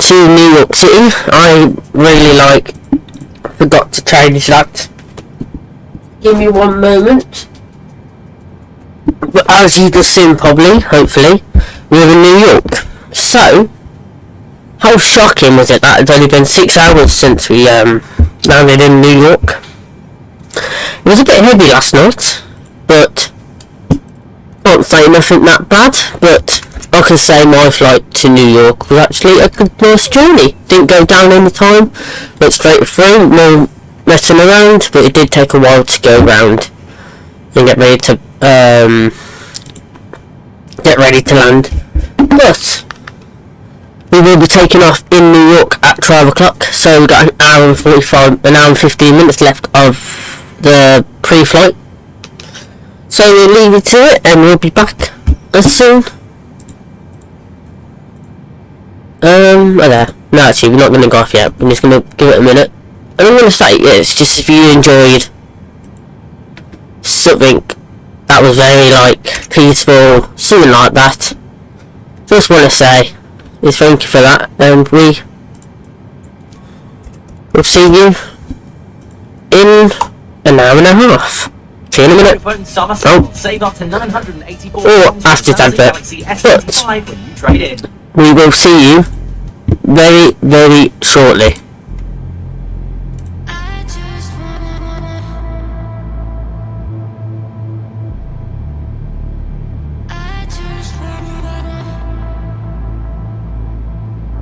to New York City. I really forgot to change that. Give me one moment. But as you just seen probably, hopefully, we're in New York. So, how shocking was it that it's only been 6 hours since we landed in New York? It was a bit heavy last night, but can't say nothing that bad, but I can say my flight to New York was actually a good, nice journey. Didn't go down any time, went straight through, no messing around, but it did take a while to go around and get ready to land. But we will be taking off in New York at 12 o'clock, so we've got an hour and 15 minutes left of the pre-flight. So we'll leave it to it and we'll be back as soon. No, actually, we're not going to go off yet. I'm just going to give it a minute. And I'm going to say, it's just if you enjoyed something that was very, peaceful, something like that, just want to say is thank you for that, and we'll see you in an hour and a half. See you in a minute. Or after this advert. But we will see you very, very shortly.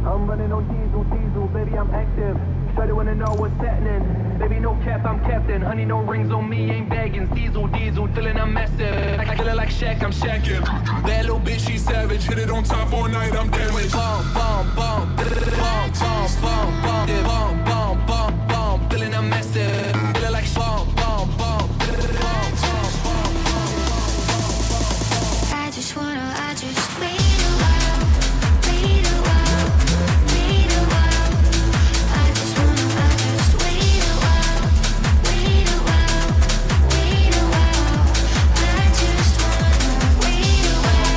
I'm running on diesel, baby, I'm active. Shawty wanna know what's happening. Baby, no cap, I'm captain. Honey, no rings on me, ain't bagging. Diesel, feeling I'm massive. I kill it like Shaq, I'm shacking. That little bitch, she savage. Hit it on top all night, I'm damaged. Bomb, bomb, bomb, bomb, bomb, bomb, bomb, bomb, bomb, bomb, bomb, feeling I'm massive. Kill it like bomb, bomb, bomb, bomb, bomb, bomb. I just wait a while, wait a while, wait a while. I just wait a while, wait a while, wait a while. I just wanna wait a while,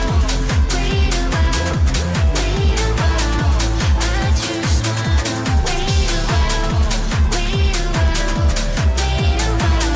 wait a while, wait a while. I just wanna wait a while, wait a while, wait a while.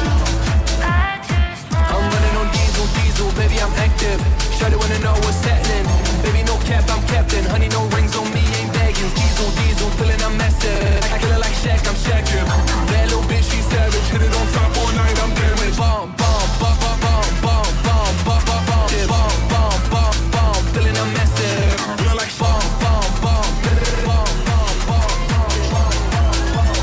I just wanna. I'm running on diesel, baby, I'm active. Shawty wanna know what's happening. Baby, no cap, I'm captain. Honey, no rings on me, ain't bagging. Diesel, feeling I'm massive. I kill it like Shaq, I'm shacking. That little bitch, she savage. Hit it on top all night, I'm damaged. Bomb, bomb, bomb, bomb, bomb, bomb, bomb, bomb, bomb, bomb, bomb, bomb, bomb, feeling I'm massive. Feel like bomb, bomb, bomb, bomb, bomb, bomb.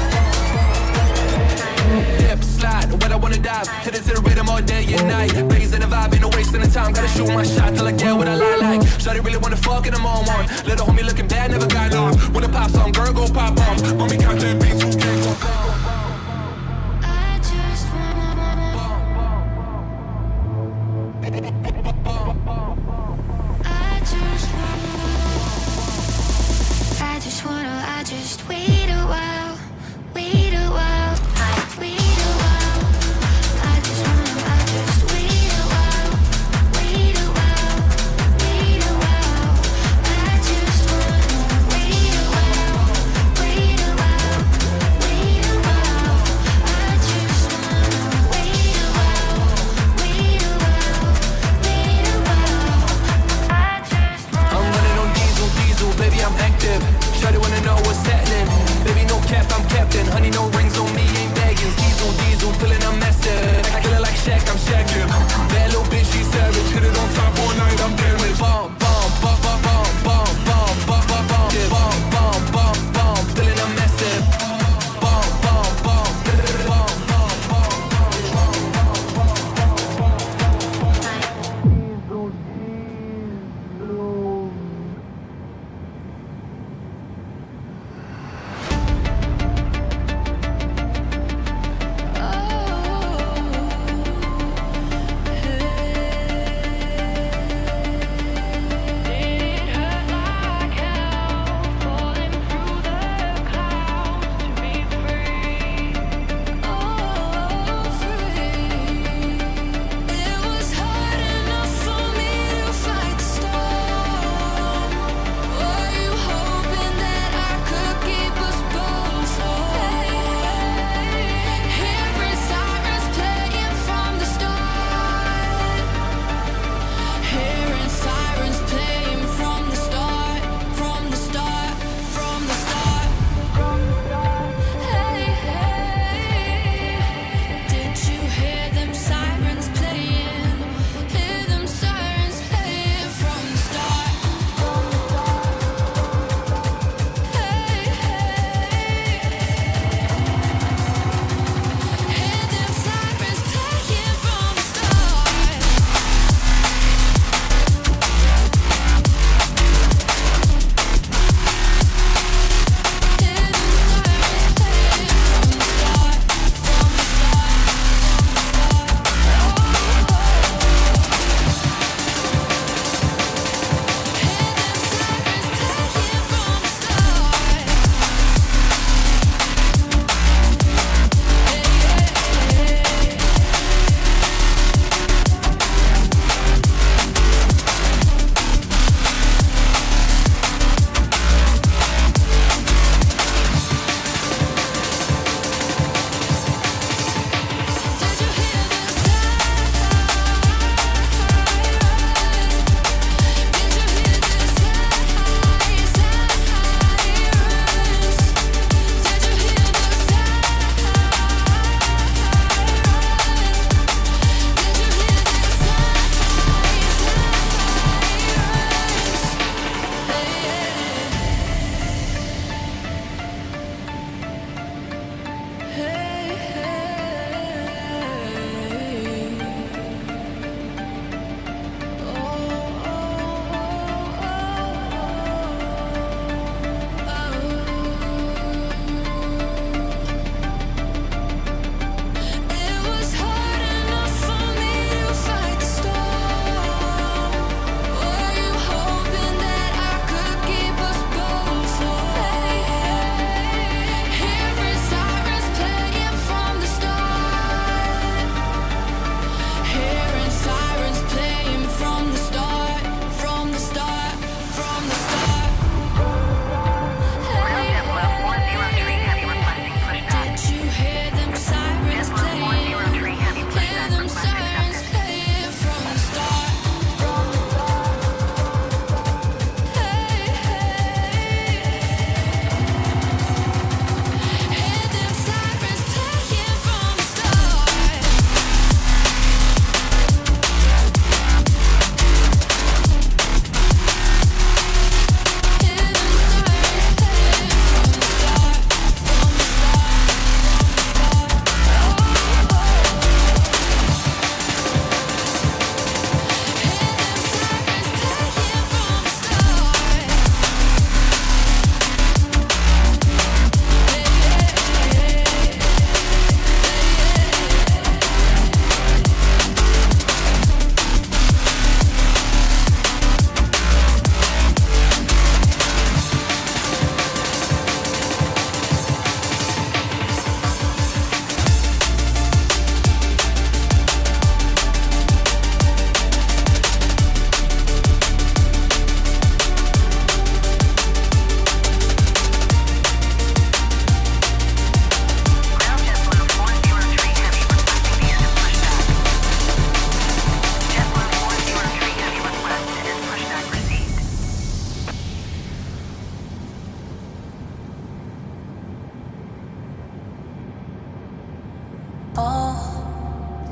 Dip, slide, when I wanna dive. Hit it to the rhythm all day and night. Raising the vibe, ain't no wasting the time. Gotta shoot my shot till I get what I like. Shawty really wanna fuck and I'm on one. Little homie looking bad, never got none. When the pop song, girl go pop off. When we got that beat, you can't go down. I just wait a while, wait a while, wait a while. I just wait a while, wait a while, wait a while. I just wanna wait a while, wait a while, wait a while. I just wanna wait a while, wait a while, wait a while. I just wanna. I'm running on diesel, baby, I'm active. Shawty wanna know what's happening. Baby, no cap, I'm captain. Honey, no rings on me, ain't bagging. Diesel, feeling I'm massive. I kill it like Shaq, I'm shacking. That little bitch, she savage. Hit it on top all night, I'm damaged. Bomb, bomb, bomb, bomb, bomb, bomb, bomb, bomb, bomb, bomb, bomb, bomb, bomb, feeling I'm massive. Bomb, bomb, bomb, bomb, bomb, bomb,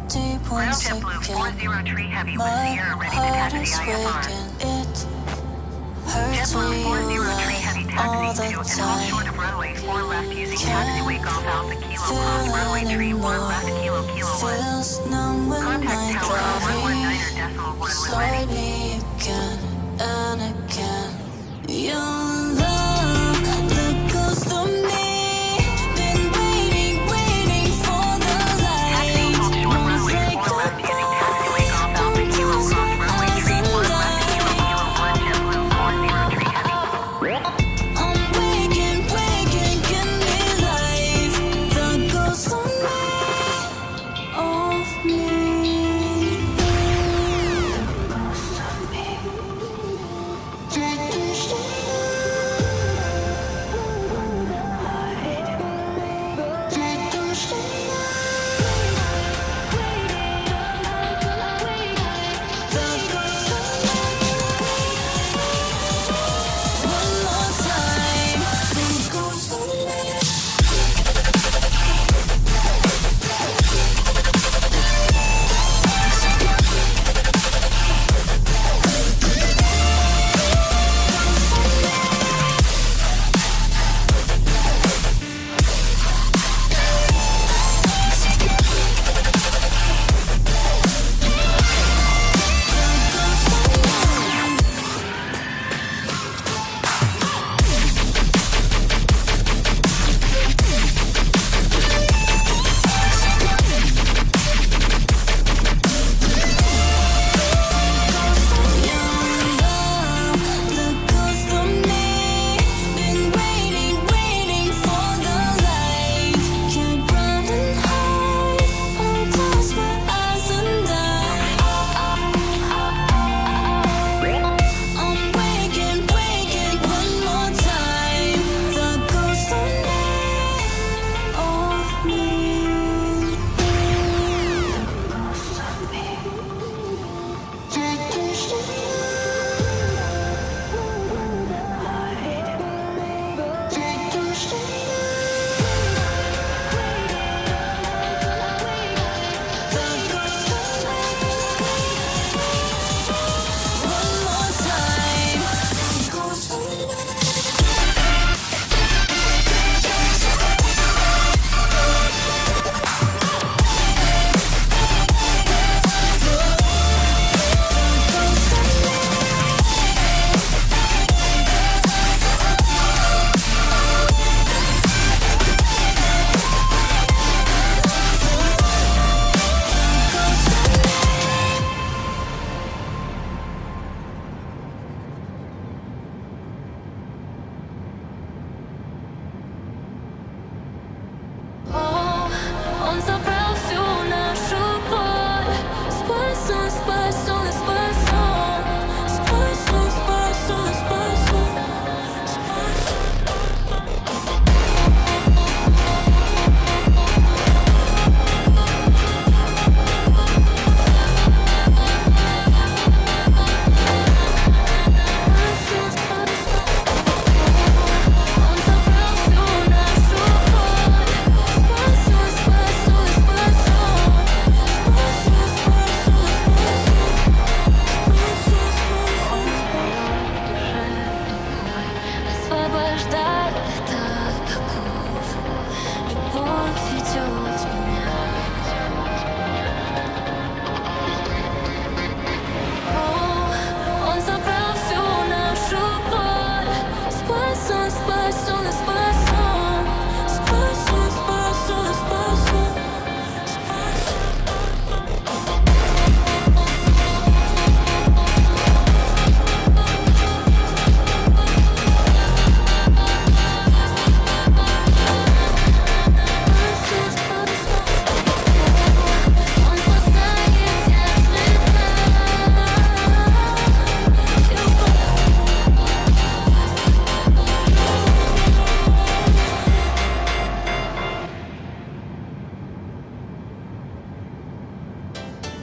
deep when sinking. My heart is waking. It hurts when you lie all the time. Can't feel anymore. Feels numb when I drive. Start me again and again. Your love, the ghost of me. Been waiting, waiting for the light. Won't break the bond. Don't close my eyes and die. I'm waking, waking, give me life. The ghost of me.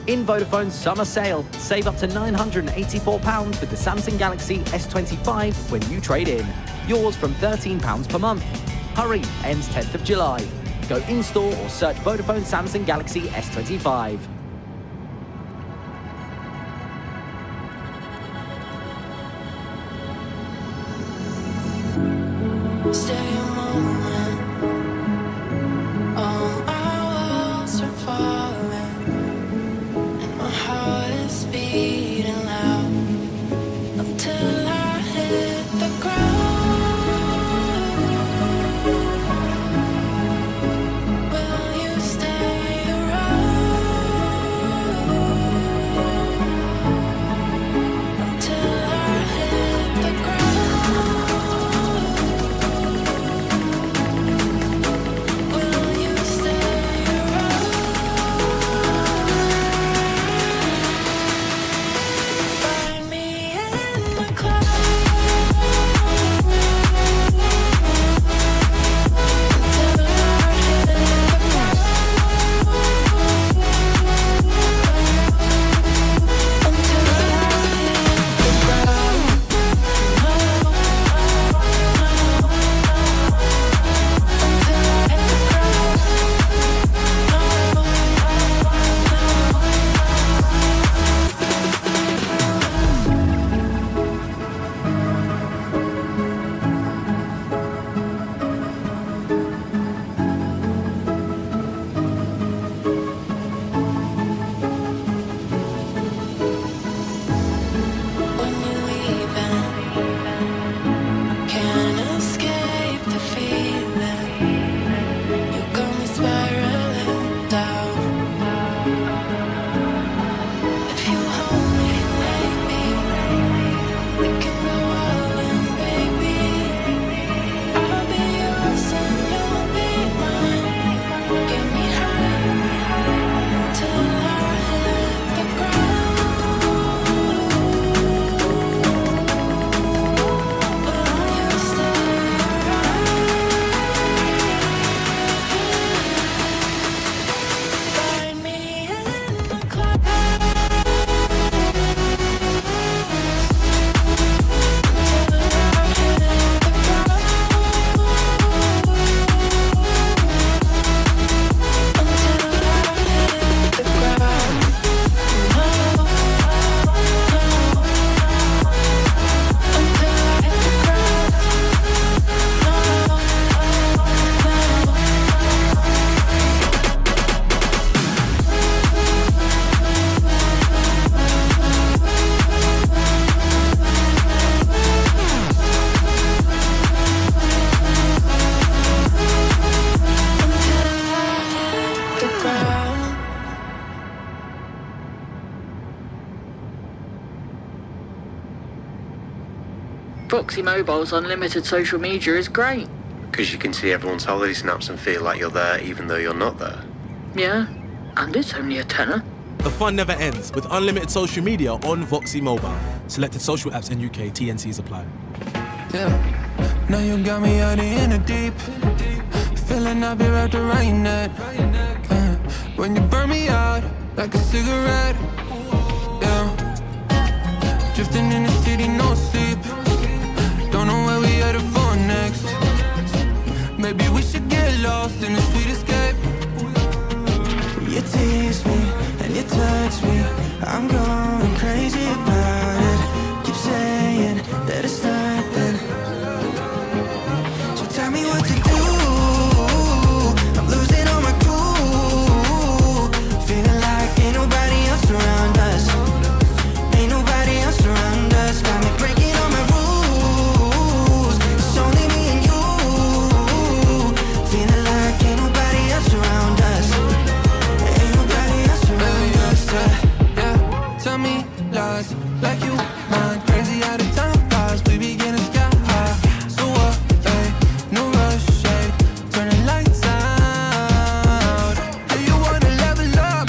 In Vodafone's summer sale, save up to £984 with the Samsung Galaxy S25 when you trade in. Yours from £13 per month. Hurry, ends 10th of July. Go in-store or search Vodafone Samsung Galaxy S25. stay a moment. All my walls are falling, and my heart is beating loud until I hit the ground. Will you stay around until I hit the ground? Will you stay around? Find me in the clouds until I hit the ground. Until I hit the ground. When you're leaving, can't escape the feeling. You got me spiraling down. If you hold me, baby, we can go all in, baby. I'll be yours and you'll be mine. Get me high until I hit the ground. Will you stay around? Find me in the clouds until I hit the ground. Until I hit the ground. Until I hit the ground. The ground. Foxy Mobile's unlimited social media is great. Because you can see everyone's holiday snaps and feel like you're there even though you're not there. Yeah, and it's only a tenner. The fun never ends with unlimited social media on Voxy Mobile. Selected social apps in UK, TNCs apply. Yeah, now you got me out in the deep. Feeling I'll be wrapped around your neck. When you burn me out like a cigarette. Yeah, drifting in the city, no sleep. Don't know where we headed for next. Maybe we should get lost in the sweet escape. You tease me and you touch me. I'm going crazy about it. Keep saying that it's nothing. So tell me what to do. I'm losing all my cool. Feeling like ain't nobody else around us. Ain't nobody else around us. Got me breaking all my rules. It's only me and you. Feeling like ain't nobody else around us. Ain't nobody else around us. Yeah, tell me lies like you mind. Crazy out of time flies. We be getting sky high. So what? Hey, no rush. Hey, turn the lights out. Do you wanna level up?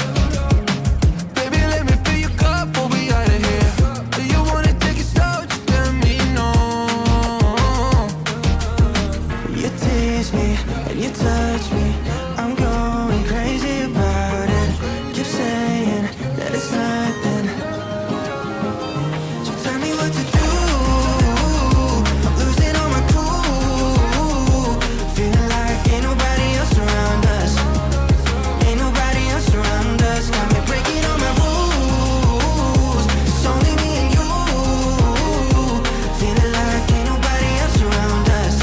Baby, let me fill your cup before we out of here. Do you wanna take it slow? Just let me know. You tease me and you touch me. I'm going crazy about it. Keep saying that it's nothing. So tell me what to do. I'm losing all my cool. Feeling like ain't nobody else around us. Ain't nobody else around us. Got me breaking all my rules. It's only me and you. Feeling like ain't nobody else around us.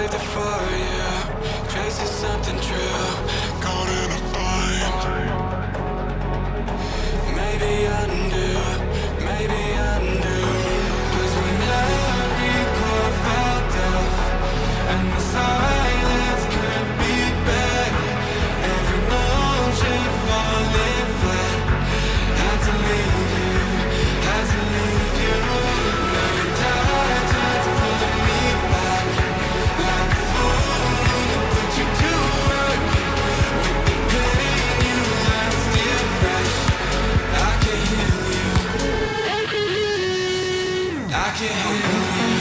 live the fire, chasing something true, caught in a bind. Maybe undo, maybe undo. 'Cause when every chord felt off and the silence could be better, every motion falling flat, had to leave you, had to leave you. Now you're tired, pulling me back like a fool who put you to work. With the pain you left still fresh, I can heal you, I can heal you.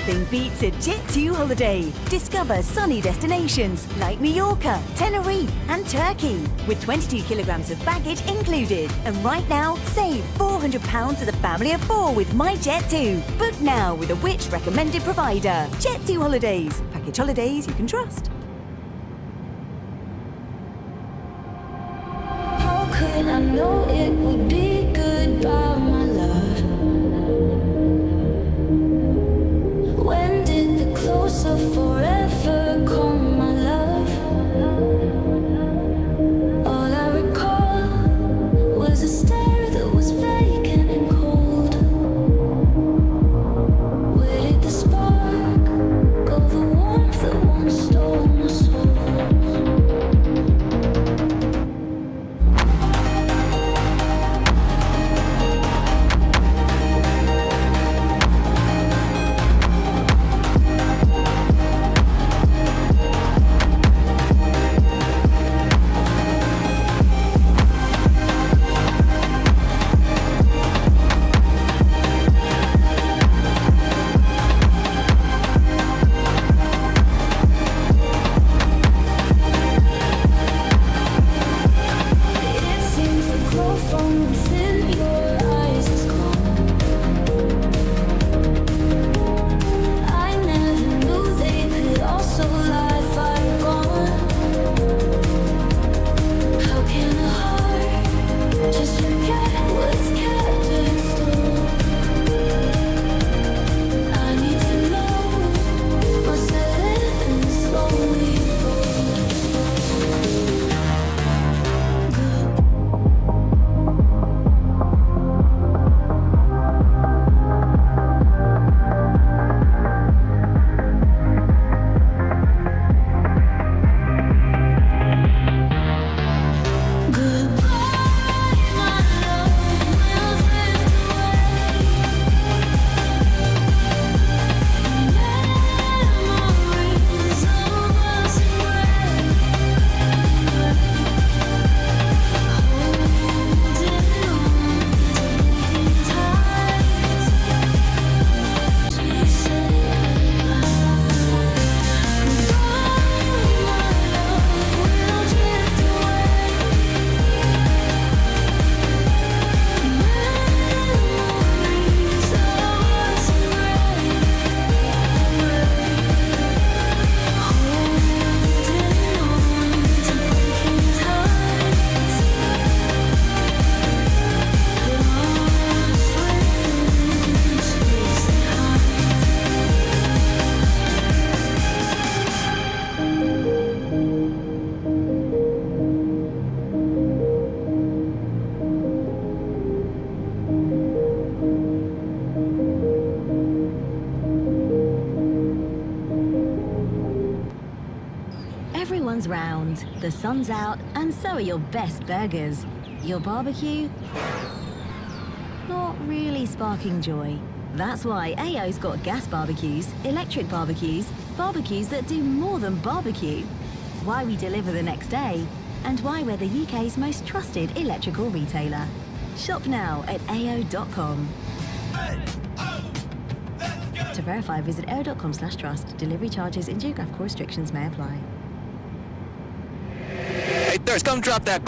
Nothing beats a Jet2 holiday. Discover sunny destinations like Mallorca, Tenerife and Turkey with 22 kilograms of baggage included. And right now, save £400 as a family of 4 with My Jet2. Book now with a Which recommended provider. Jet2 Holidays. Package holidays you can trust. How could I know it would be goodbye, my love? When did the close of forever come, my love? All I recall was a stare that was vacant and cold. Where did the spark go, the warmth that once stole my soul? Everyone's round, the sun's out, and so are your best burgers. Your barbecue? Not really sparking joy. That's why AO's got gas barbecues, electric barbecues, barbecues that do more than barbecue. Why we deliver the next day, and why we're the UK's most trusted electrical retailer. Shop now at ao.com. To verify, visit ao.com/trust. Delivery charges and geographical restrictions may apply. Hey, Thirst, come drop that.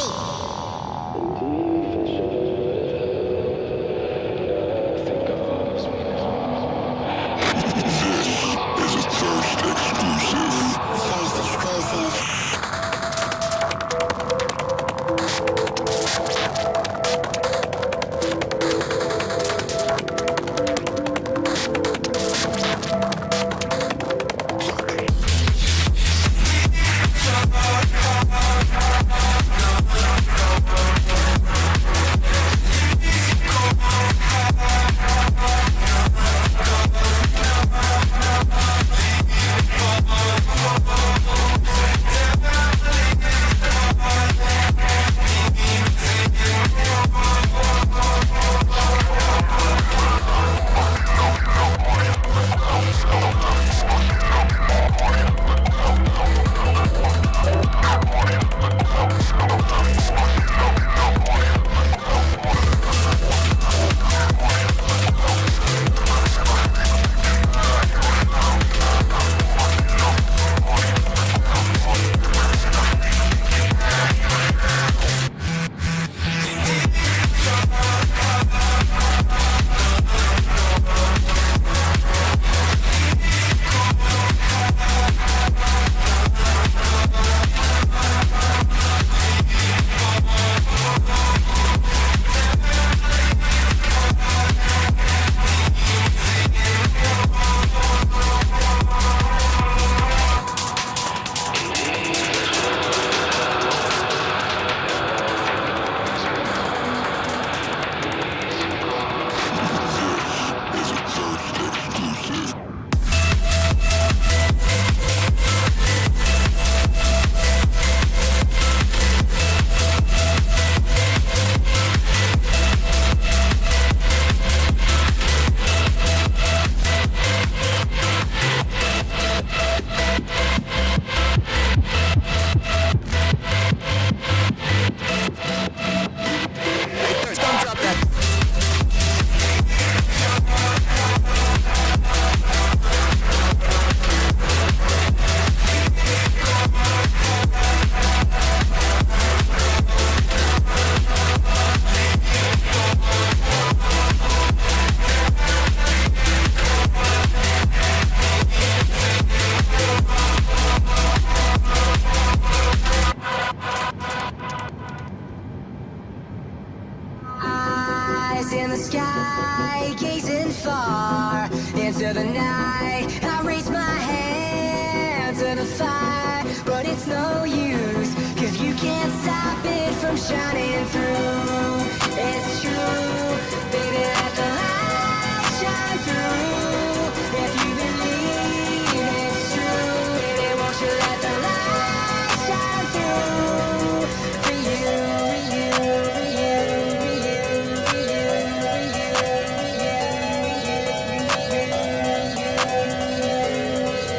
Into the night, I raise my hand to the fire, but it's no use, 'cause you can't stop it from shining through. It's true, baby, let the light shine through. If you believe it's true, baby, won't you let the light shine through? For you, for you, for you, for you, for you, for you, for you,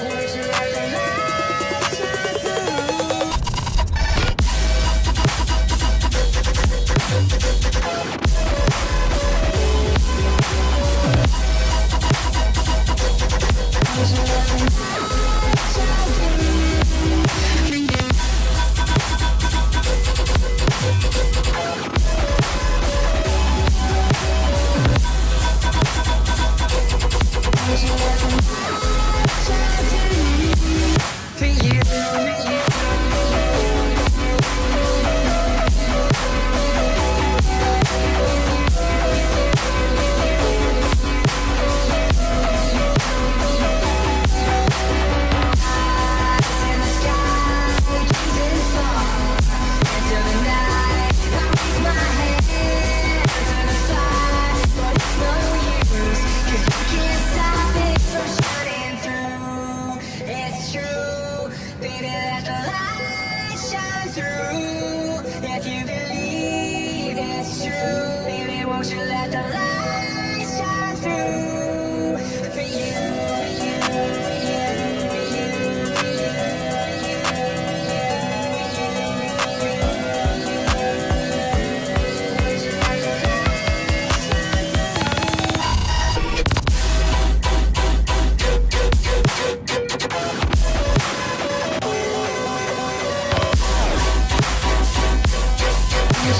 won't you let the light shine through? For you, for you. If you believe it's true, baby, won't you let the light shine through? For you, for you, for you, for you, for you, won't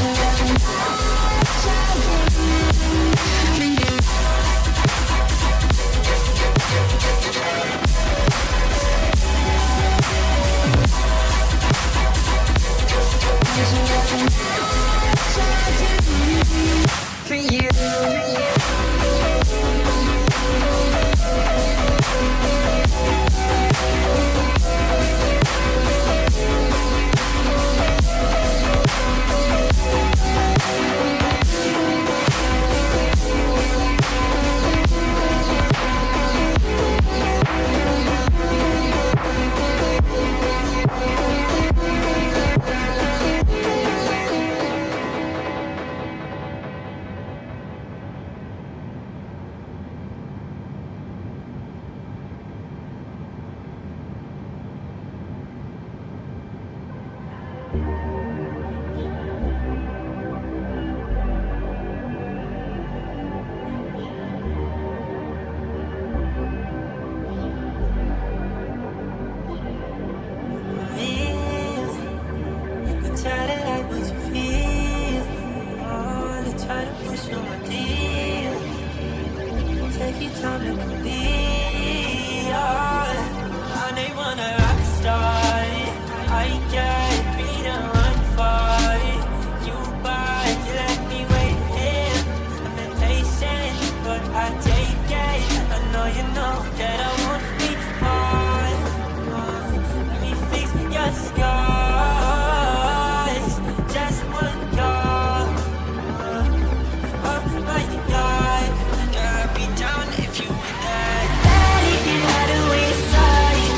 you let the light shine through? For you, take your time to complete. I ain't wanna rock star. I get beat and run for you, but you let me wait here. I'm impatient, but I take it. I know you know that I won't be far. Let me fix your scars. Just one call. Oh my God, girl, I'd be down if you were that. Daddy can hide away inside.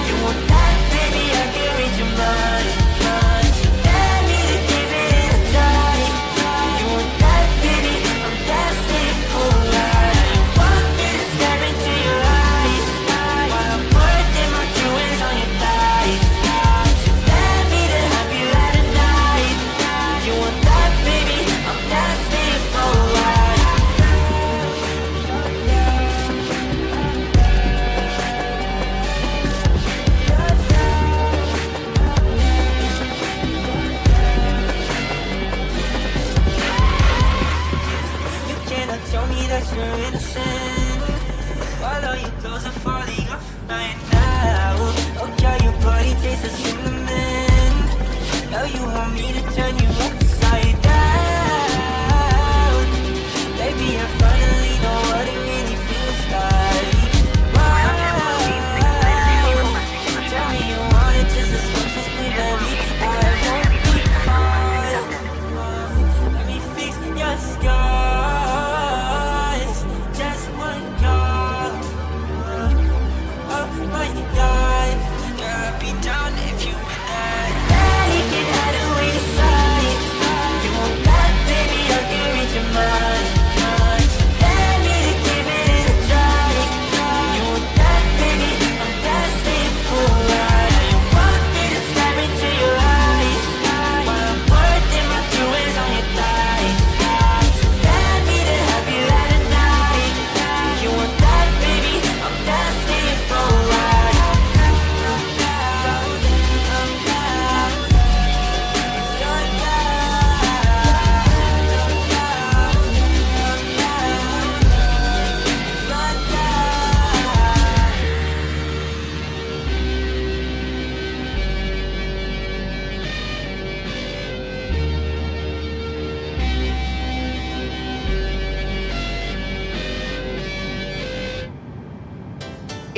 You want that, baby? I can read your mind. Let me to give it a try. You want that, baby? I'm destined for life. You want me to stare into your eyes while I'm putting my jewels on your thighs. Let me to have you at a night. You want that, baby? I'm destined for life. You cannot tell me that you're innocent while all your clothes are falling off right now. Oh, girl, your body tastes of cinnamon. Now you want me to turn you upside down. Baby, I finally know what it really feels like.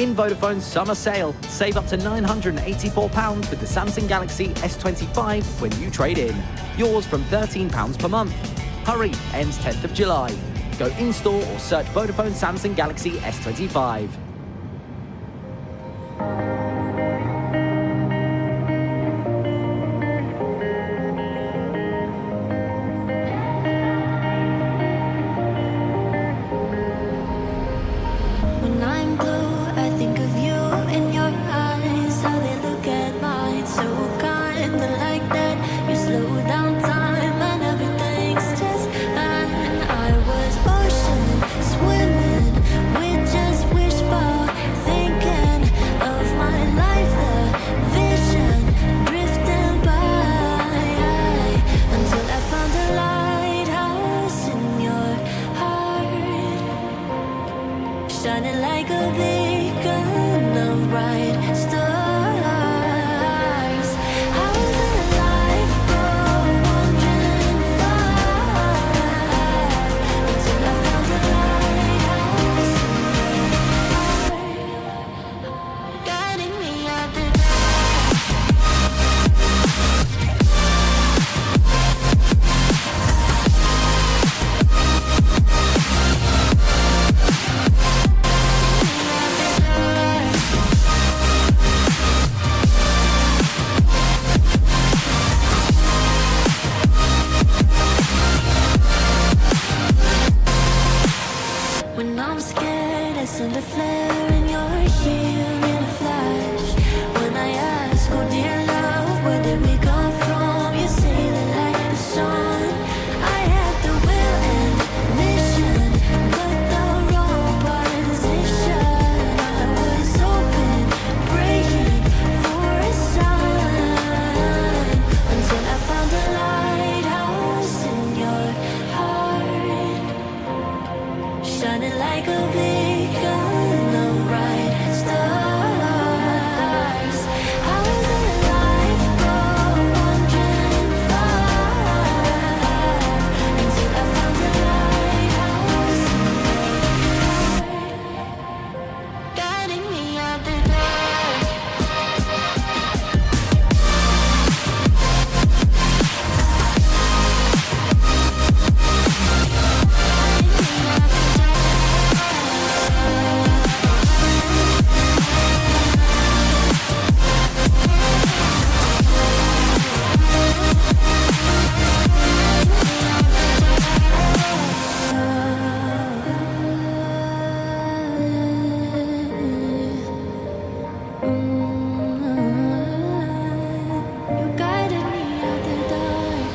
In Vodafone's summer sale, save up to £984 with the Samsung Galaxy S25 when you trade in. Yours from £13 per month. Hurry, ends 10th of July. Go in-store or search Vodafone Samsung Galaxy S25. When I'm blue, I think of you in your eyes. How they look at mine, so kinda like that. You slow down time and everything's just fine. I was ocean swimming with just wishbone, thinking of my life, the vision drifting by, until I found a lighthouse in your heart, shining like a beacon of bright stars. How did life go wandering far, until I found a lighthouse in your heart, guiding me out the When I'm scared, I send a flare and you're here in a flash. When I ask, oh dear love, where did we come from? You say the light is on. I had the will and mission, but the wrong position. I was open, praying for a sign, until I found a lighthouse in your heart, shining like a beacon of bright stars. How did life go wandering far, until I found a lighthouse in your heart, guiding me out the dark. You guided me out the dark.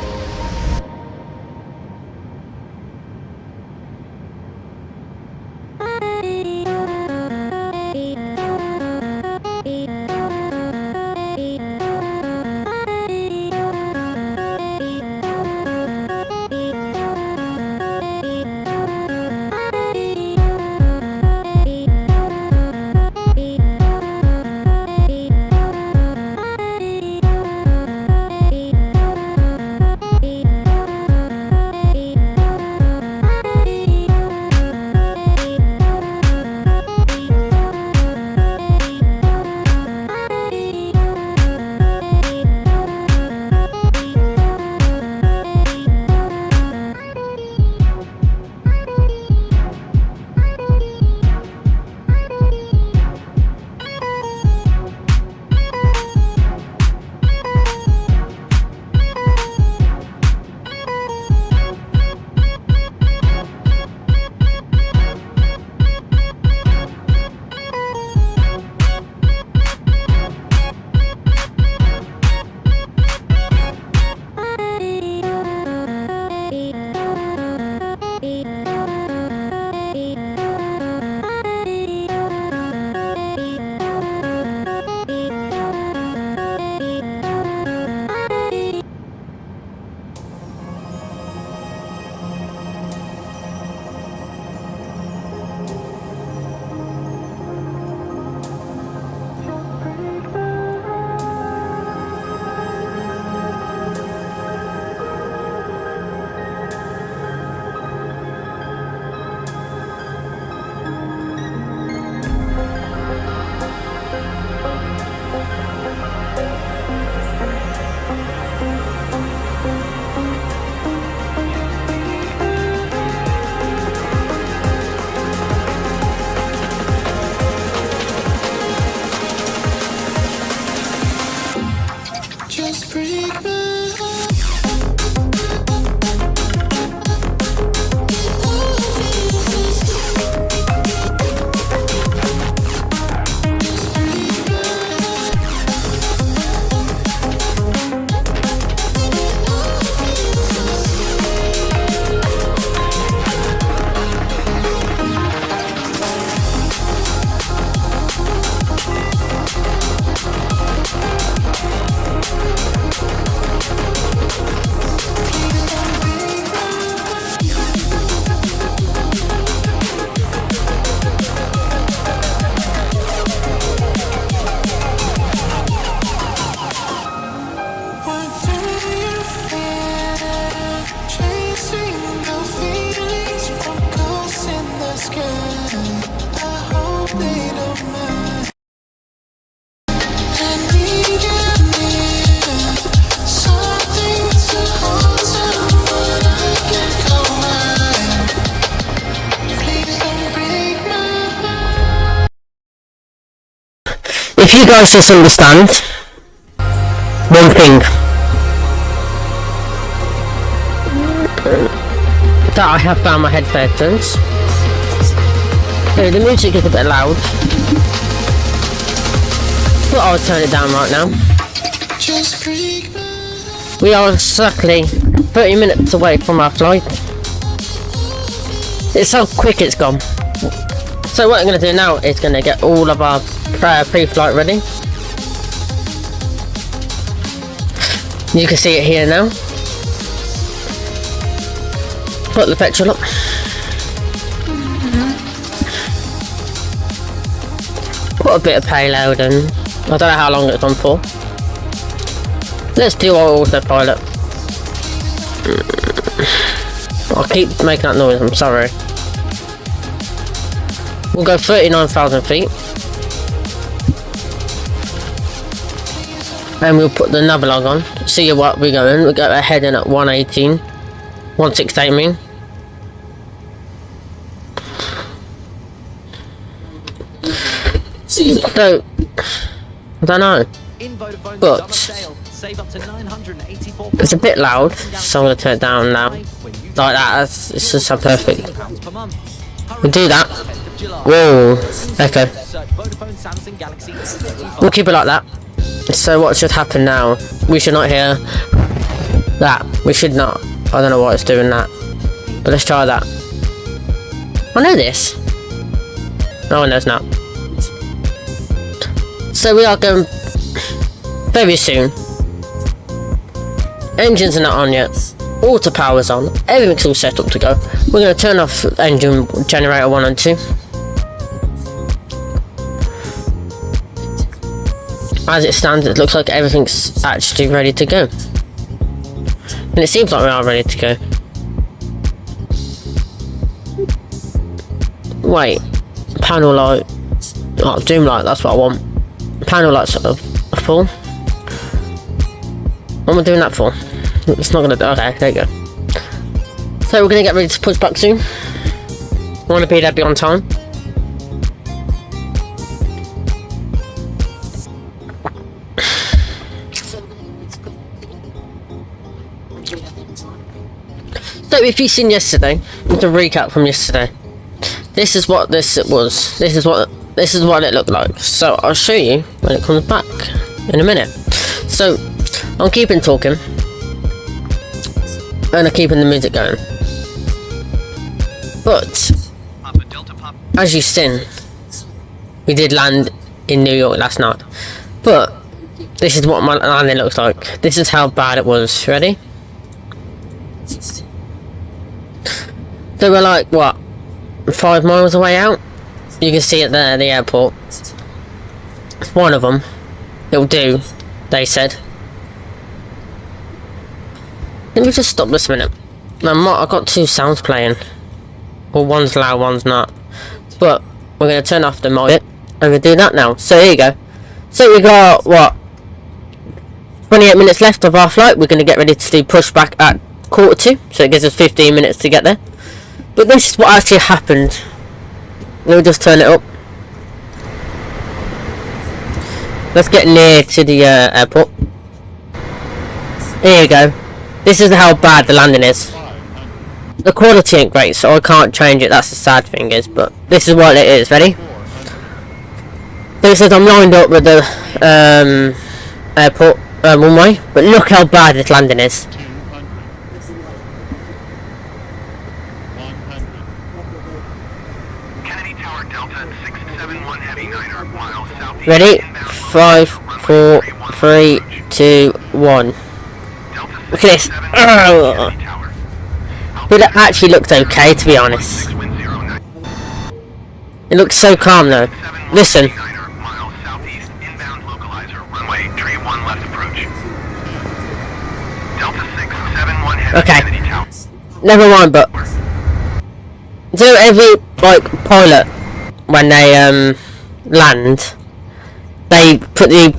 if you guys just understand one thing, that I have found my headphones. So the music is a bit loud, but I'll turn it down right now. We are exactly 30 minutes away from our flight. It's how quick it's gone. So what I'm going to do now is going to get all of our pre-flight ready. You can see it here now. Put the petrol up. Put a bit of payload in. I don't know how long it's on for. Let's do our autopilot. I'll keep making that noise, I'm sorry. We'll go 39,000 feet. And we'll put the navilog on. See what we're going. We'll go ahead in at 118. 168 I mean. So, I don't know. But it's a bit loud, so I'm going to turn it down now. Like that, it's just so perfect. We'll do that. Whoa, echo. We'll keep it like that. So what should happen now? We should not hear that. We should not. I don't know why it's doing that. But let's try that. I know this. No, no, it's not. So we are going very soon. Engines are not on yet. Auto power's on. Everything's all set up to go. We're going to turn off engine generator 1 and 2. As it stands, it looks like everything's actually ready to go. And it seems like we are ready to go. Wait. Panel light. Oh, doom light, that's what I want. Panel lights are full. What am I doing that for? It's not gonna do. Okay, there you go. So we're gonna get ready to push back soon. I wanna be there, be on time. So if you've seen yesterday, it's a recap from yesterday. This is what this was. This is what it looked like. So I'll show you when it comes back in a minute. So I'm keeping talking and I'm keeping the music going. But as you've seen, we did land in New York last night. But this is what my landing looks like. This is how bad it was. Ready? So we're like, what, 5 miles away out? You can see it there at the airport. It's one of them. It'll do, they said. Let me just stop this a minute. I've got 2 sounds playing. Well, one's loud, one's not. But we're going to turn off the mic and we'll do that now. So here you go. So we got, what, 28 minutes left of our flight. We're going to get ready to do pushback at 1:45. So it gives us 15 minutes to get there. But this is what actually happened. We'll just turn it up. Let's get near to the airport. Here you go. This is how bad the landing is. The quality ain't great, so I can't change it. That's the sad thing is, but this is what it is. Ready? So it says I'm lined up with the airport runway, but look how bad this landing is. Ready? 5, 4, 3, 2, 1. Look at this. But it actually looks okay, to be honest. It looks so calm though. Listen. Okay. Never mind, but so every pilot when they land, they put the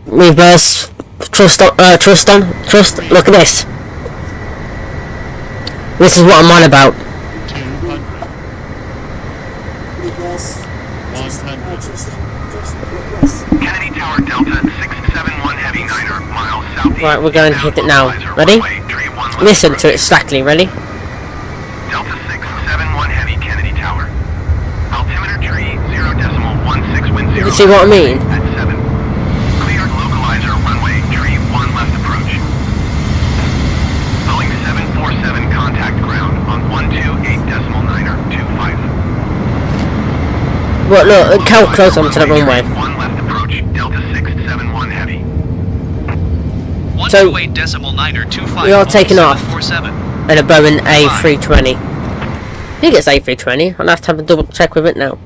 reverse thrust on. Look at this. This is what I'm on about. Kennedy Tower Delta 671 Heavy 9er, miles southeast. Right, we're going to hit it now. Localizer, Ready? runway, tree 1 left Listen to approach. it slackly. Ready? Delta 671 Heavy Kennedy Tower. Altimeter tree 0.1610. You see what I mean? At 7. Cleared localizer runway tree 1 left approach. Boeing 747 contact ground on 128.9er 25. Well, look, how close I'm to the runway. 1 left approach. Delta 671 Heavy. So, 128.925. we are taking off 747. in a Boeing A320. I think it's A320. I'll have to have a double check with it now.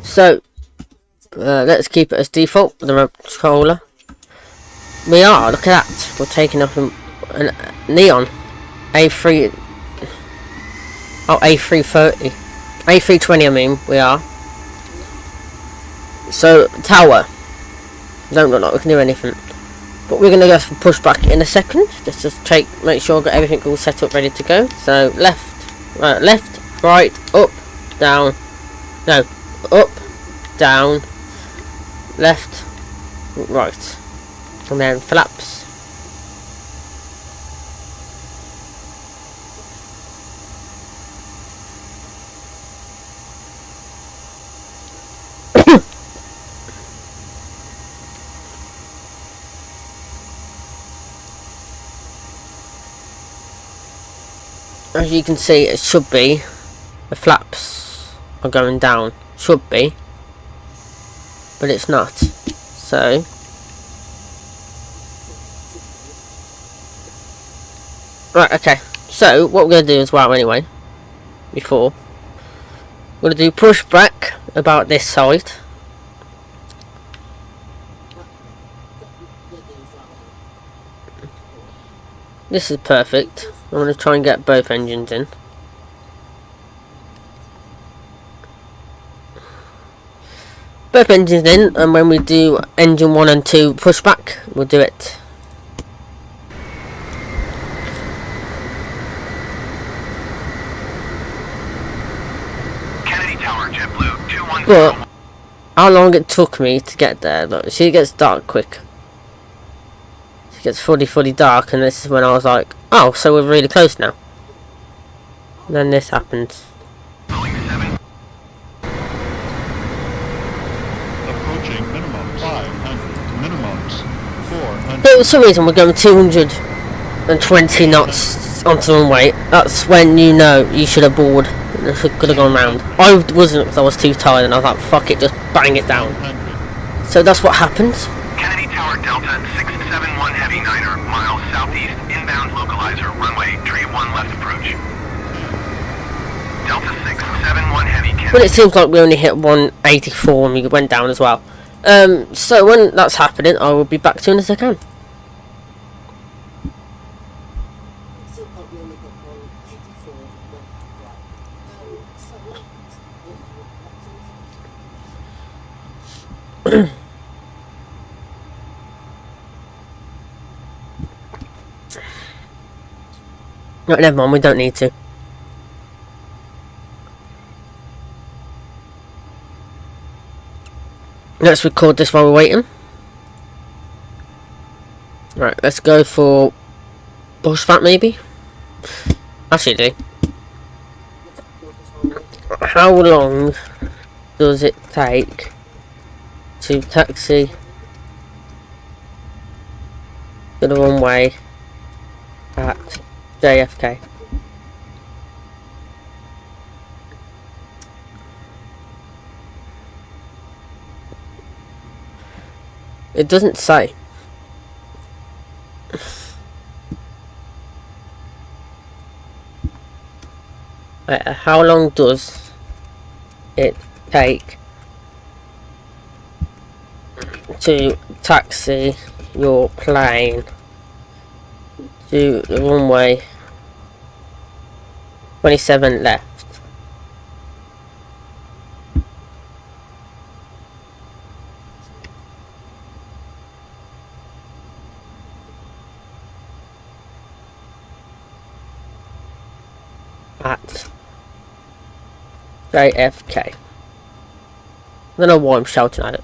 So, let's keep it as default with the remote controller. We are, look at that. We're taking off a neon A3. Oh, A330. A320, I mean, we are. So, tower. Don't look like we can do anything. But we're going to go for pushback in a second. Just to make sure I've got everything all set up, ready to go. So, left, right, up, down. No, up, down, left, right. And then flaps. As you can see, it should be the flaps are going down. Should be, but it's not. So right, okay. So what we're gonna do as well, anyway, before we're gonna do push back about this side. This is perfect. I'm going to try and get both engines in. Both engines in, and when we do engine 1 and 2 pushback, we'll do it. Kennedy Tower, JetBlue 210. But how long it took me to get there? Look, see, it gets dark quick. It gets fully dark, and this is when I was like, oh, so we're really close now. And then this happens. Boeing 7. Approaching minimum 500, minimums 400. But for some reason we're going 220 knots onto the runway. That's when you know you should have bored. It could have gone round. I wasn't, because I was too tired, and I was like, fuck it, just bang it down. So that's what happened. Kennedy Tower Delta 671 Heavy 9er, miles southeast, inbound localizer, runway, tree 1 left approach. Delta 671 Heavy Kennedy. But it seems like we only hit 184 and we went down as well. So when that's happening, I will be back soon as I can. No, never mind, we don't need to. Let's record this while we're waiting. Right, let's go for pushback maybe. Actually, how long does it take to taxi to the runway at JFK? It doesn't say. How long does it take to taxi your plane to the runway 27 left? At JFK. I don't know why I'm shouting at it.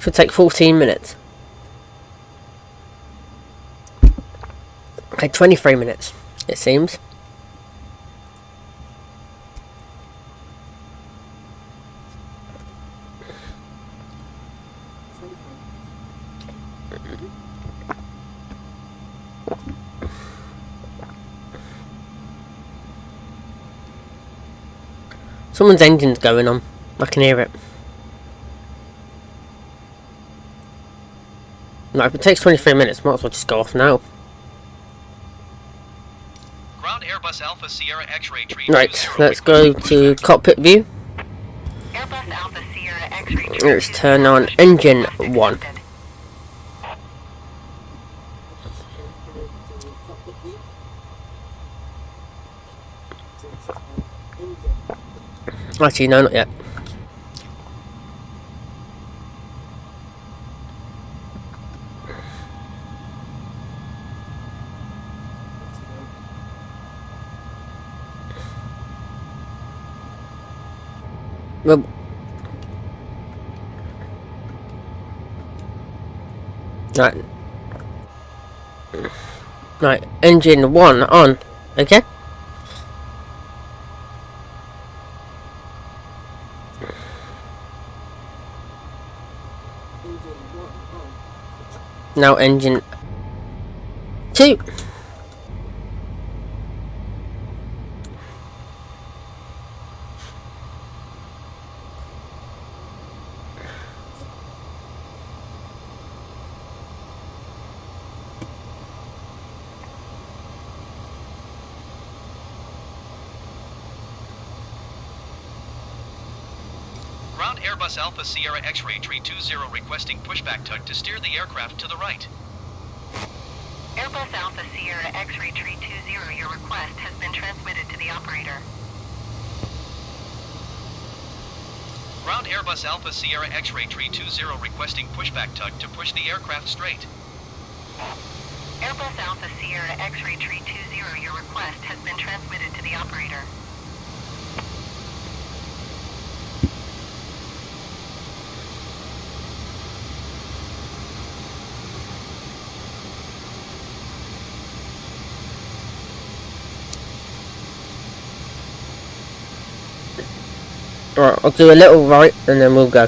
Should take 14 minutes. Okay, 23 minutes, it seems. Someone's engine's going on. I can hear it. No, if it takes 23 minutes, might as well just go off now. Ground Airbus Alpha Sierra X-ray tree. Right, let's go to cockpit view. Airbus Alpha Sierra X-ray tree. Let's turn on engine 1. Actually, no, not yet. Well, right, engine 1 on, okay? Now engine 2. Ground Airbus Alpha Sierra X-ray tree 20 requesting pushback tug to steer the aircraft to the right. Airbus Alpha Sierra X-ray tree 20, your request has been transmitted to the operator. Ground Airbus Alpha Sierra X-ray tree 20 requesting pushback tug to push the aircraft straight. Airbus Alpha Sierra X-ray tree 20, your request has been transmitted to the operator. Alright, I'll do a little right and then we'll go.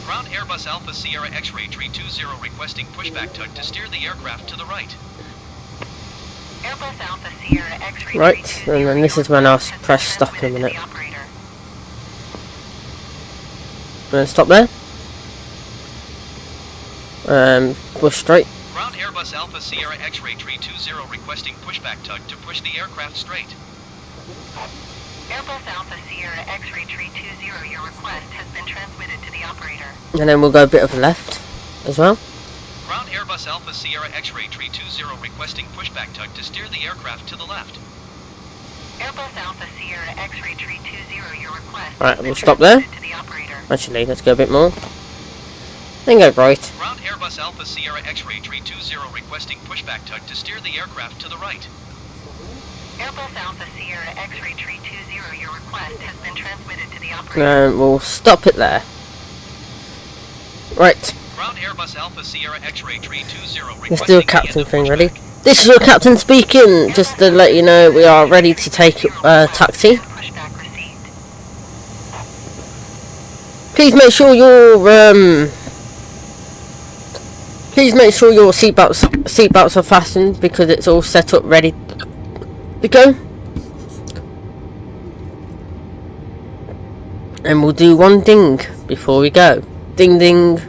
Ground Airbus Alpha Sierra X-ray tree 20 requesting pushback tug to steer the aircraft to the right. Airbus Alpha Sierra X-ray Right, tree 20, and then this is when I'll press stop in a minute. Gonna stop there. Push straight. Ground Airbus Alpha Sierra X-ray tree 20 requesting pushback tug to push the aircraft straight. Airbus Alpha Sierra X-ray tree 20, your request has been transmitted to the operator. And then we'll go a bit of a left as well. Ground Airbus Alpha Sierra X-ray tree 20 requesting pushback tug to steer the aircraft to the left. Airbus Alpha Sierra X-ray tree 20, your request Right, has we'll been stop there. transmitted to the operator. Actually, let's go a bit more. Then go right. Ground Airbus Alpha Sierra X-ray tree 20 requesting pushback tug to steer the aircraft to the right. Airbus Alpha Sierra X-ray tree 20, your request has been transmitted to the operator. We'll stop it there. Right, Ground Airbus Alpha Sierra X-ray tree 20 requesting let's do a the captain end of thing, pushback. ready? This is your captain speaking, just to let you know we are ready to take taxi. Pushback received. Please make sure your seatbelts are fastened because it's all set up ready to go. And we'll do one ding before we go. Ding ding.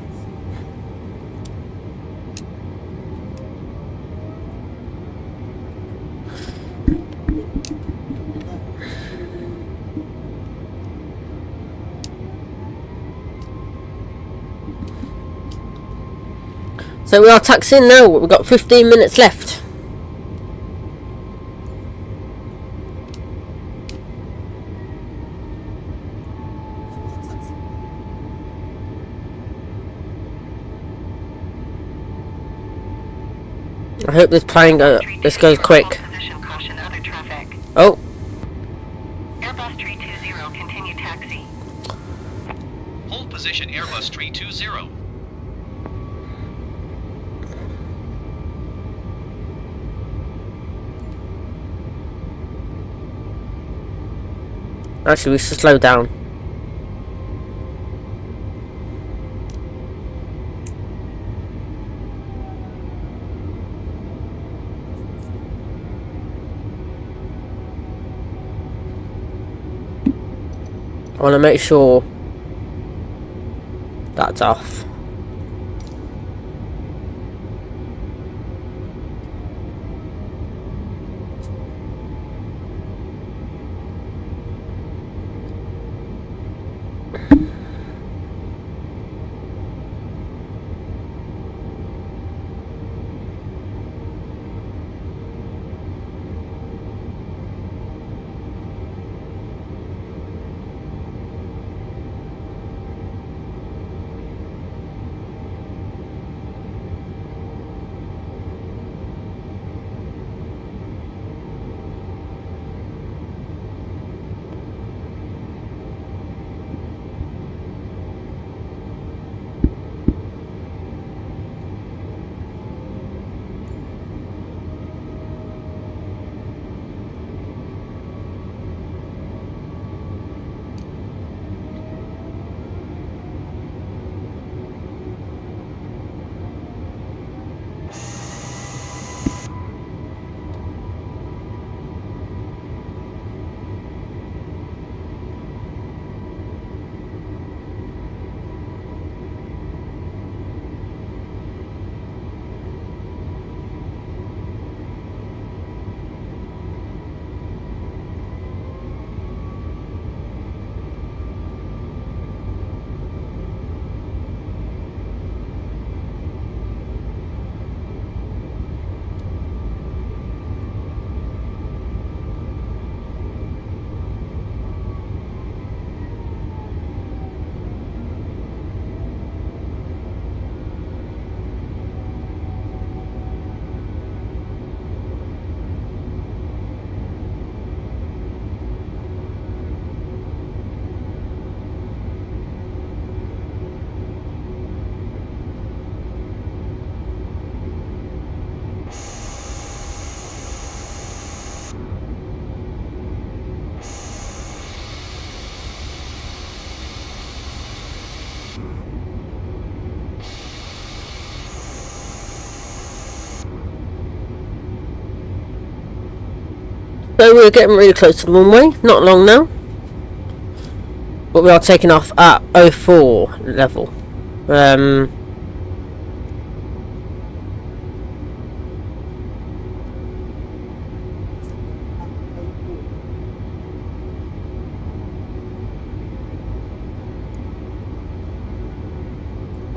So we are taxiing now. We've got 15 minutes left. I hope this plane this goes quick. Position caution other traffic. Oh. Airbus 320, continue taxi. Hold position Airbus 320. Actually, we should slow down. I want to make sure that's off. So we're getting really close to the runway, not long now. But we are taking off at 04 level. It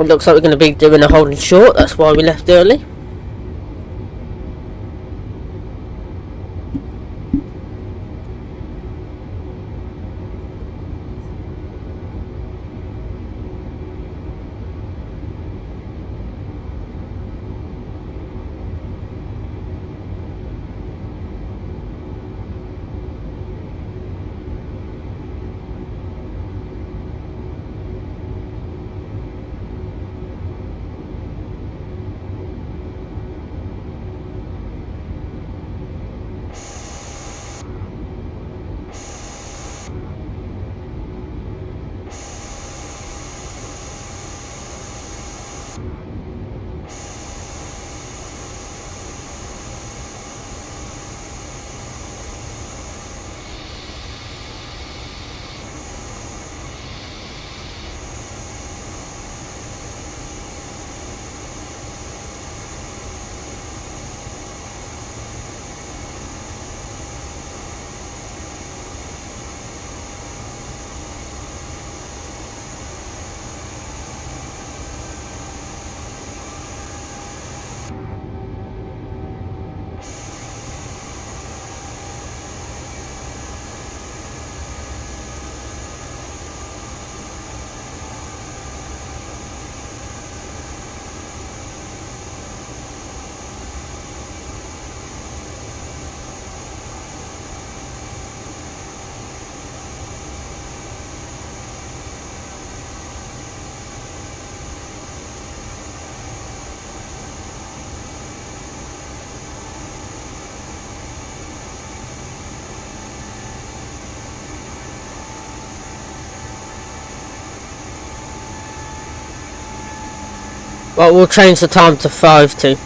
looks like we're going to be doing a holding short, that's why we left early. Well, we'll change the time to 5 to.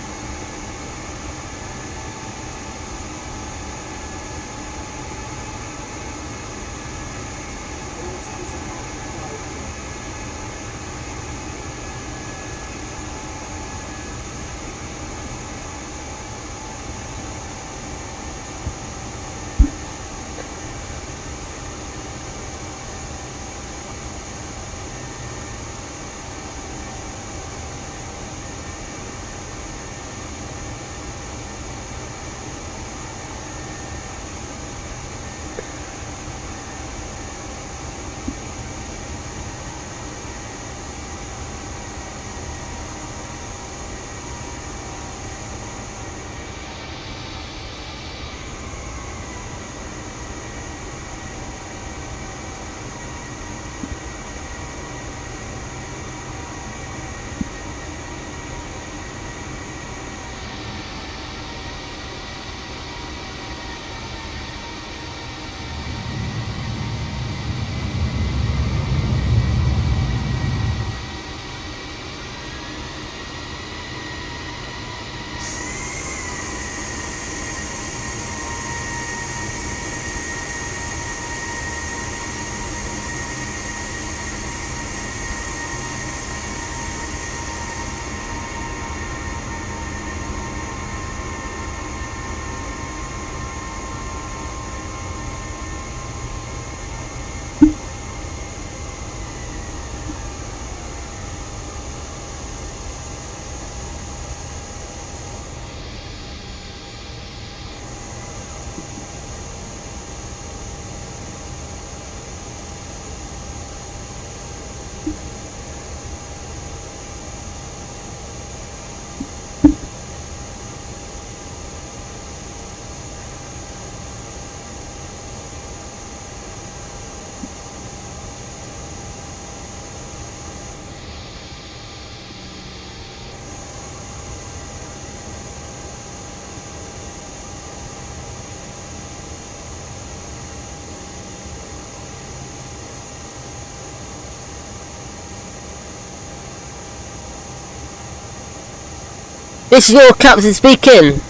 This is your captain speaking.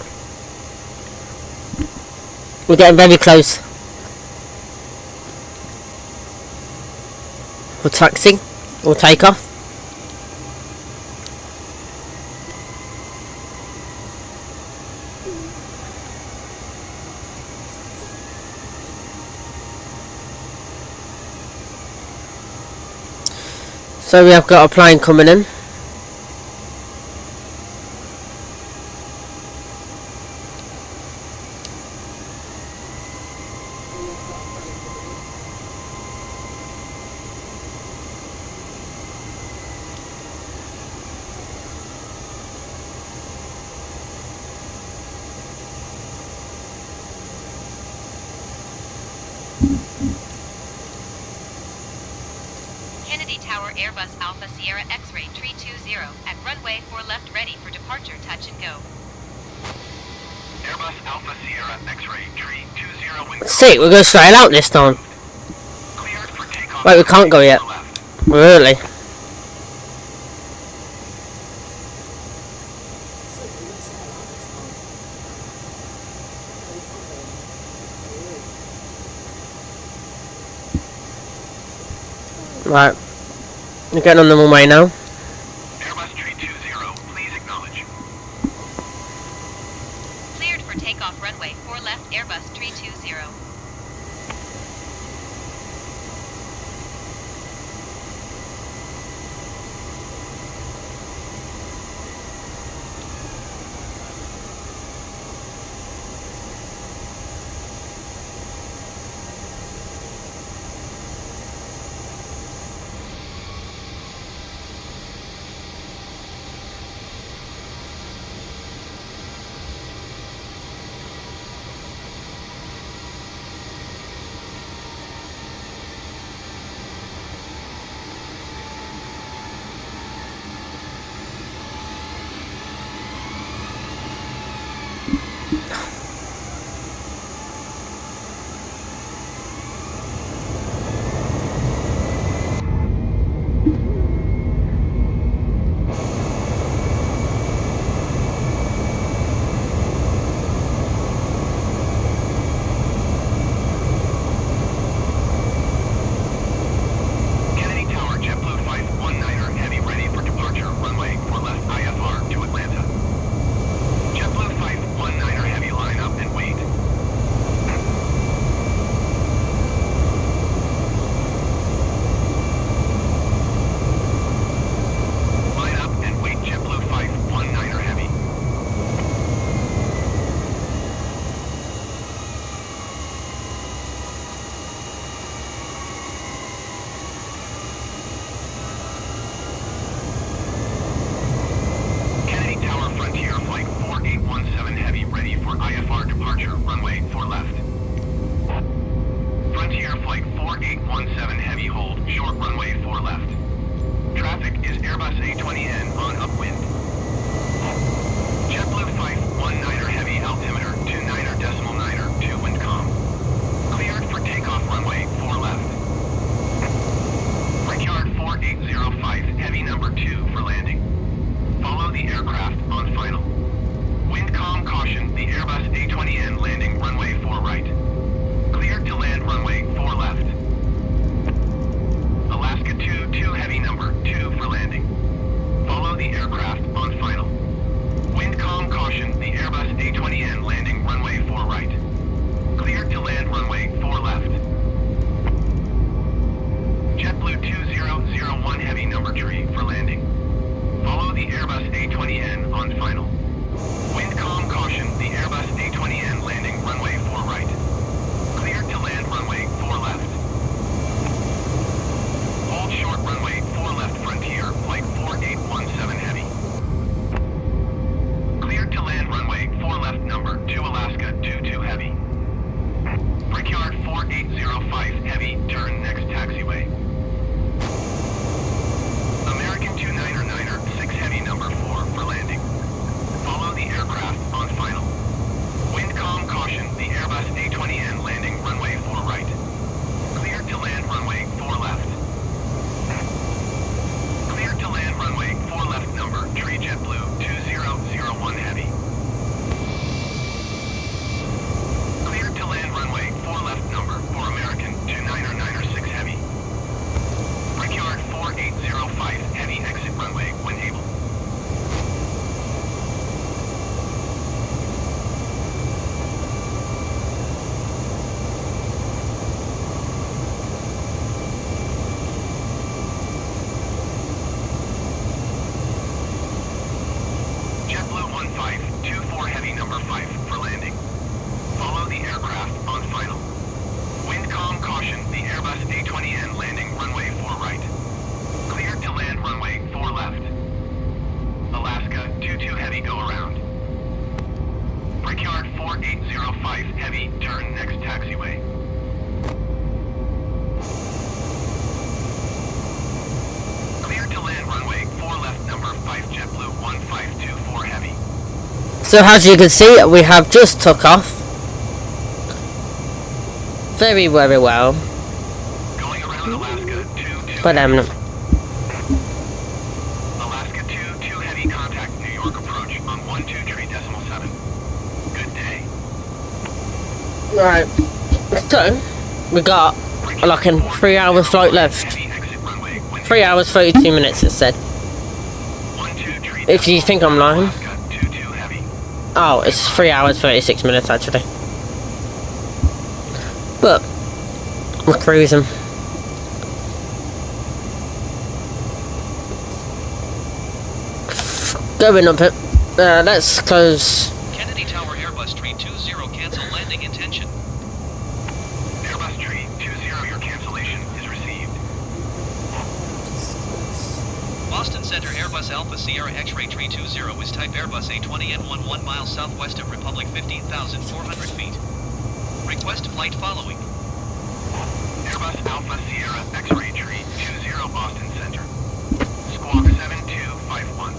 We're getting very close. For taxi or takeoff. So we have got a plane coming in. Kennedy Tower Airbus Alpha Sierra X-Ray 320 at runway 4 left ready for departure, touch and go. Airbus Alpha Sierra X-Ray 320 wind. See, we're going straight out this time. Cleared for takeoff. Wait, we can't go yet. We're early. Right. We're getting on the runway now. Airbus 320, please acknowledge. Cleared for takeoff runway 4 left Airbus 320. 4817 heavy hold, short runway 4 left. Traffic is Airbus A20N on upwind. JetBlue 519er heavy altimeter 29.9er 2 wind calm. Cleared for takeoff runway 4 left. Brickyard 4805 heavy number 2 for landing. Follow the aircraft on final. Wind calm caution, the Airbus A20N landing runway 4 right. Cleared to land runway 4 left. Alaska 22 heavy number 2 for landing. Follow the aircraft on final. Wind calm caution, the Airbus A20N landing runway 4 right. Cleared to land runway 4 left. JetBlue 2001 heavy number 3 for landing. Follow the Airbus A20N on final. Wind calm caution, the Airbus A20N landing runway 4 right. Cleared to land runway 4 left. Hold short runway 4 left frontier, flight 4817 heavy. Cleared to land runway 4 left number 2 Alaska 22 heavy. Brickyard 4805 heavy, turn next taxiway. American 29er 6 heavy number 4 for landing. Follow the aircraft on final. Wind calm caution, the Airbus A20N landing runway 4 right. Cleared to land runway 4 left. Cleared to land runway 4 left number 3 JetBlue 2001 heavy. Cleared to land runway 4 left number for American 29er 6 heavy. Brickyard 4805 heavy, exit runway when able. JetBlue 1524 heavy number 5 for landing. Follow the aircraft on final. Wind calm caution, the Airbus A20N landing runway 4 right. Cleared to land runway 4 left. Alaska 22 heavy go around. Brickyard 4805 heavy, turn next taxiway. Cleared to land runway 4 left number 5 JetBlue 1524 heavy. So as you can see, we have just took off. Very, very well. Going around Alaska 22. But Alaska 22 heavy, contact New York approach on 123.7. Good day. right. So we got like a 3 hour flight left. 3 hours 32 minutes it said. If you think I'm lying. Oh, it's 3 hours 36 minutes actually. But we're cruising. Going up it. Let's close. Kennedy Tower Airbus Tree 20 cancel landing intention. Airbus Tree 20, your cancellation is received. Boston Center Airbus Alpha Sierra X-Ray Tree 20 is type Airbus A20N 1 miles southwest of Republic 15,400 feet. Request flight following. Airbus Alpha Sierra X-Ray Tree 20 Boston Center. Squawk 7251.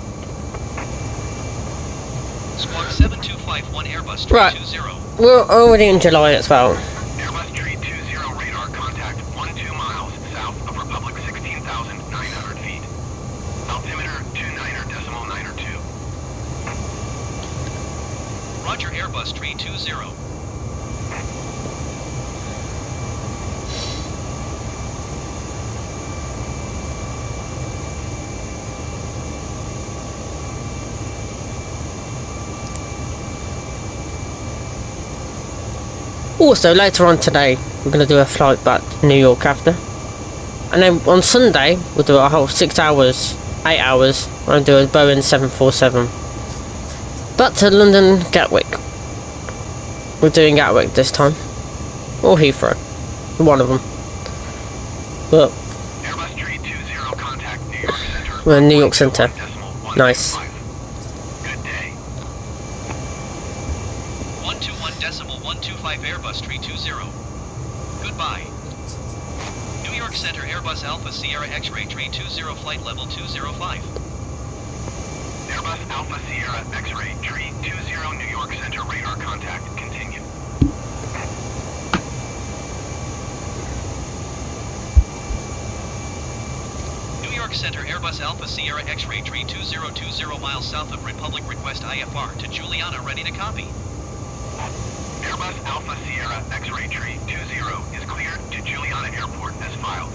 Squawk 7251 Airbus Tree Right. 20. We're already in July as well. Airbus Tree 20 radar contact 12 miles south of Republic 16,900 feet. Altimeter 29.902. Roger Airbus Tree 20. Also, later on today, we're going to do a flight back to New York after. And then on Sunday, we'll do a whole 6 hours, 8 hours, and do a Boeing 747. Back to London Gatwick. We're doing Gatwick this time. Or Heathrow. One of them. But Airbus Tree 20 contact New York Center. we're in New York Centre. Nice. Good day. 121.125 Airbus Tree 20. Goodbye. Center Airbus Alpha Sierra X-Ray Tree 20 flight level 205. Airbus Alpha Sierra X-Ray Tree 20 New York Center radar contact. Continue. New York Center Airbus Alpha Sierra X-Ray Tree 2020 miles south of Republic request IFR to Juliana ready to copy. Airbus Alpha Sierra X-Ray Tree 20 is cleared to Juliana Airport as filed.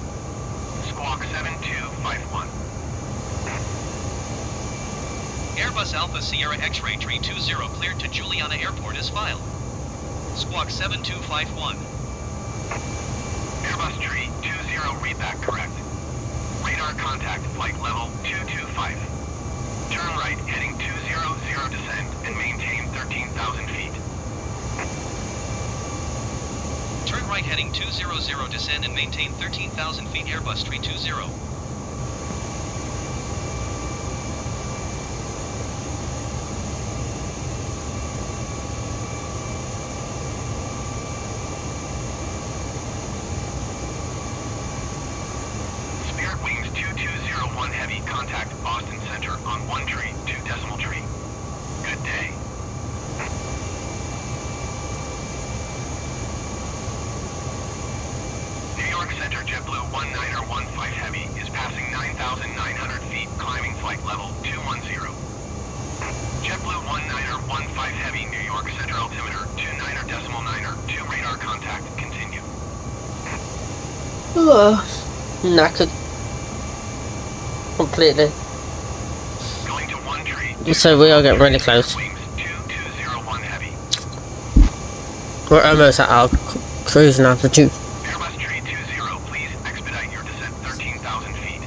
Squawk 7251. Airbus Alpha Sierra X-Ray Tree 20 cleared to Juliana Airport as filed. Squawk 7251. Airbus Tree 20 read that correct. Radar contact flight level 225. Turn right heading 200 descend and maintain 13,000 feet. Turn right heading 200 descend and maintain 13,000 feet Airbus Tree 20. Spirit Wings 2201 Heavy contact Boston Center on 1 tree, 2 decimal tree. Good day. New York Center JetBlue 1915 Heavy is passing 9,900 feet, climbing flight level 210. JetBlue 1915 Heavy New York Center altimeter 29.9, 2 radar contact, continue. Knackered. Completely. Going to 1 tree. So we are getting really close. Wings 2201 Heavy. We're almost at our cruising altitude. Airbus Tree 20, please expedite your descent 13,000 feet.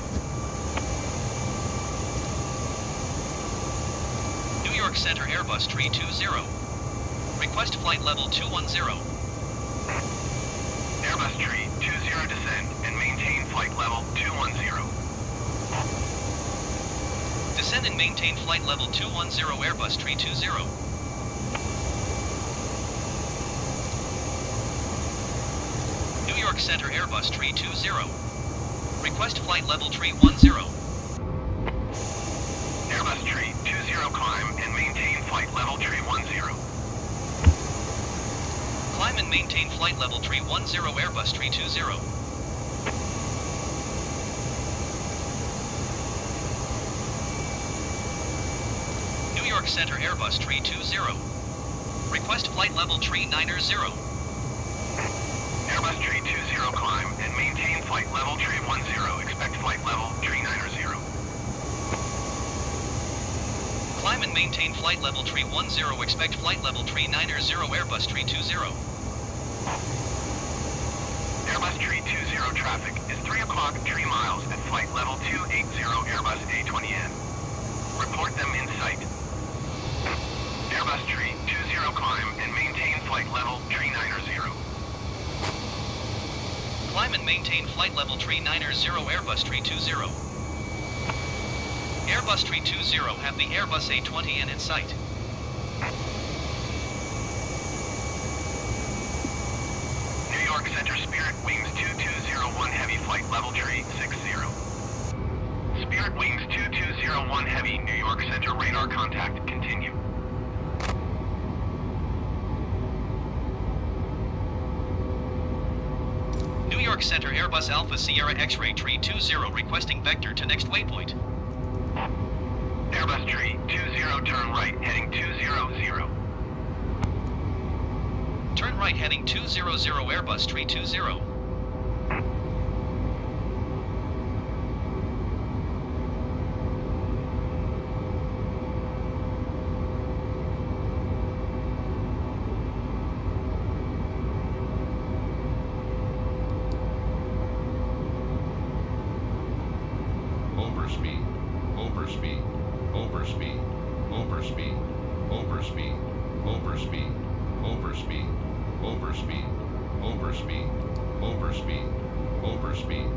New York Center Airbus Tree 20. Request flight level 210. Airbus Tree 20 descend and maintain flight level 210. Descend and maintain flight level 210 Airbus Tree 20. New York Center Airbus Tree 20. Request flight level Tree 10. Airbus Tree 20 climb and maintain flight level Tree 10. Climb and maintain flight level Tree 10 Airbus Tree 20. New York Center Airbus Tree 20. Request flight level Tree 90. Airbus Tree 20 climb and maintain flight level Tree 10. Expect flight level Tree 90. Climb and maintain flight level Tree 10. Expect flight level Tree 90 Airbus Tree 20. Airbus Tree 20 traffic is 3 o'clock 3 miles at flight level 280 Airbus A20N. Report them in sight. Airbus Tree 20 climb and maintain flight level Tree 90. Climb and maintain flight level Tree 90 Airbus Tree 20. Airbus Tree 20 have the Airbus A20N in sight. New York Center Spirit Wings 2201 Heavy flight level Tree 60. Spirit Wings 2201 Heavy New York Center radar contact, continue. New York Center Airbus Alpha Sierra X-Ray Tree 20 requesting vector to next waypoint. Airbus Tree 20 turn right heading 200. Turn right heading 200 Airbus Tree 20. Overspeed, overspeed, overspeed, overspeed, overspeed, overspeed, overspeed, overspeed, overspeed, overspeed, overspeed,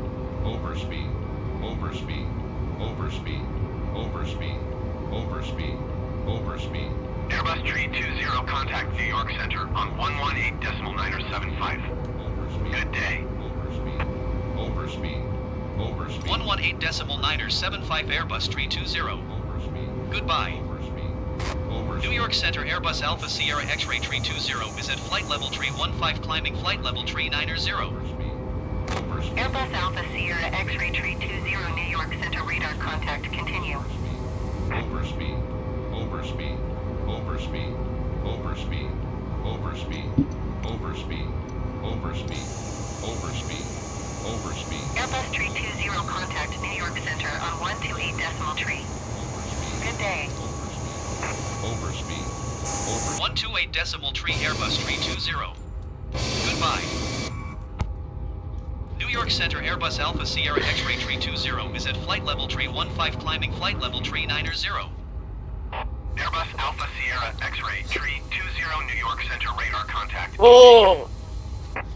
overspeed, overspeed, overspeed, overspeed, overspeed, overspeed. Airbus Tree 20 contact New York Center on 118.975. Good day. Overspeed, overspeed. Overspeed. Overspeed. 118.9er75 Airbus 320. Overspeed. Goodbye. Overspeed. New York Center Airbus Alpha Sierra X-Ray 320 is at flight level 315 climbing flight level 390. Airbus Alpha Sierra X-Ray 320 New York Center radar contact continue. Overspeed. Overspeed. Overspeed. Overspeed. Overspeed. Overspeed. Overspeed. Overspeed. Overspeed. Airbus 320 contact New York Center on 128.3. Good day. Overspeed. 128.3 Airbus 320. Goodbye. New York Center Airbus Alpha Sierra X-Ray 320 is at flight level 315 climbing flight level 390. Airbus Alpha Sierra X-Ray 320 New York Center radar contact. Oh,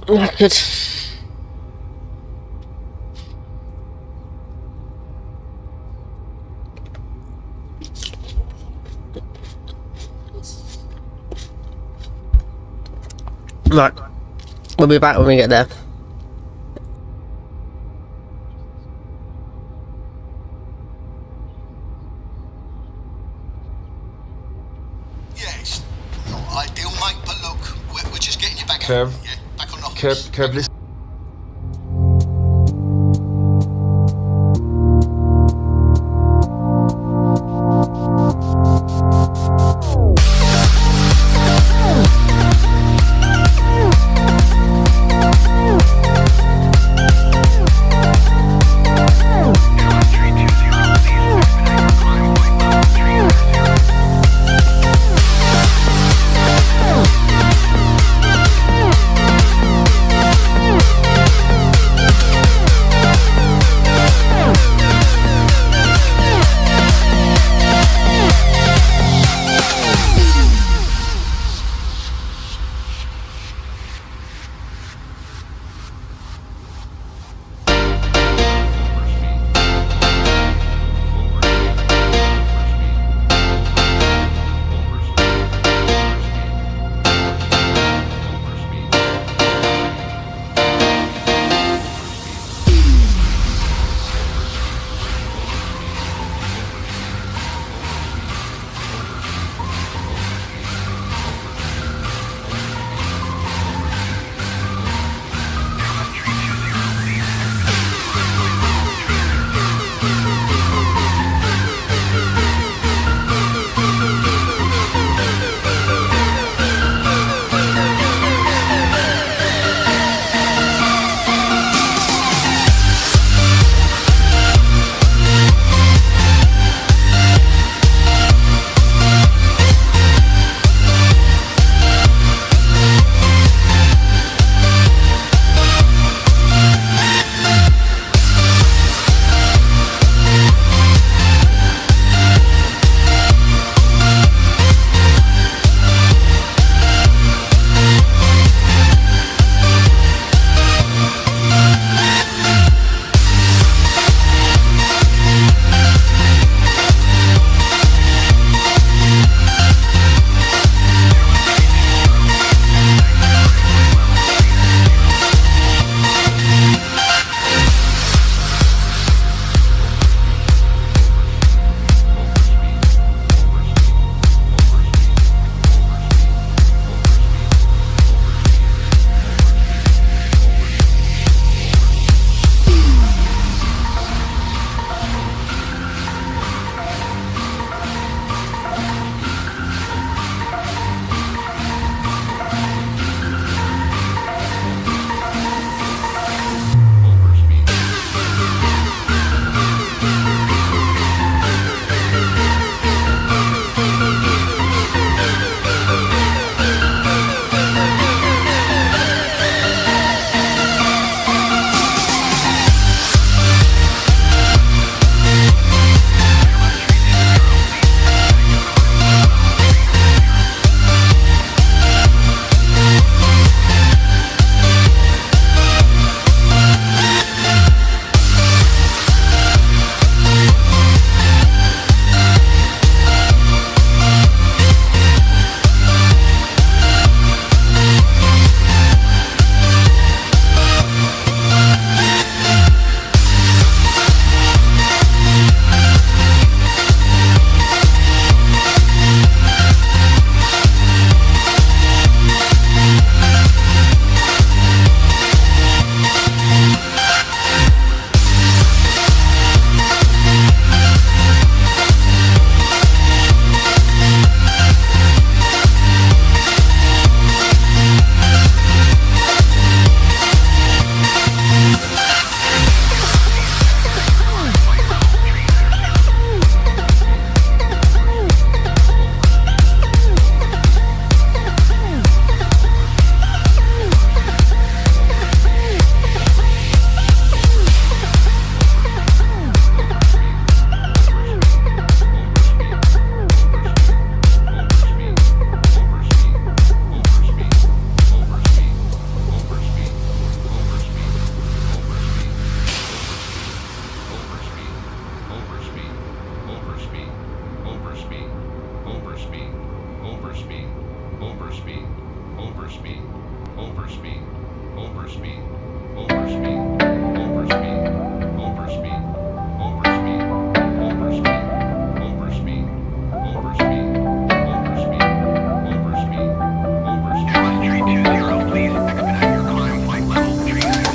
look at. Right, we'll be back when we get there. Yeah, it's not ideal, mate, but look, we're just getting you back Kev, out. Yeah, back on the Kev, listen. Overspeed. Overspeed. Overspeed. Overspeed. Overspeed. Overspeed. Overspeed. Overspeed. Overspeed. Overspeed. Overspeed. Overspeed. Airbus 320, please expedite your climb flight level 360.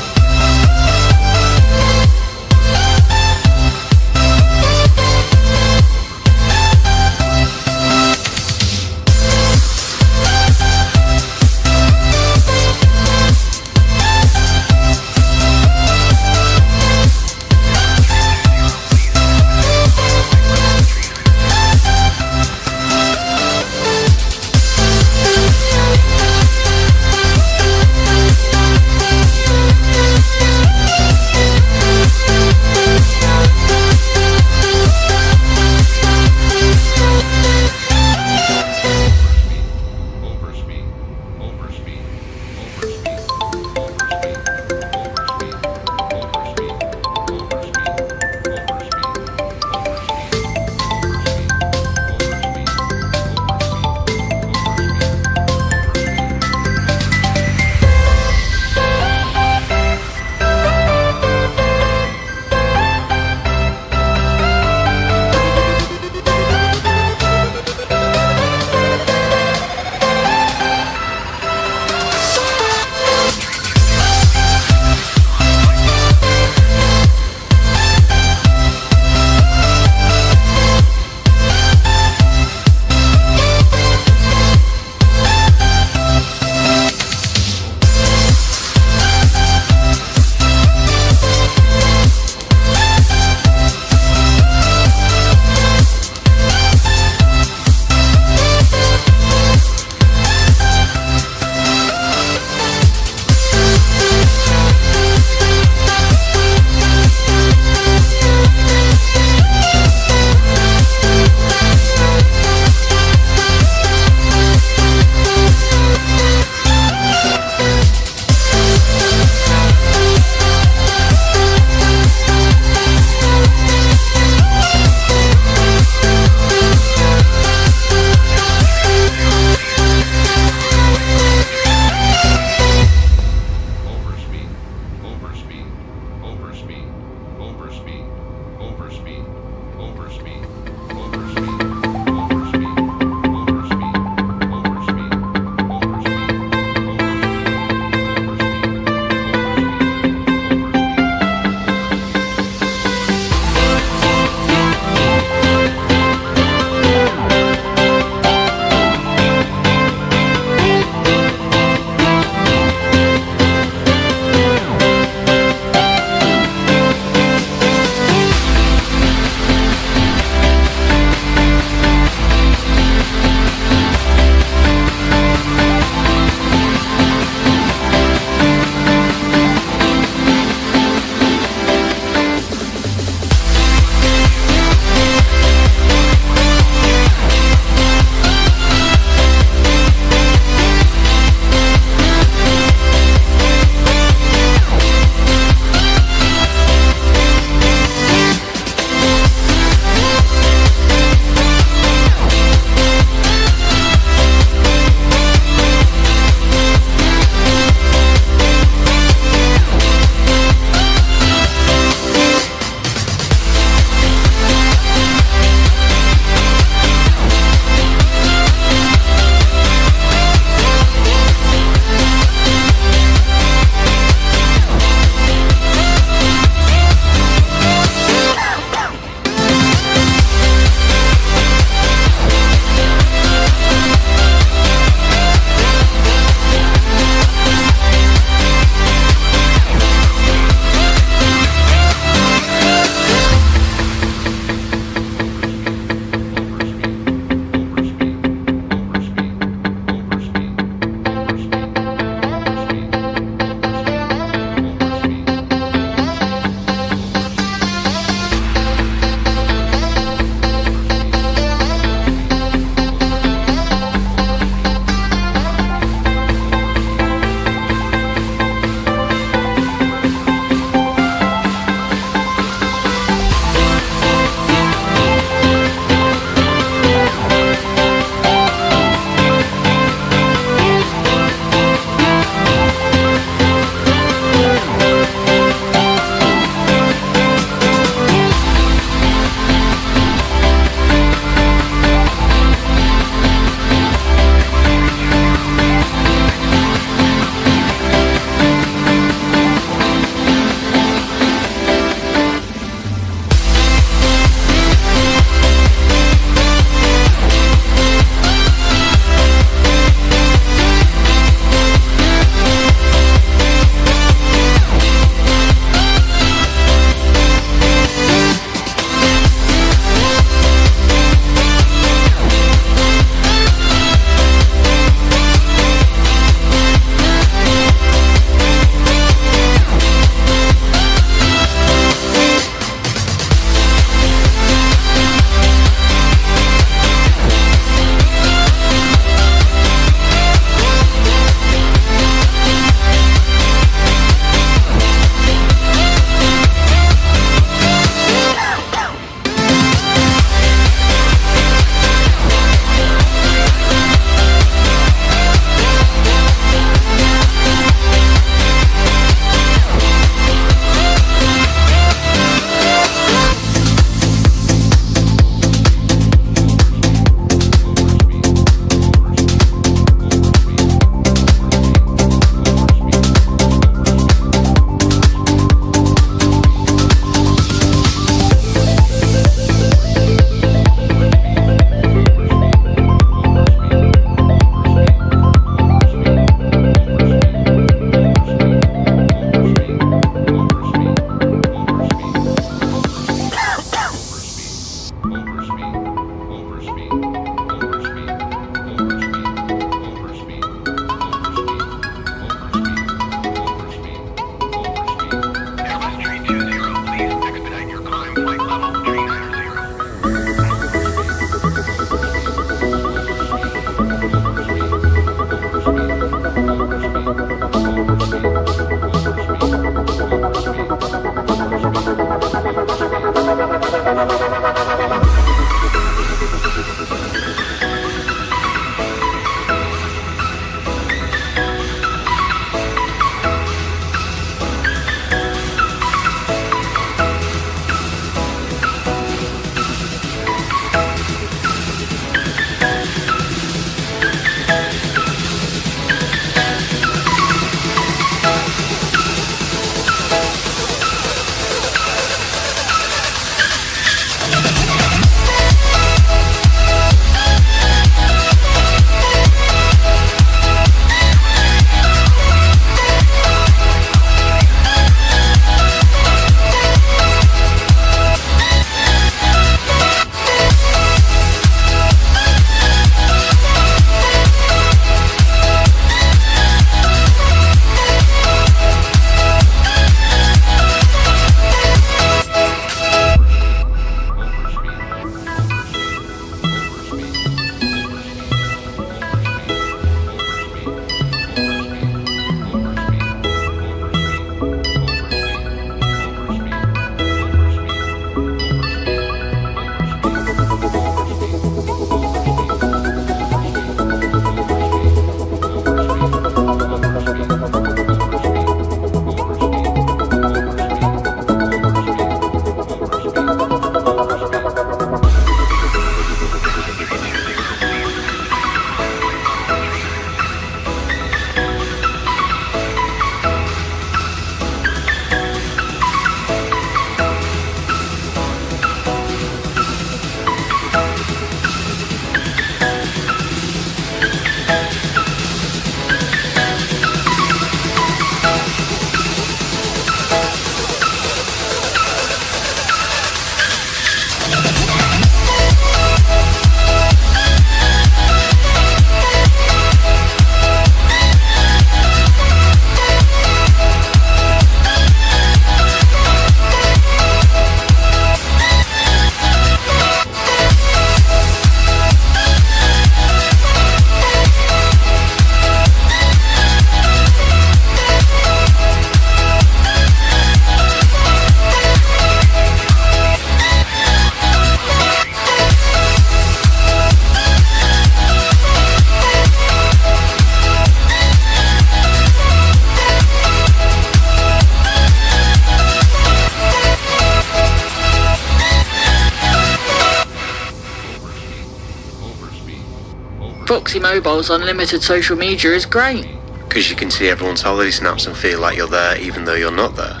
Foxy Mobile's unlimited social media is great. Because you can see everyone's holiday snaps and feel like you're there even though you're not there.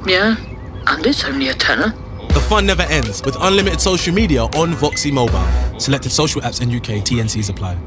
Yeah, and it's only a tenner. The fun never ends with unlimited social media on Voxy Mobile. Selected social apps in UK, TNCs apply.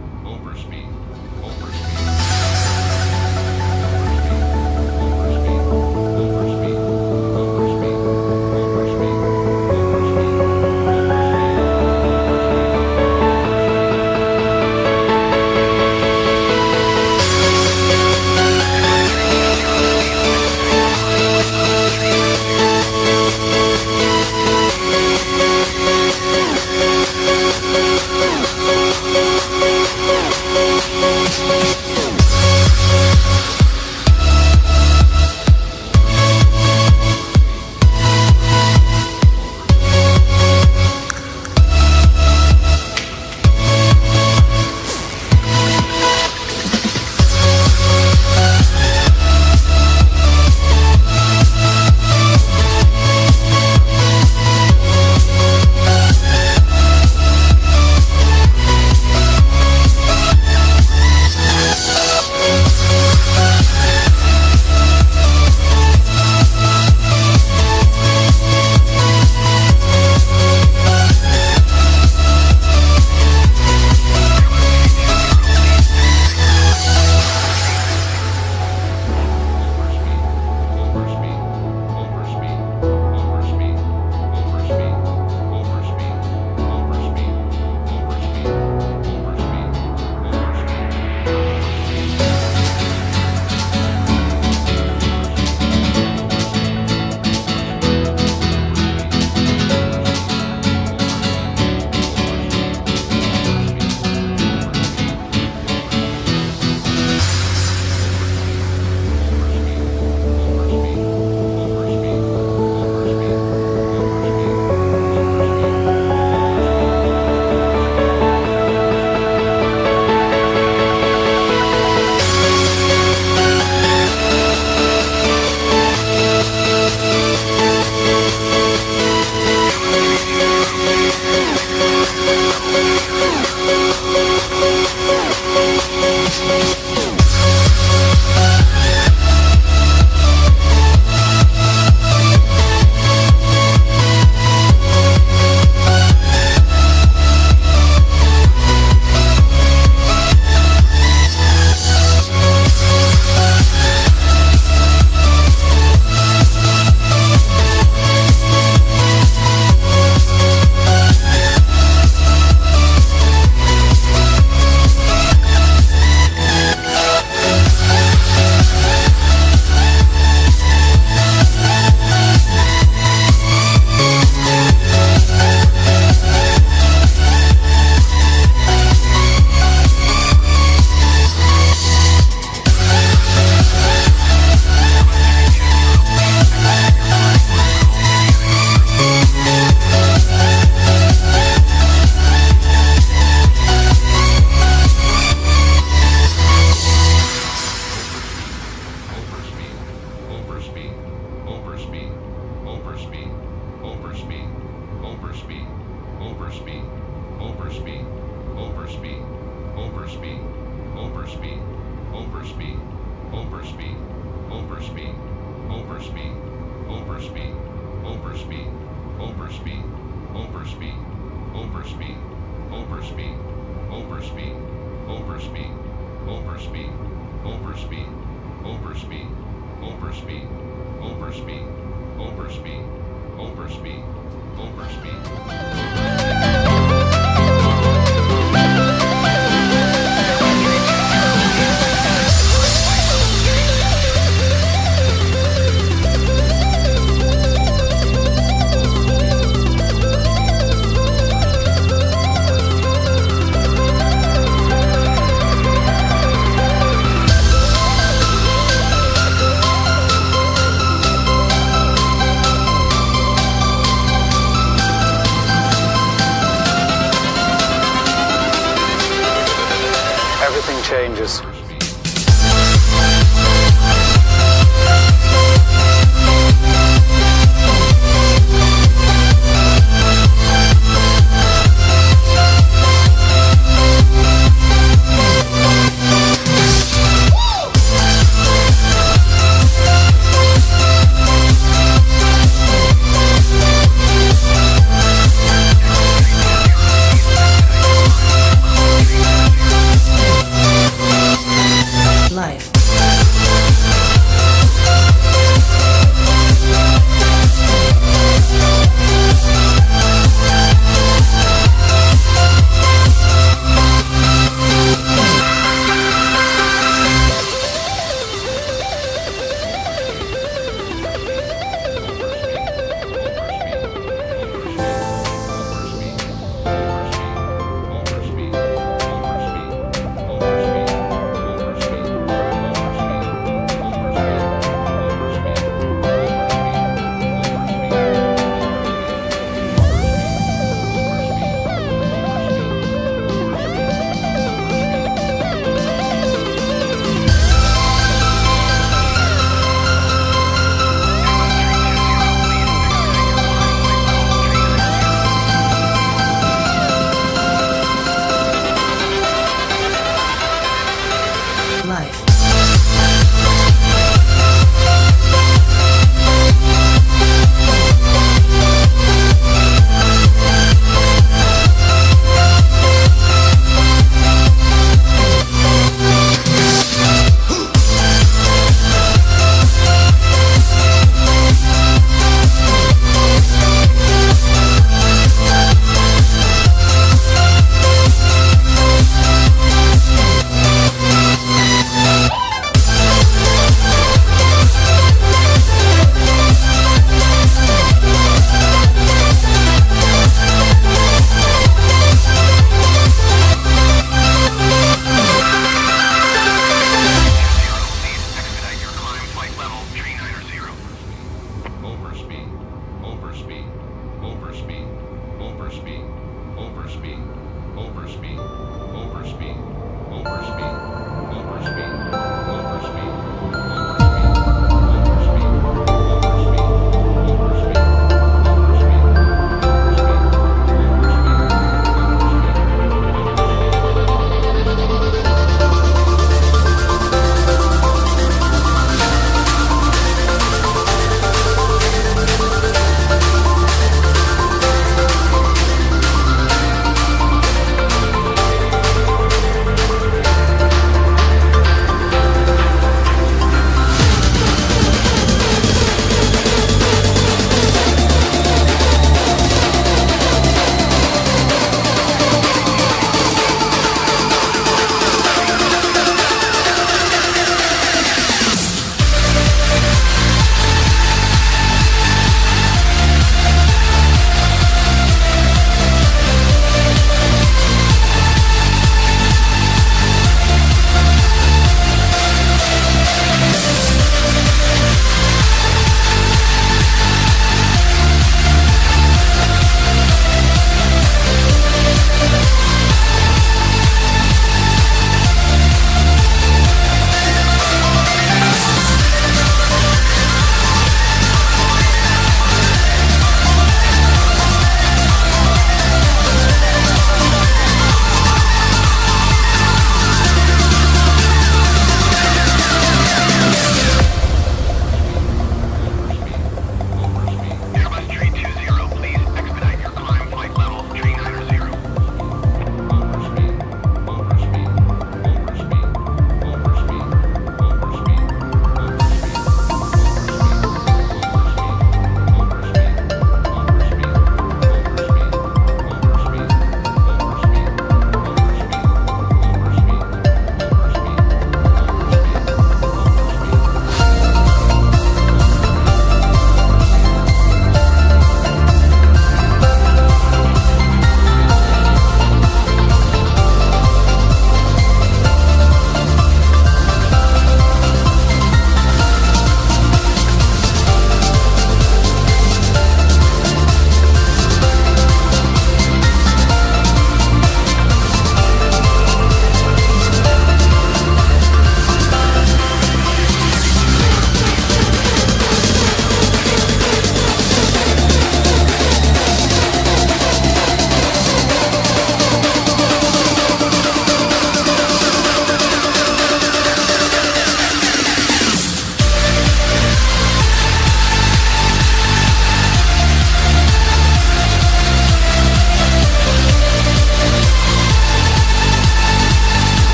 changes.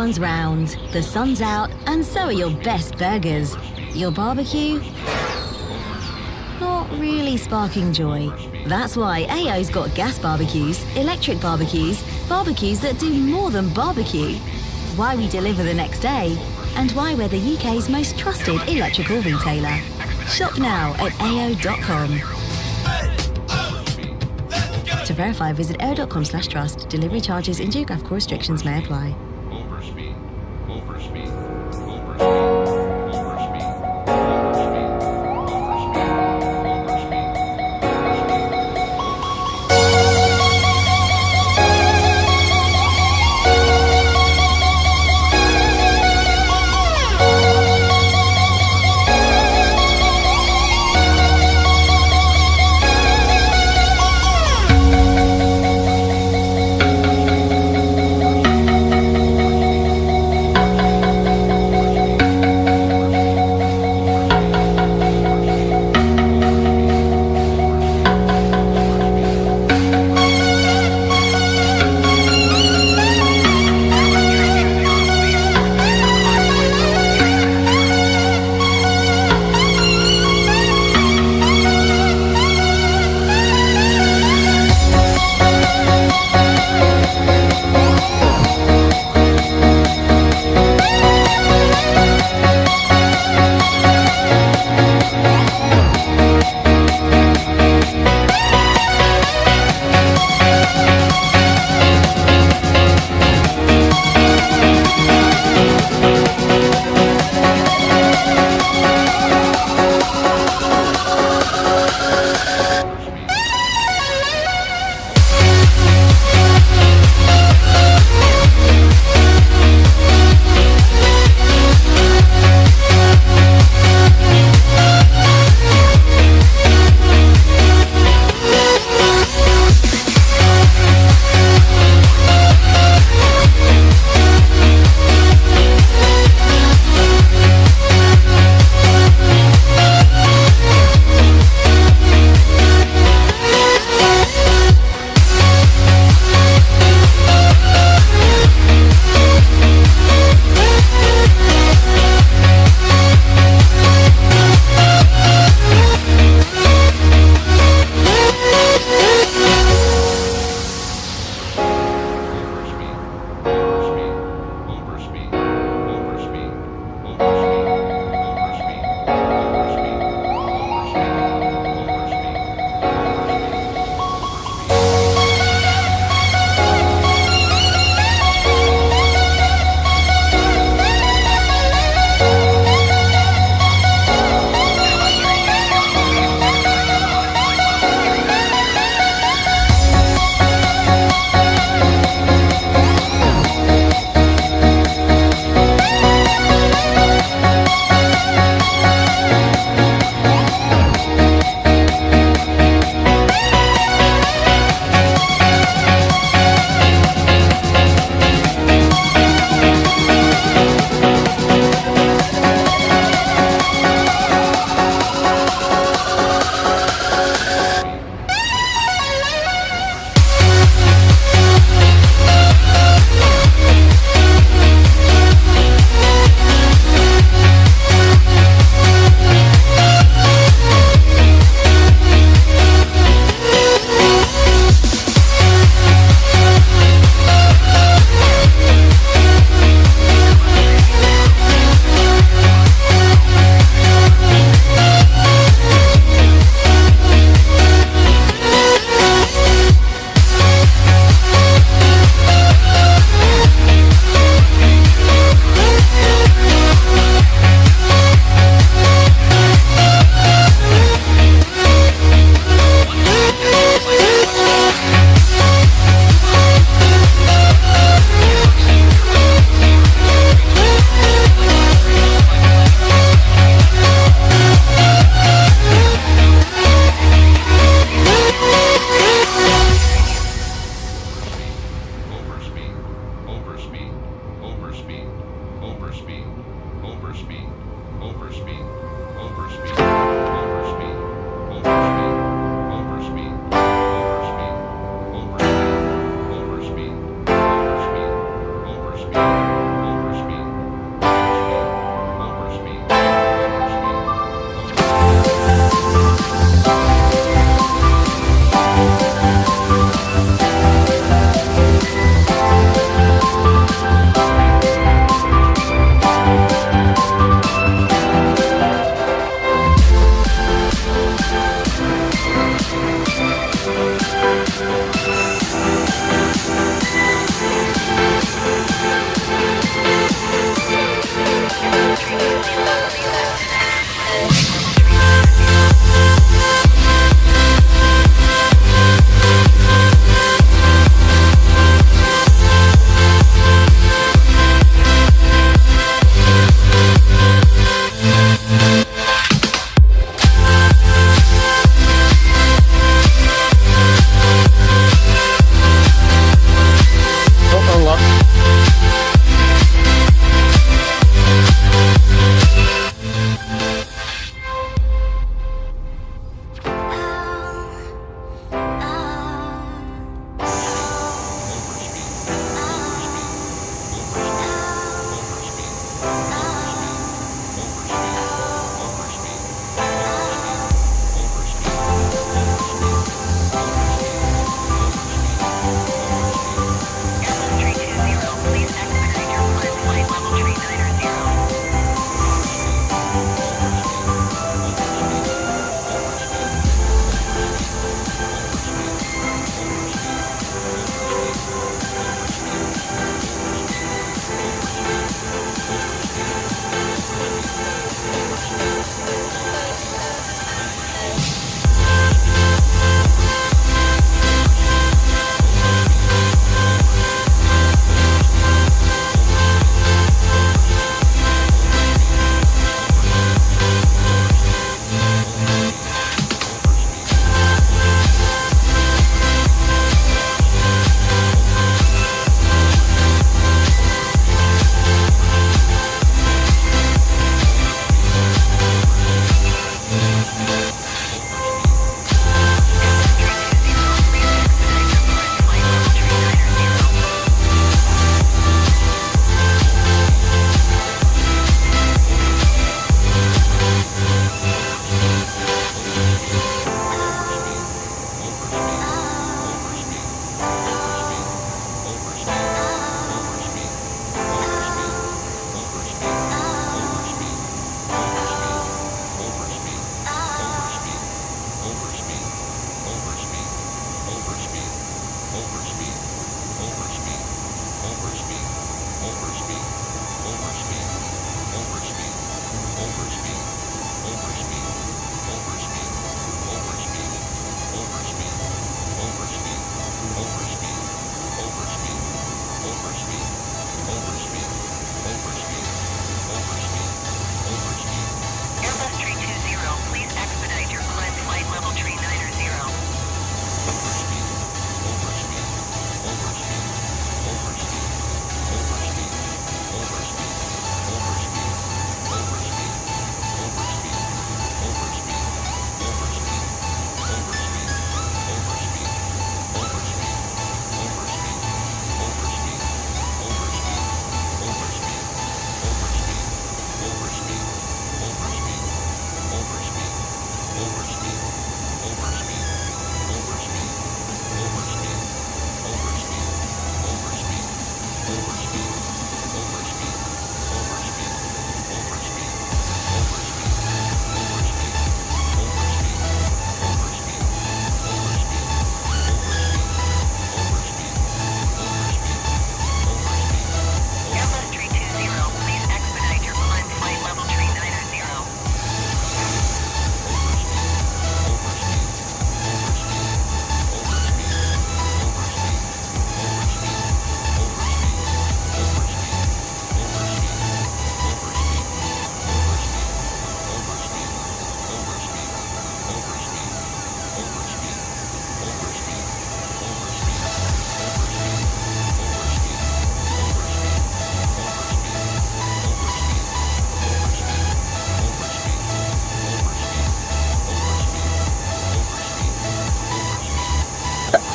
Everyone's round, the sun's out, and so are your best burgers. Your barbecue? Not really sparking joy. That's why AO's got gas barbecues, electric barbecues, barbecues that do more than barbecue. Why we deliver the next day, and why we're the UK's most trusted electrical retailer. Shop now at ao.com. To verify, visit ao.com/trust. Delivery charges and geographical restrictions may apply. Overspeed. Overspeed.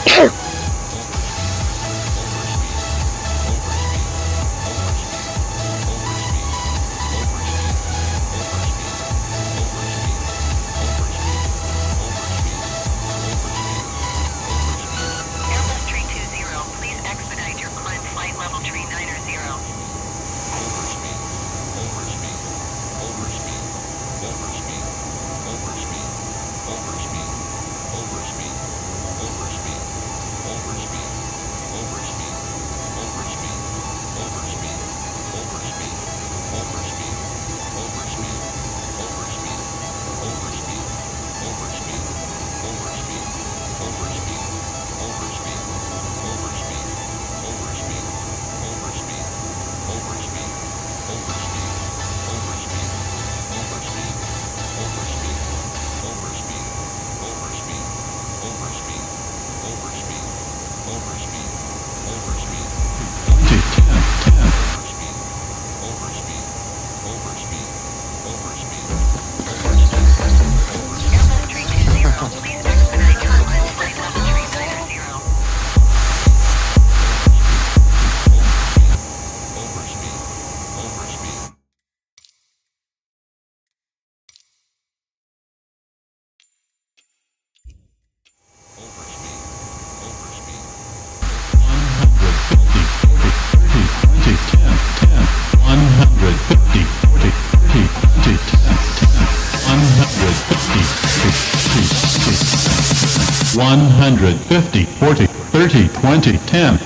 Airbus 320, please expedite your climb flight level 390. One hundred 50, 40, 30, 20, 10.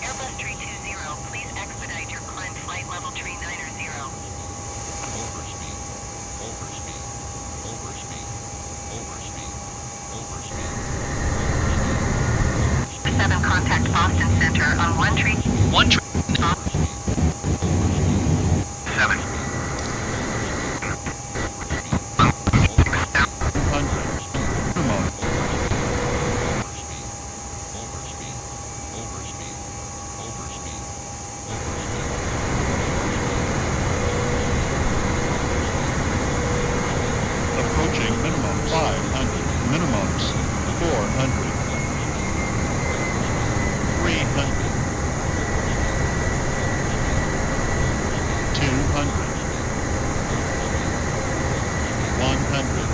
Airbus 320, please expedite your climb flight level 390. 7 contact Boston Center on 1 tree. 1 tree. 7. Approaching minimum 500, minimums 400, 300, 200, 100.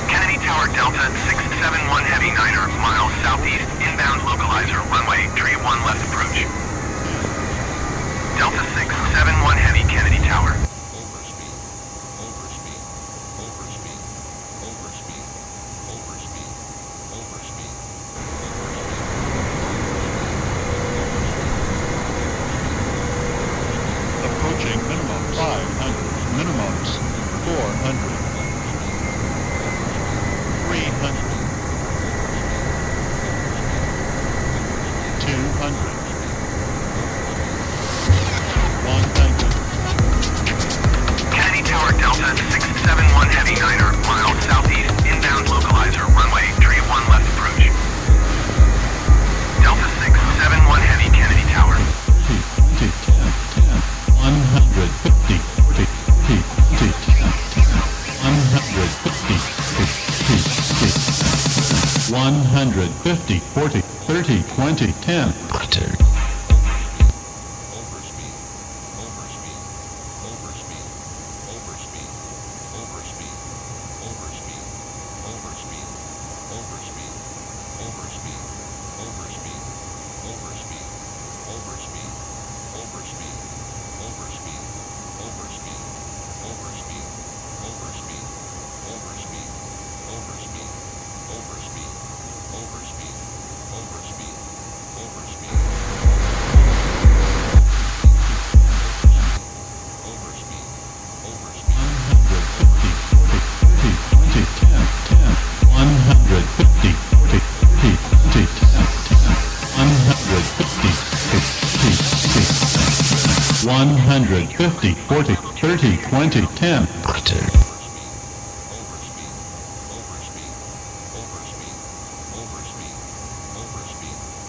Kennedy Tower Delta 671 Heavy Niner, miles southeast, inbound localizer, runway, tree 1 left approach. Delta 671 Heavy, Kennedy Tower. Approaching minimum 500, minimums 400, 300, 200, 100. 150, 40, 30, 20, 10. One hundred 50, 40, 30, 20, 10.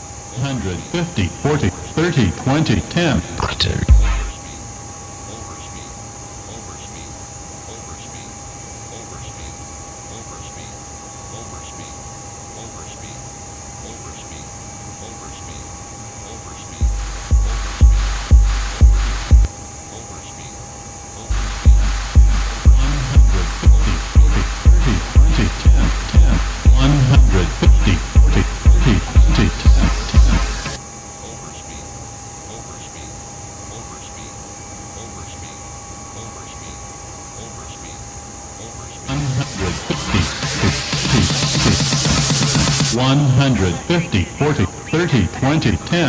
150, 40, 30, 20, 10. One hundred 50, 40, 30, 20, 10.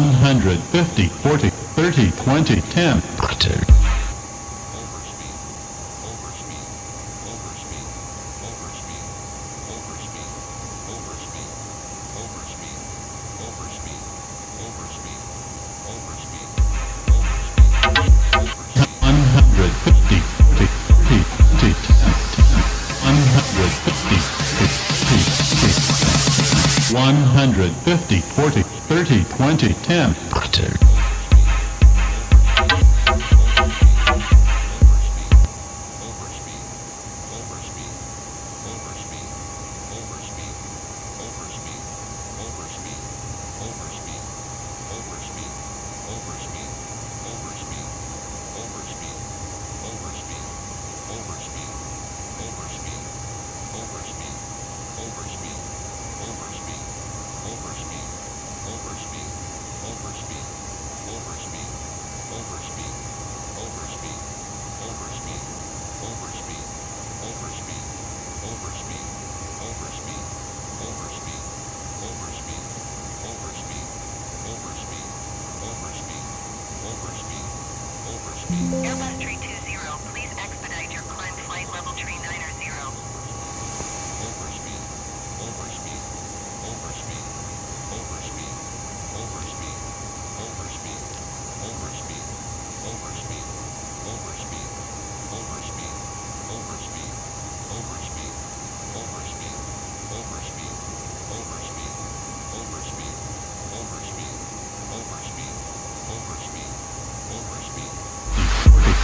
One hundred 50, 40, 30, 20, 10. One hundred 50, 40, 30, 20, 10. Airbus 320, please expedite your climb flight level 390. Overspeed, overspeed, overspeed, overspeed, overspeed, overspeed, overspeed, overspeed, overspeed, overspeed, overspeed, overspeed, overspeed, overspeed, overspeed, overspeed, overspeed, overspeed, overspeed, overspeed.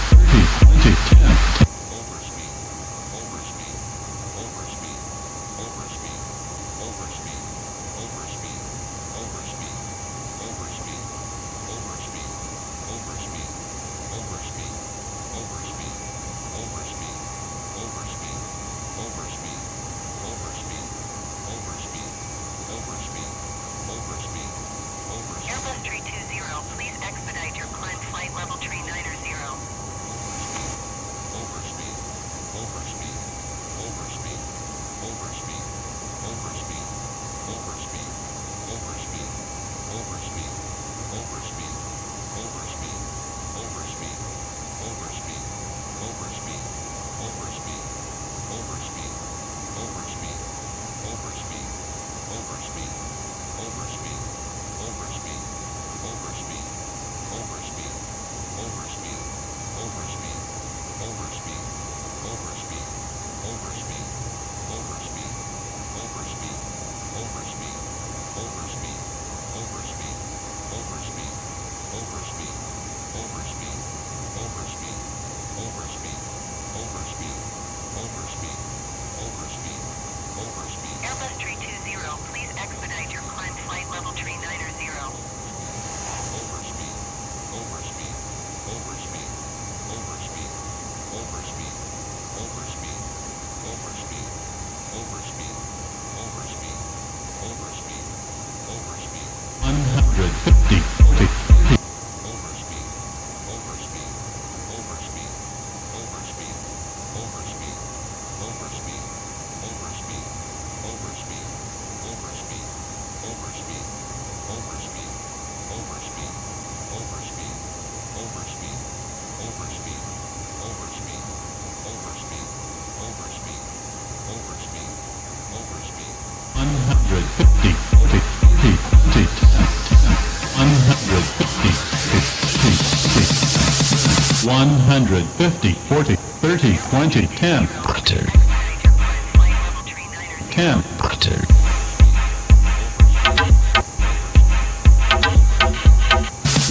One hundred 50, 40, 30, 20, 10. 10.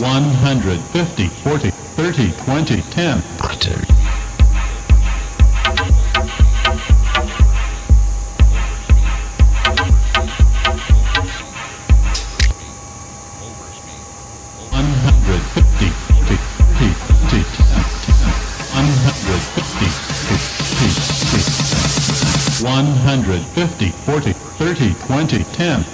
150, 40, 30, 20, 10. 150, 40, 30, 20, 10.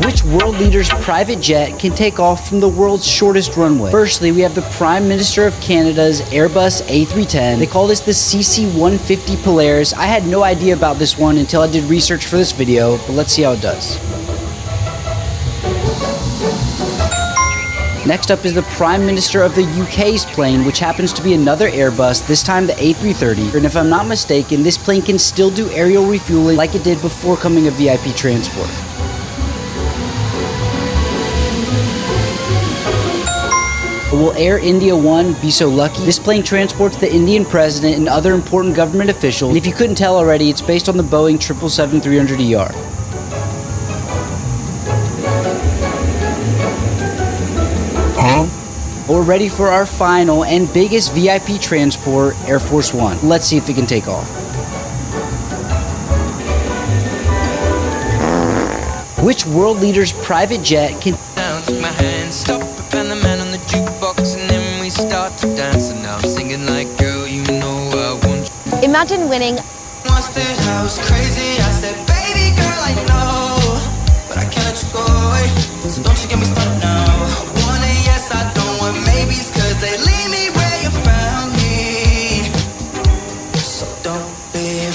Which world leader's private jet can take off from the world's shortest runway? Firstly, we have the Prime Minister of Canada's Airbus A310. They call this the CC-150 Polaris. I had no idea about this one until I did research for this video, but let's see how it does. Next up is the Prime Minister of the UK's plane, which happens to be another Airbus, this time the A330. And if I'm not mistaken, this plane can still do aerial refueling like it did before coming a VIP transport. Will Air India 1 be so lucky? This plane transports the Indian president and other important government officials. And if you couldn't tell already, it's based on the Boeing 777-300ER. We're ready for our final and biggest VIP transport, Air Force One. Let's see if it can take off. Which world leader's private jet can... Take my hand, stop it, and the man on the jukebox, and then we start to dance. And now I'm singing like, girl, you know I want you. Imagine winning. Once that I was crazy, I said, baby girl, I know, but I can't let you go away, so don't you get me started now. I want a yes, I don't want maybes, cause they leave me where you found me, so don't leave.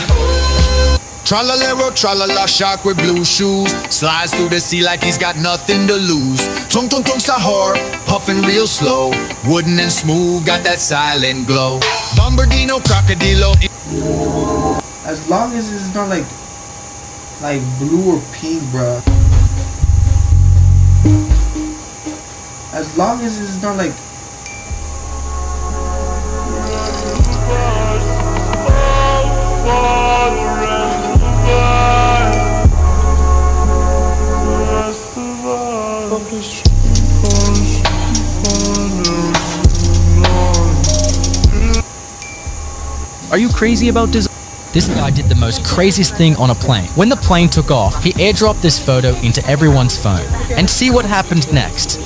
Tra-la-lero, tra-la-la, shark with blue shoes, slides through the sea like he's got nothing to lose. Tung tung tung sahur, puffing real slow, wooden and smooth, got that silent glow. Bombardino, crocodilo. As long as it's not like blue or pink, bruh. As long as it's not like... Are you crazy about design? This guy did the most craziest thing on a plane. When the plane took off, he airdropped this photo into everyone's phone. And see what happened next.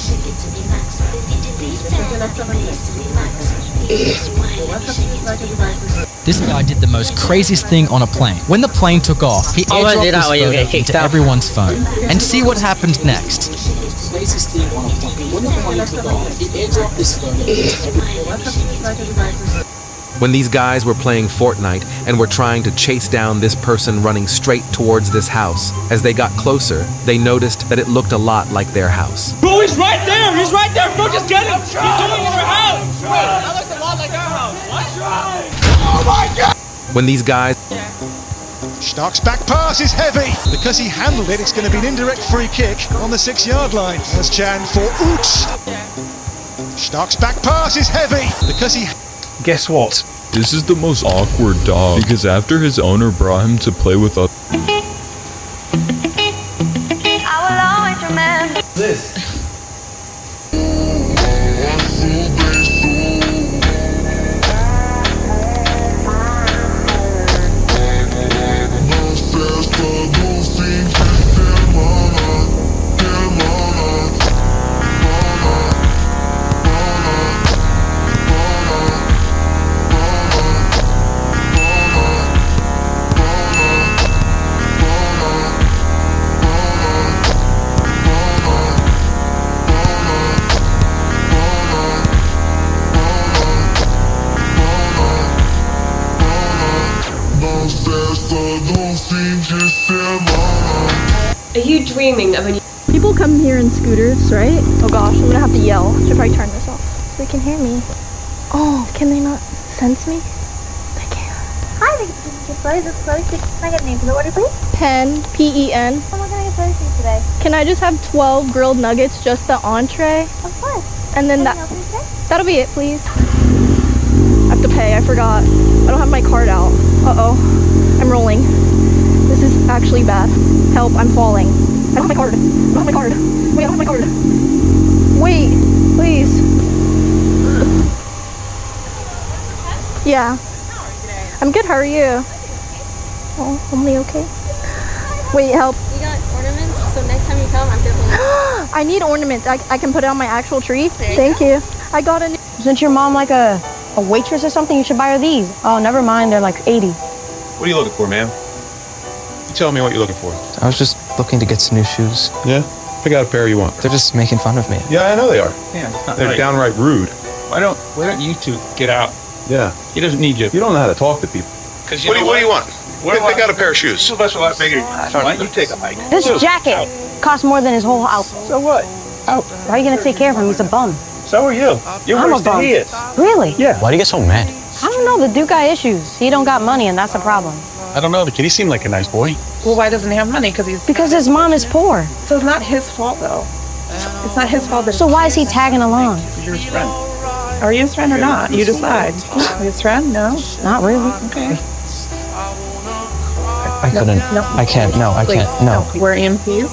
This guy did the most craziest thing on a plane. When the plane took off, he airdropped this photo into everyone's phone. And see what happened next. Craziest thing on a plane. When the plane took off, he airdropped this photo into when these guys were playing Fortnite and were trying to chase down this person running straight towards this house. As they got closer, they noticed that it looked a lot like their house. Bro, he's right there! He's right there! Bro, just get him! He's doing it in your house! Bro, that looks a lot like our house. What? Oh my god! When these guys... Stark's back pass is heavy. Because he handled it, it's going to be an indirect free kick on the 6-yard line. As Jan for Oots. Stark's back pass is heavy. Because he... Guess what? This is the most awkward dog because after his owner brought him to play with us. I will always remember this. Are you dreaming of a new... People come here in scooters, right? Oh gosh, I'm gonna have to yell. Should probably turn this off so they can hear me. Oh, can they not sense me? They can. Hi, thank you for this place. Can I get a name for the order, please? Pen, P-E-N. What can I get for you today? Can I just have 12 grilled nuggets, just the entree? Of course. And then Anything else for you today? that'll be it, please. I have to pay, I forgot. I don't have my card out. Uh-oh, I'm rolling. This is actually bad. Help, I'm falling. I don't have my card. I don't have my card. Wait, I don't have my card. Wait, please. Yeah. I'm good, how are you? Oh, only okay. Wait, help. You got ornaments, so next time you come, I'm definitely... I need ornaments. I can put it on my actual tree. Thank you. I got a new... Isn't your mom like a waitress or something? You should buy her these. Oh, never mind. They're like 80. What are you looking for, ma'am? You tell me what you're looking for. I was just looking to get some new shoes. Yeah? Pick out a pair you want. They're just making fun of me. Yeah, I know they are. Yeah, it's not They're right. downright rude. Why don't you two get out? Yeah. He doesn't need you. You don't know how to talk to people. What do you want? Pick out a pair of shoes. Two of us are a lot bigger. Why don't you take a hike? This jacket costs more than his whole house. So what? Out. How are you gonna take care of him? He's a bum. So are you. You're I'm worse a than bum. he is. Really? Yeah. Why do you get so mad? I don't know. The dude got issues. He don't got money, and that's a problem. I don't know. The kid, he seemed like a nice boy. Well, why doesn't he have money? Because his mom is poor. So it's not his fault, though. It's not his fault that... So why is he tagging along? You're his friend. Are you his friend or not? You decide. His friend? No? Not really. Okay. I couldn't. No. I can't. No, I Please, can't. No. We're EMPs,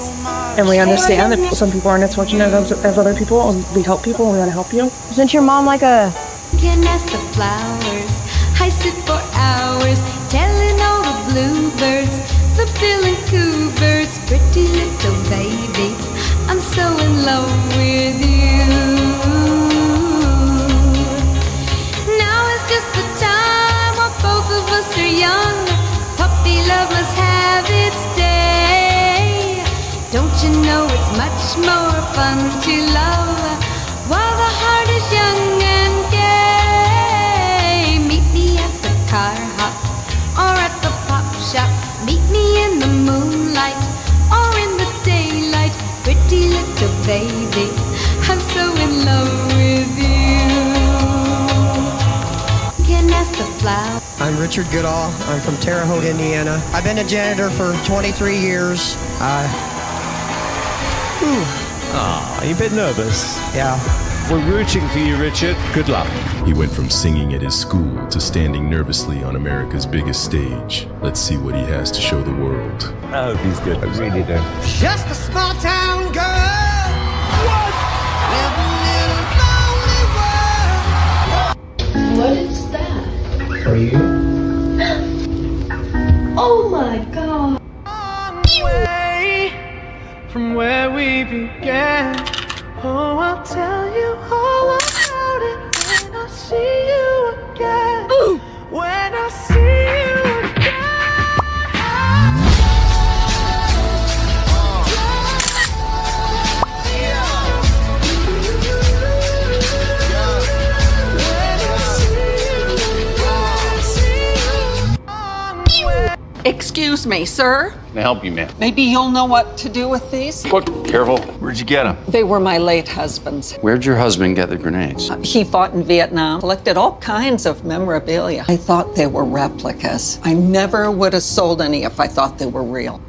and we understand that some people aren't as fortunate as other people, and we help people, and we want to help you. Isn't your mom like a... Can ask the flowers. I sit for hours telling all the bluebirds, the bill and coo birds, pretty little baby, I'm so in love with you. Now is just the time while both of us are young. Puppy love must have its day. Don't you know it's much more fun to love while the heart is young and gay? Meet me at the car hop or at the pop shop. Meet me in the moonlight or in the daylight. Pretty little baby, I'm so in love with you. Can ask the flower. I'm Richard Goodall. I'm from Terre Haute, Indiana. I've been a janitor for 23 years. Aw, you a bit nervous? Yeah. We're rooting for you, Richard. Good luck. He went from singing at his school to standing nervously on America's biggest stage. Let's see what he has to show the world. I hope he's good. I really do. Just a small town girl. What? What is that? For you? Oh my god. From where we began. Oh, I'll tell you all about it when I see you again. When I see you Excuse me, sir. Can I help you, ma'am? Maybe you'll know what to do with these. Look, careful. Where'd you get them? They were my late husband's. Where'd your husband get the grenades? He fought in Vietnam, collected all kinds of memorabilia. I thought they were replicas. I never would have sold any if I thought they were real.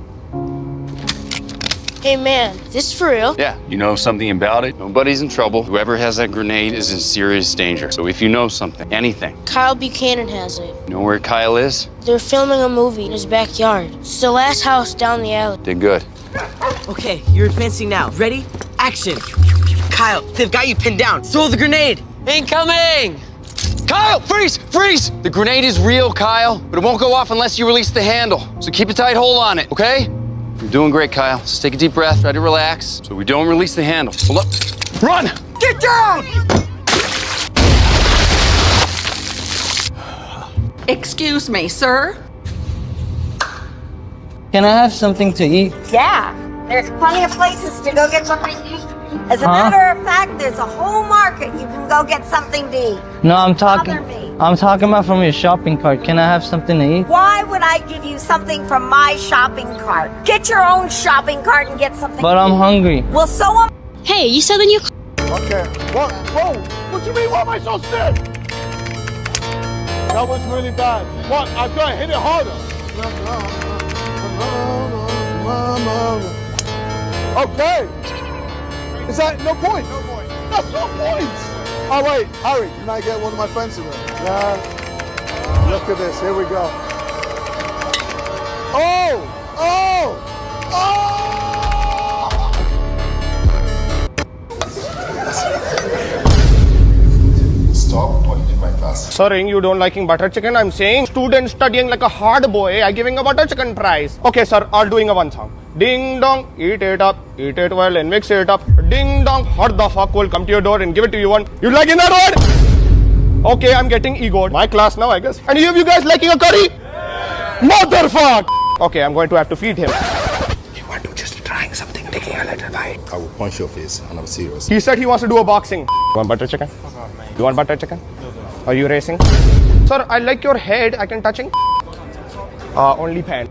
Hey man, this for real? Yeah, you know something about it? Nobody's in trouble. Whoever has that grenade is in serious danger. So if you know something, anything, Kyle Buchanan has it. you know where Kyle is? They're filming a movie in his backyard. It's the last house down the alley. Did good. Okay, you're advancing now. Ready? Action. Kyle, they've got you pinned down. Throw the grenade. Incoming! Kyle, freeze! Freeze! The grenade is real, Kyle, but it won't go off unless you release the handle. So keep a tight hold on it, okay? You're doing great, Kyle. Just take a deep breath, try to relax, so we don't release the handle. Hold up. Run! Get down! Excuse me, sir. Can I have something to eat? Yeah, there's plenty of places to go get something to eat. As a Huh? matter of fact, there's a whole market you can go get something to eat. No, I'm talking. Bother me. I'm talking about from your shopping cart. Can I have something to eat? Why would I give you something from my shopping cart? Get your own shopping cart and get something. But I'm hungry. Well, so am. Hey, you said in your. Okay. What? Whoa! What you mean? Why am I so stiff? That was really bad. What? I've got to hit it harder. Okay. Is that no point? No point. That's no points. Oh wait, Harry, can I get one of my friends to win? Yeah. Look at this. Here we go. Oh! Oh! Oh! Stop talking in my class. Sir, saying you don't liking butter chicken. I'm saying students studying like a hard boy are giving a butter chicken prize. Okay, sir, all doing a one song. Ding dong, eat it up, eat it well and mix it up. Ding dong, what the fuck will come to your door and give it to you one? You liking that word? Okay, I'm getting egoed. My class now, I guess. Any of you guys liking a curry? Motherfuck! Okay, I'm going to have to feed him. You want to just trying something, taking a little bite? I will punch your face, and I'm serious. He said he wants to do a boxing. You want butter chicken? You want butter chicken? Are you racing? Sir, I like your head. I can touching. Only pan.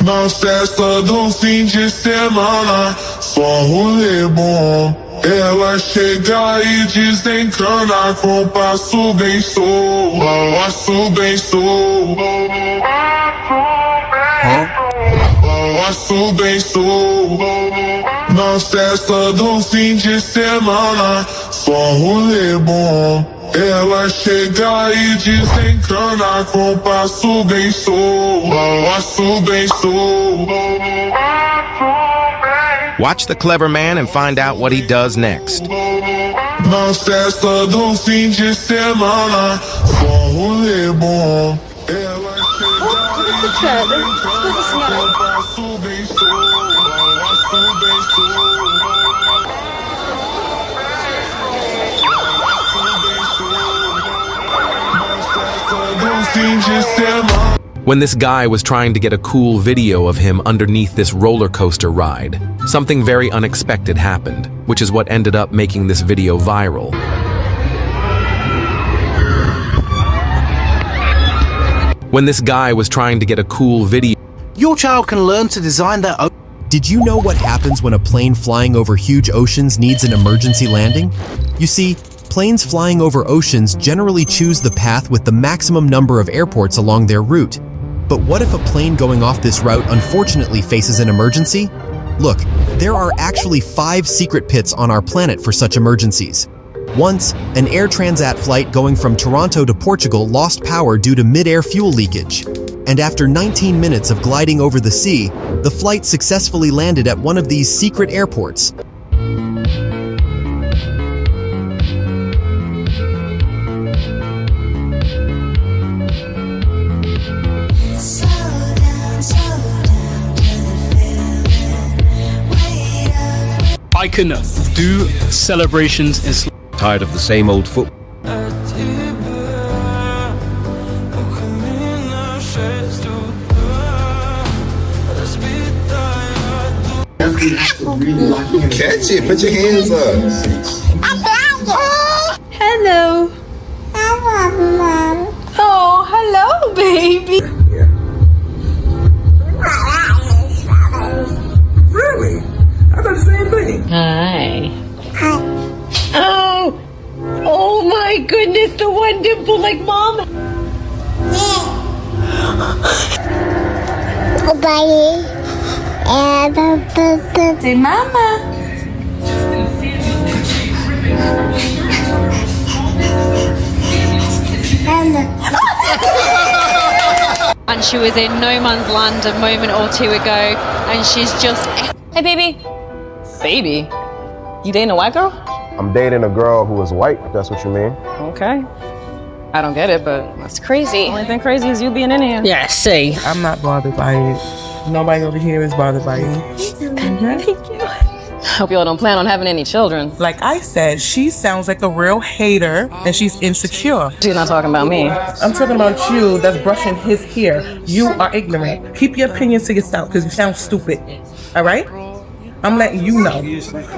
Não cessa do fim de semana, só rolê bom. Ela chega e desencana com passo bem sou, passo bem sou. Passo bem sou. Não cessa do fim de semana, só rolê bom. Ela chega e desencana com passo bem sou, passo bem sou. Watch the clever man and find out what he does next. Na festa do fim de semana, só rolê bom. Ela chega e desencana com passo bem sou, passo bem sou. When this guy was trying to get a cool video of him underneath this roller coaster ride, something very unexpected happened, which is what ended up making this video viral. When this guy was trying to get a cool video, your child can learn to design their own. Did you know what happens when a plane flying over huge oceans needs an emergency landing? You see, planes flying over oceans generally choose the path with the maximum number of airports along their route. But what if a plane going off this route unfortunately faces an emergency? Look, there are actually 5 secret pits on our planet for such emergencies. Once, an Air Transat flight going from Toronto to Portugal lost power due to mid-air fuel leakage. And after 19 minutes of gliding over the sea, the flight successfully landed at one of these secret airports. I can do celebrations in Tired of the same old foot. Catch it, put your hands up. Hello. Oh, hello, baby. Really? I thought the same thing. Hi. Oh. Oh my goodness, the one dimple like mom. Bye. Say mama. And she was in no man's land a moment or two ago, and she's just... Hey, baby. Baby? You dating a white girl? I'm dating a girl who is white, if that's what you mean. Okay. I don't get it, but that's crazy. Only thing crazy is you being in here. Yeah, see. I'm not bothered by it. Nobody over here is bothered by it. Thank you. Hope y'all don't plan on having any children. Like I said, she sounds like a real hater and she's insecure. She's not talking about me. I'm talking about you that's brushing his hair. You are ignorant. Keep your opinions to yourself because you sound stupid. All right? I'm letting you know.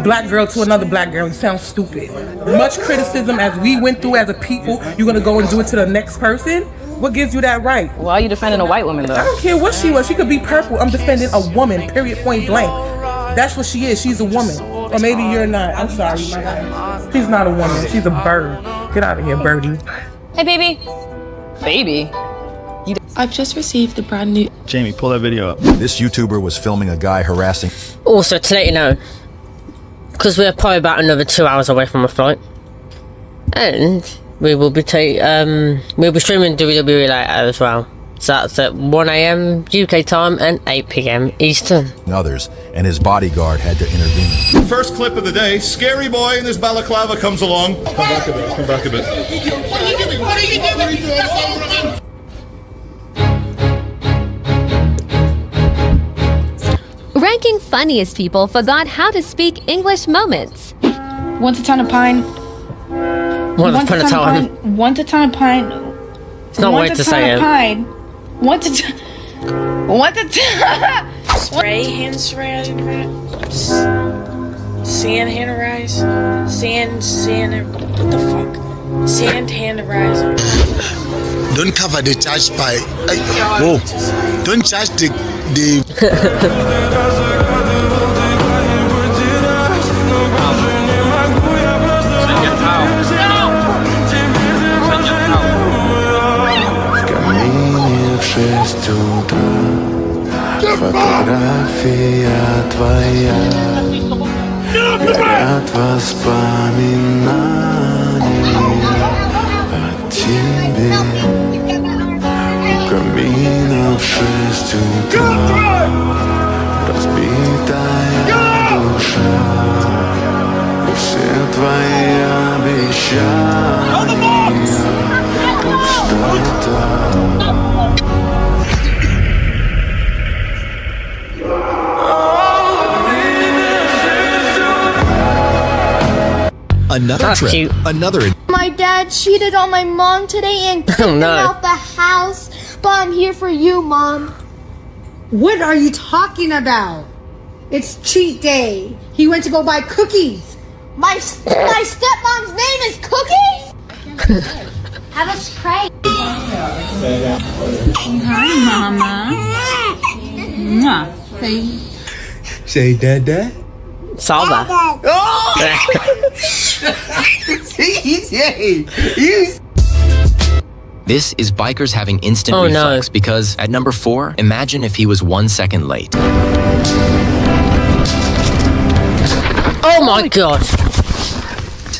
Black girl to another black girl, you sound stupid. Much criticism as we went through as a people, you're gonna go and do it to the next person? What gives you that right? Why are you defending a white woman though? I don't care what she was. She could be purple. I'm defending a woman, period, point blank. That's what she is. She's a woman. Or maybe you're not. I'm sorry, my guy. She's not a woman. She's a bird. Get out of here, birdie. Hey, baby. Baby? I've just received the brand new... Jamie, pull that video up. This YouTuber was filming a guy harassing... Also, to let you know, because we're probably about another 2 hours away from a flight, and we will be we'll be streaming WWE later as well. So that's at 1 AM UK time and 8 PM Eastern. Others, and his bodyguard had to intervene. First clip of the day, scary boy in his balaclava comes along. Come back a bit, come back a bit. What are you doing? What are you doing? Ranking funniest people forgot how to speak English moments. Once upon a pine. Once upon a time. Once upon a pine. It's not way to say it. Once a time. Spray hand sand handerizer. Sand. What the fuck? Sand handerizer. Don't cover the charge by. Whoa! Don't charge the. В 6 утра фотография твоя, горят воспоминания о тебе. У камина в 6 утра разбитая душа, и все твои обещания пустота. Another trip. Cute. Another. My dad cheated on my mom today and kicked him out the house. But I'm here for you, Mom. What are you talking about? It's cheat day. He went to go buy cookies. My stepmom's name is Cookies? Have a spray. Hi, Mama. Say dada. Salva. This is bikers having instant reflex because at number 4, imagine if he was 1 second late. Oh my god.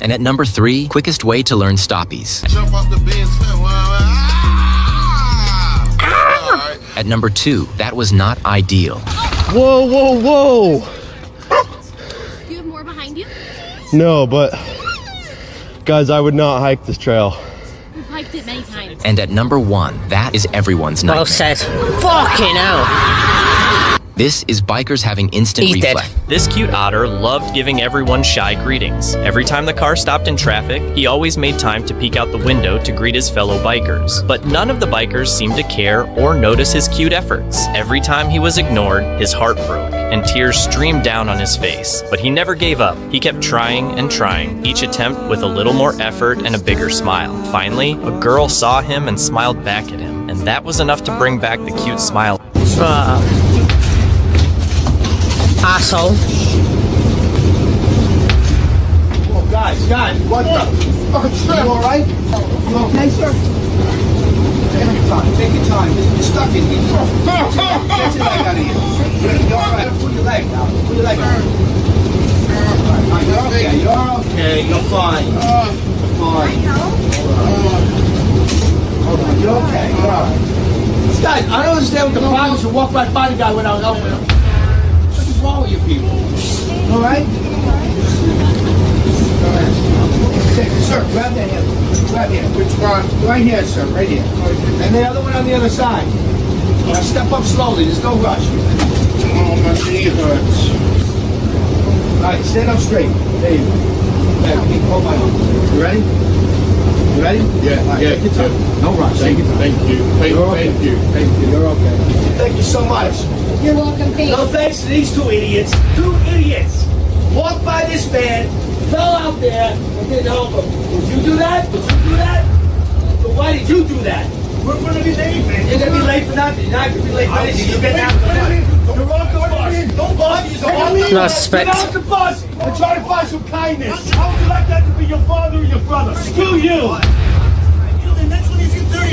And at number 3, quickest way to learn stoppies. At number 2, that was not ideal. Whoa, whoa, whoa! Do you have more behind you? No, but guys, I would not hike this trail. We've hiked it many times. And at number 1, that is everyone's nightmare. Well said. Fucking hell. This is bikers having instant reflex. This cute otter loved giving everyone shy greetings. Every time the car stopped in traffic, he always made time to peek out the window to greet his fellow bikers. But none of the bikers seemed to care or notice his cute efforts. Every time he was ignored, his heart broke and tears streamed down on his face. But he never gave up. He kept trying and trying, each attempt with a little more effort and a bigger smile. Finally, a girl saw him and smiled back at him, and that was enough to bring back the cute smile. Asshole. Oh, guys, what the? You all right? You okay, sir? Take your time. You're stuck in here. Get your leg out of here. You're all right. Pull your leg out. Pull your leg out. You're okay. You're okay. You're fine. You're fine. Hold on. You're okay. You're all right. This guy, I don't understand what the problem is. You walk right by the guy without helping him. What's wrong with you people? All right? Sir, grab that hand. Grab here. Which one? Right here, sir. Right here. And the other one on the other side. Now step up slowly. There's no rush. Oh, my knee hurts. All right, stand up straight. There you go. There, hold my arm. You ready? You ready? Yeah. All right, take your time. No rush. Thank you. Thank you. Thank you. Thank you. You're okay. Thank you so much. You're welcome, thanks. No thanks to these two idiots. Two idiots walked by this man, fell out there, and didn't help him. Would you do that? Would you do that? So why did you do that? We're gonna be late, man. You're gonna be late for nothing. You're not gonna be late for anything. You're getting out of the bus. You're on the bus. Don't bother yourself. No respect. Get out the bus and try to find some kindness. How would you like that to be your father or your brother? Screw you.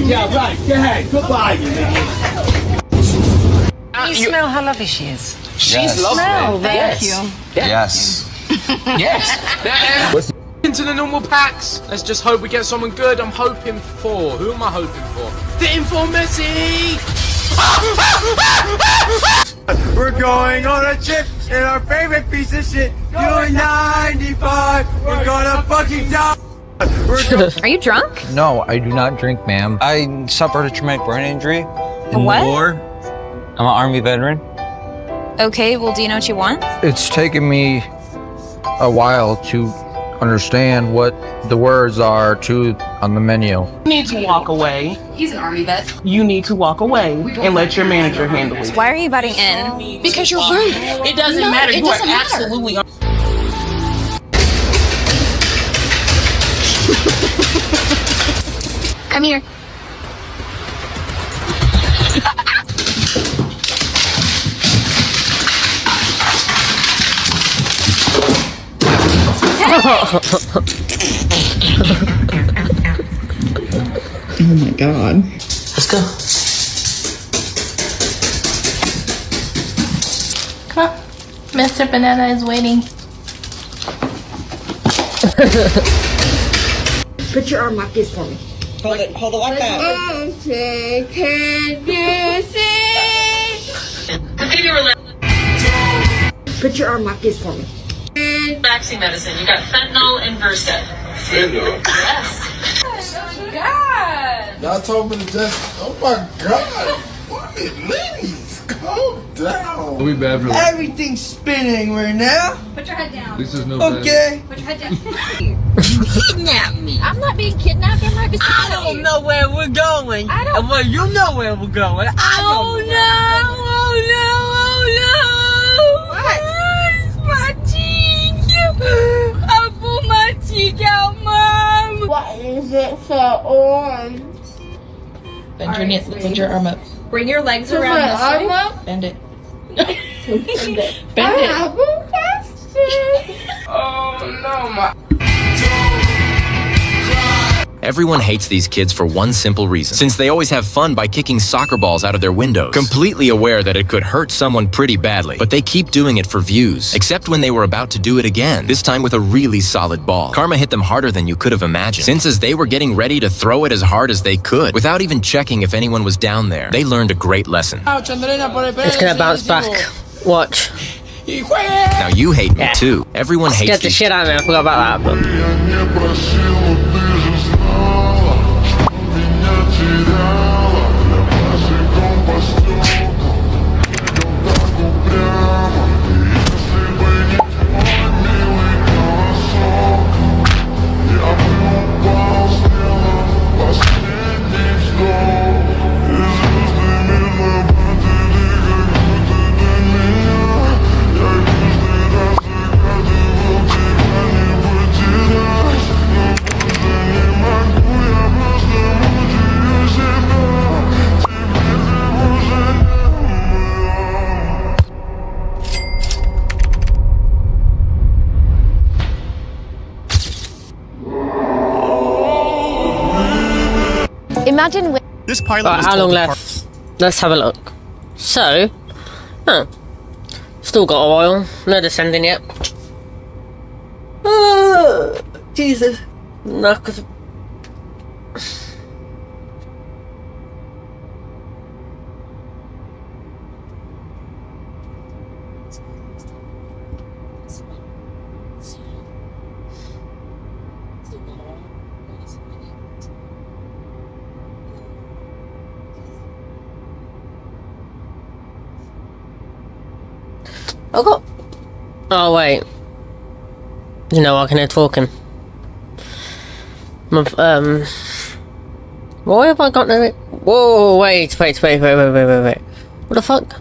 Yeah, right. Go ahead. Goodbye, you idiot. You smell how lovely she is. She's lovely. Thank you. Yes. Yes. Into the normal packs. Let's just hope we get someone good. I'm hoping for. Who am I hoping for? Fitting for Messi. We're going on a trip in our favorite piece of shit. Doing 95. We're gonna fucking die. Are you drunk? No, I do not drink, ma'am. I suffered a traumatic brain injury in what? the war. I'm an Army veteran. Okay, well, do you know what you want? It's taken me a while to understand what the words are on the menu. You need to walk away. He's an Army vet. You need to walk away and let your manager handle it. Why are you butting in? Because you're rude. It doesn't matter. You are absolutely. Come here. Oh my god. Let's go. Come on. Mr. Banana is waiting. Put your arm like this for me. Hold it like that. Put your arm like this for me. Vaccine medicine. You got fentanyl and Versed. Fentanyl? Yes. Y'all told me to just. Oh my god. What is ladies? Calm down. We bad for Everything's spinning right now. Put your head down. This is no Okay. Put your head down. Kidnap me. I'm not being kidnapped. I'm right beside I don't know where we're going. I don't- Well, you know where we're going. I don't know. My cheek. I pulled my cheek out, Mom. Why is it so orange? Bend your arm up. Bring your legs Put around my this arm way. up? Bend it. I have a question. Oh no, my. Everyone hates these kids for one simple reason. Since they always have fun by kicking soccer balls out of their windows. Completely aware that it could hurt someone pretty badly. But they keep doing it for views. Except when they were about to do it again. This time with a really solid ball. Karma hit them harder than you could have imagined. Since as they were getting ready to throw it as hard as they could, without even checking if anyone was down there, they learned a great lesson. It's gonna bounce back. Watch. Now you hate me too. Everyone hates Scared the these shit out of me. I forgot about that. But... Imagine with this pilot was how told long to left? Let's have a look. So, still got a while. No descending yet. Jesus. No, cause I got. Oh wait. You know I can hear talking. Why have I got no? Whoa! Wait! What the fuck?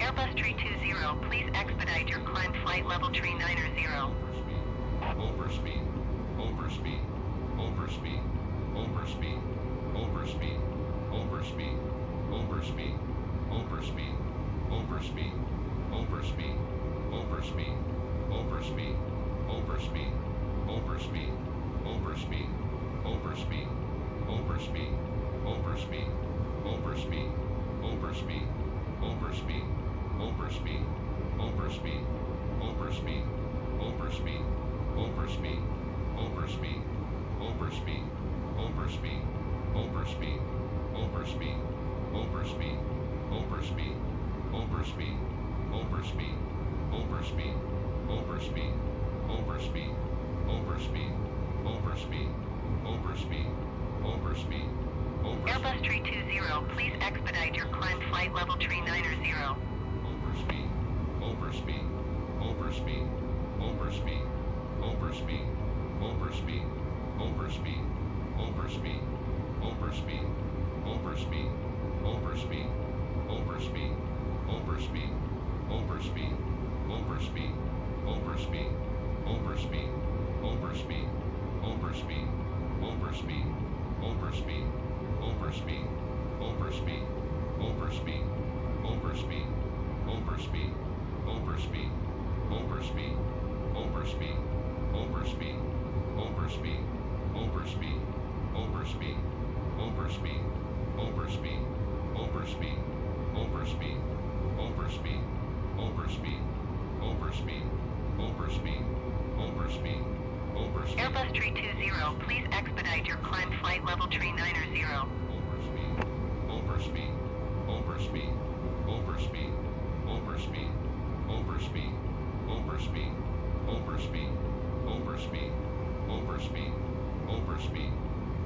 Airbus Tree 20, please expedite your climb flight level Tree 90. Airbus Tree 20, please expedite your climb flight level Tree 90. Airbus Tree 20, please expedite your climb flight level Tree 90. Airbus Tree 20, please expedite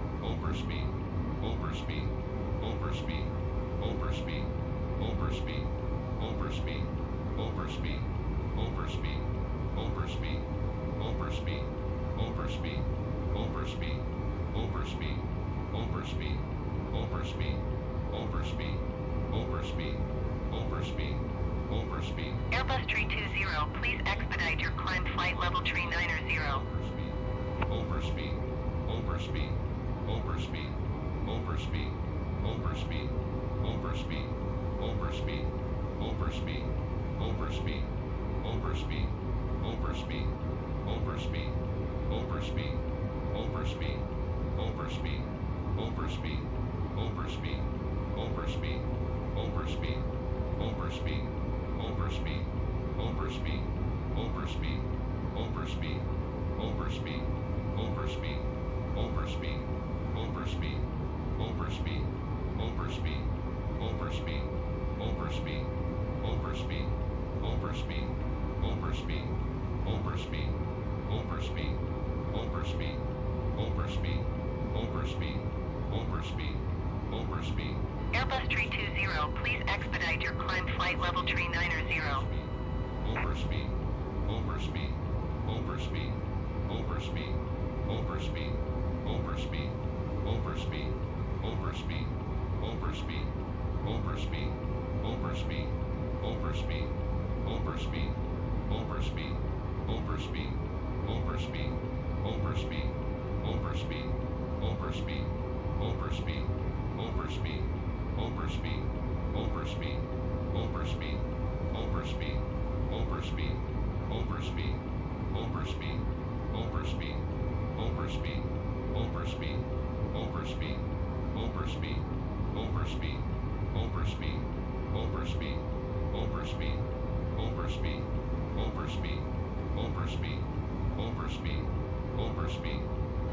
your climb flight level Tree 90. Airbus Tree 20, please expedite your climb flight level Tree 90.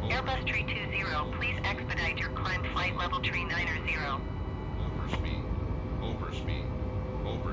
Airbus Tree 20, please expedite your climb flight level Tree 90.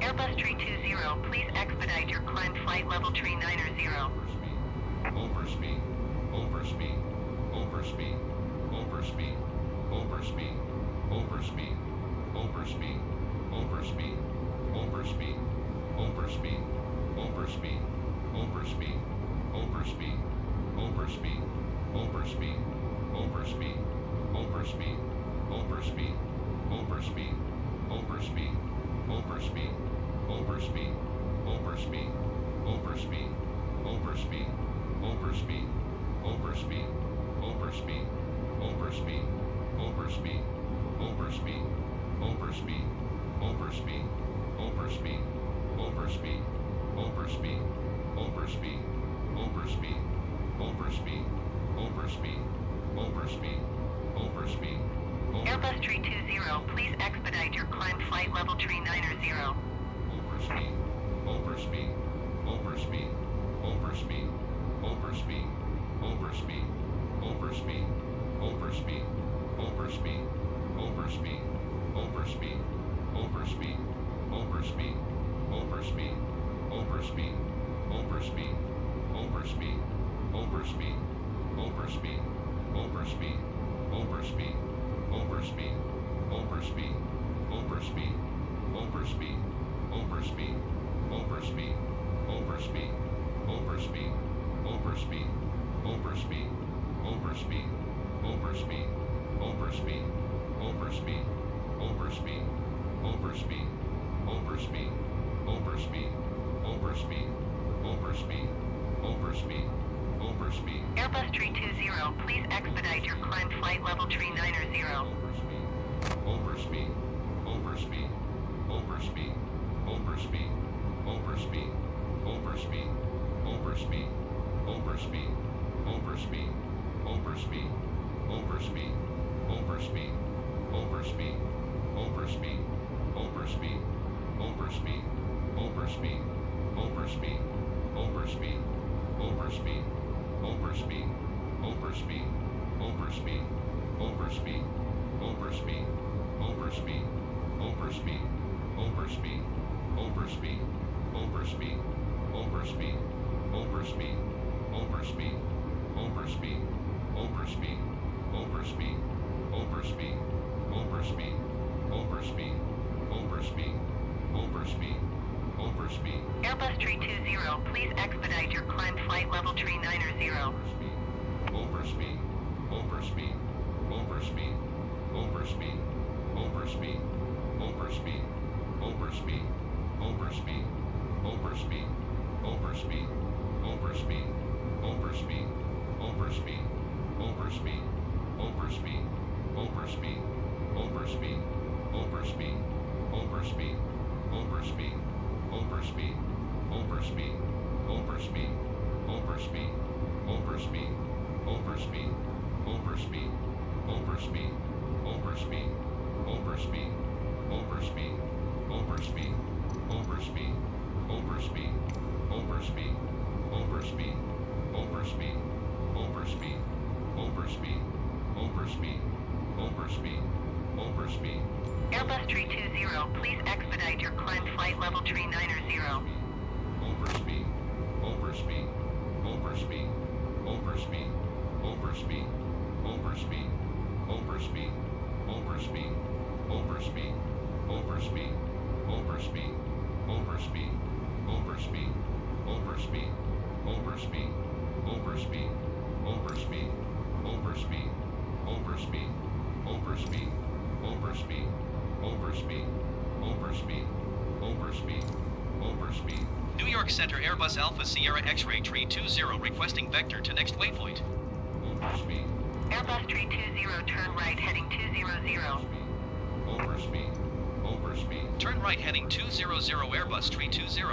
Airbus Tree 20, please expedite your climb flight level tree 90. Airbus Tree 20, please expedite your climb flight level tree 90. Airbus Tree 20, please expedite your climb flight level tree 90. Airbus Tree 20, please expedite your climb flight level tree 90. Airbus Tree 20, please expedite your climb flight level tree 90. New York Center Airbus Alpha Sierra X-Ray Tree 20 requesting vector to next waypoint. Airbus Tree 20, turn right heading 200. Turn right heading 200 Airbus Tree 20.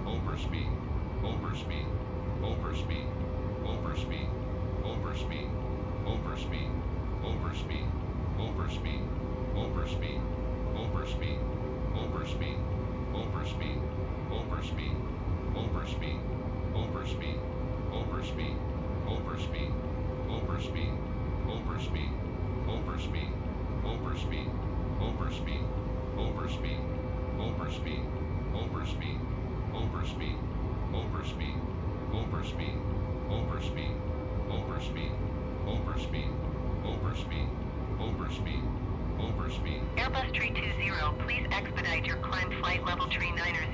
Airbus 320, please expedite your climb flight level tree 900.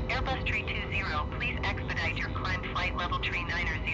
Airbus 320, please expedite your climb flight level tree 900.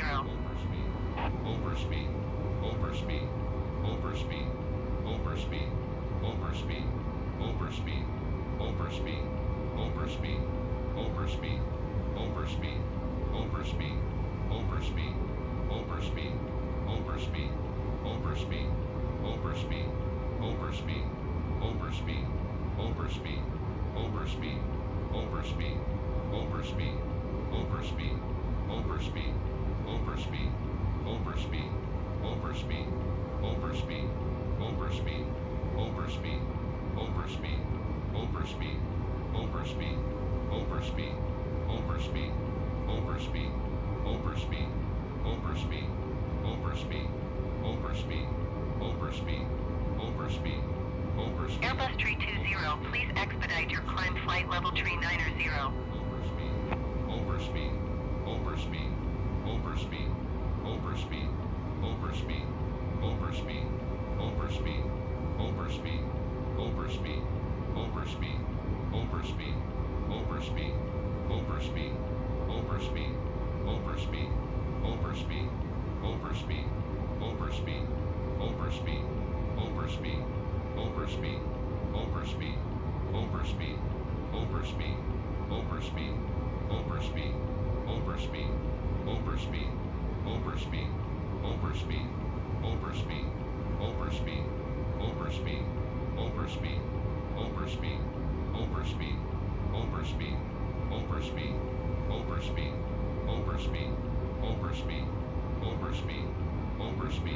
Airbus 320, please expedite your climb flight level tree 900.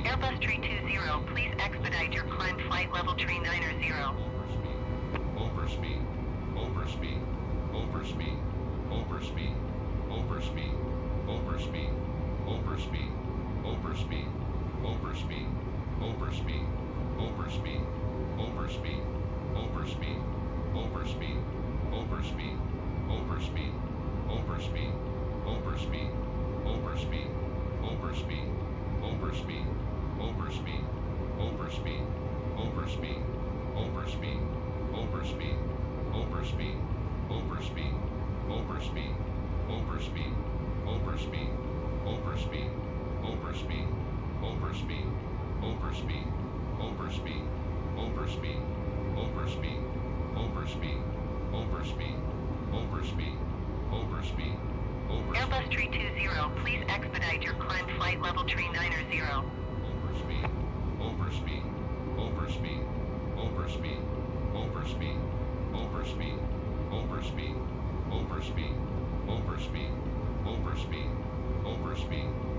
Airbus 320, please expedite your climb flight level tree 900. Airbus 320, please expedite your climb flight level tree 900. Overspeed.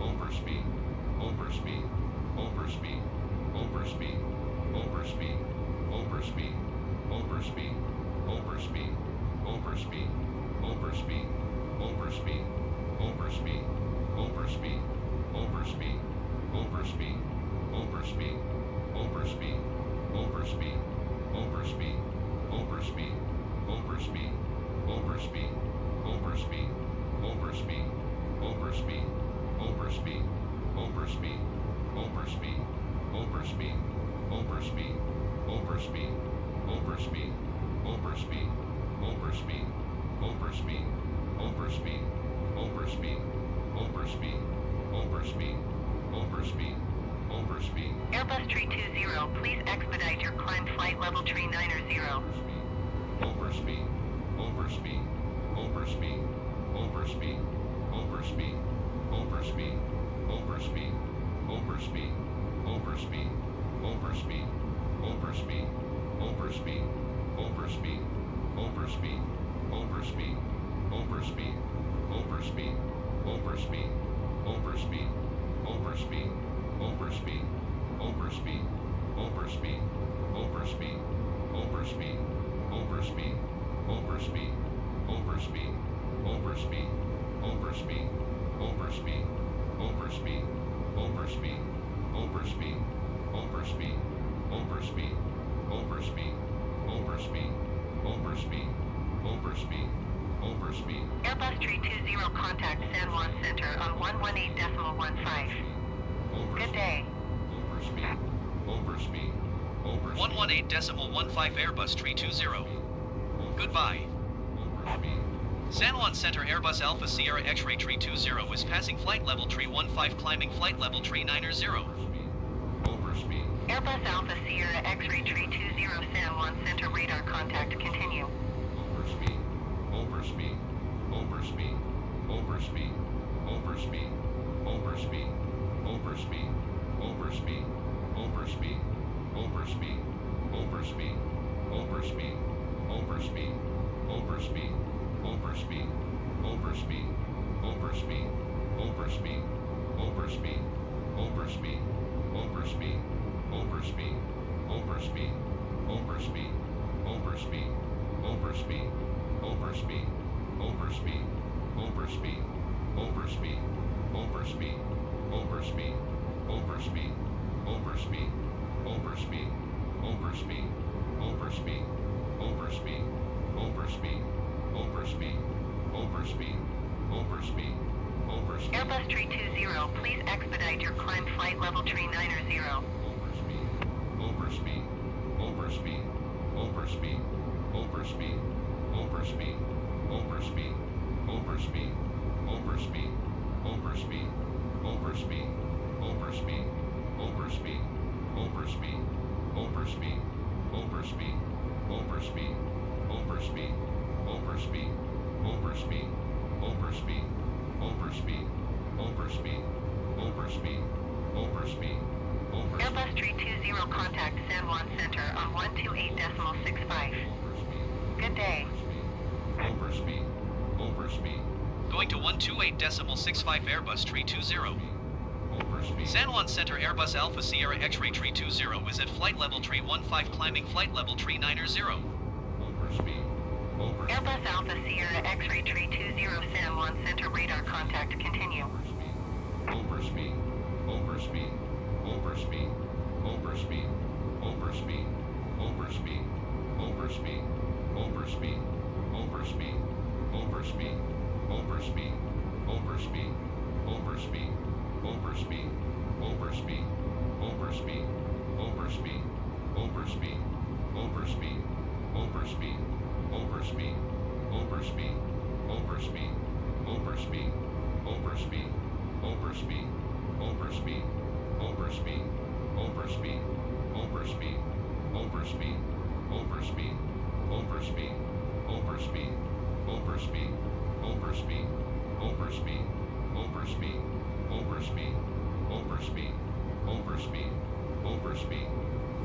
Airbus 320, please expedite your climb flight level tree 90. Airbus 320, contact San Juan Center on 118.15. Good day. 118.15 Airbus 320. Goodbye. San Juan Center Airbus Alpha Sierra X-Ray 320 is passing flight level 315 climbing flight level 390. Airbus Alpha Sierra X-Ray 320 San Juan Center radar contact continue. Airbus 320, please expedite your climb flight level 390. Airbus 320, contact San Juan Center on 128.65. Good day. Going to 128.65 Airbus 320. San Juan Center Airbus Alpha Sierra X-Ray 320 is at flight level 315 climbing flight level 390. Airbus Alpha Sierra X-Ray 320 San Juan Center radar contact continue.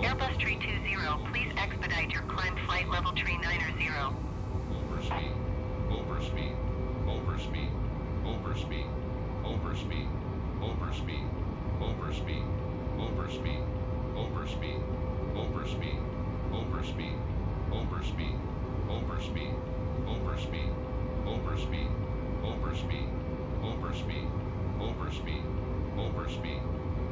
Airbus 320, please expedite your climb flight level 390.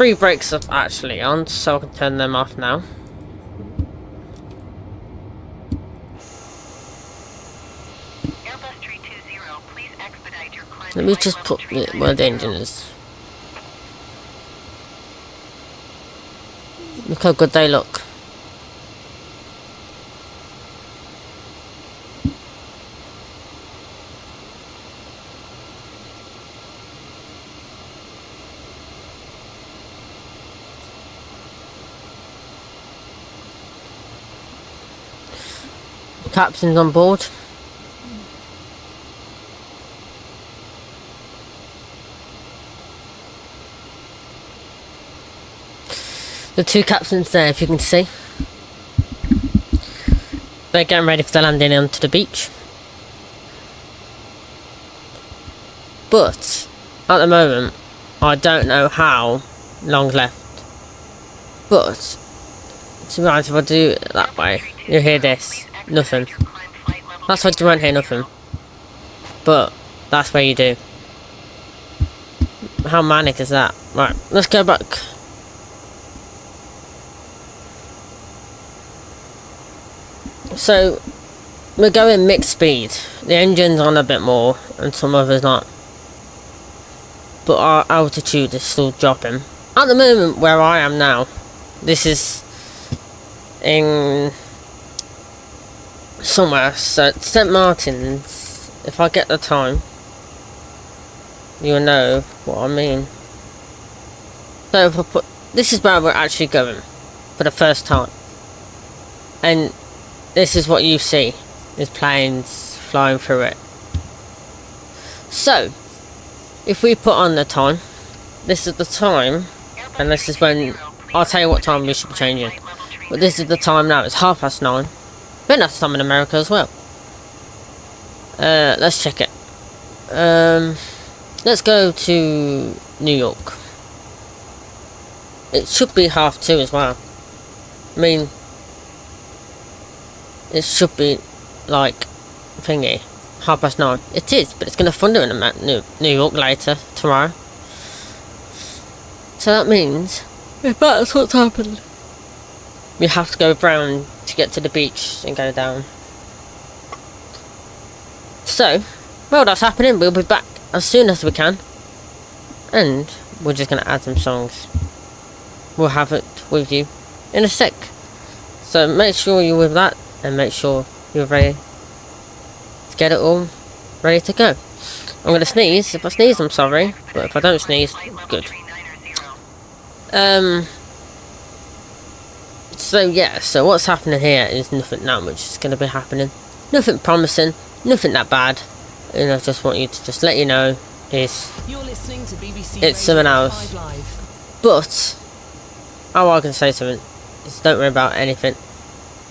3 brakes are actually on, so I can turn them off now. Let me just put where the engine is. Look how good they look. Captain's on board. The 2 captains there, if you can see. They're getting ready for the landing onto the beach. But, at the moment, I don't know how long's left. But, to be honest, if I do it that way, you'll hear this. Nothing. That's why you won't hear nothing. But, that's where you do. How manic is that? Right, let's go back. So, we're going mixed speed. The engine's on a bit more, and some others not. But our altitude is still dropping. At the moment, where I am now, this is in somewhere, so St. Martin's. If I get the time, you'll know what I mean. So if I put, this is where we're actually going for the first time, and this is what you see, is planes flying through it. So if we put on the time, this is the time, and this is when, I'll tell you what time we should be changing, but this is the time now. It's 9:30. But that's time in America as well. Let's check it. Let's go to New York. It should be 2:30 as well. I mean, it should be like thingy 9:30. It is, but it's gonna thunder in New York later tomorrow. So that means if that's what's happened, we have to go round to get to the beach and go down. So, well, that's happening. We'll be back as soon as we can, and we're just gonna add some songs. We'll have it with you in a sec. So make sure you're with that, and make sure you're ready to get it all ready to go. I'm gonna sneeze. If I sneeze, I'm sorry, but if I don't sneeze, good. So yeah, so what's happening here is nothing that much is going to be happening. Nothing promising, nothing that bad. And I just want you to just let you know it's 7 hours. But, all I can say to it is don't worry about anything.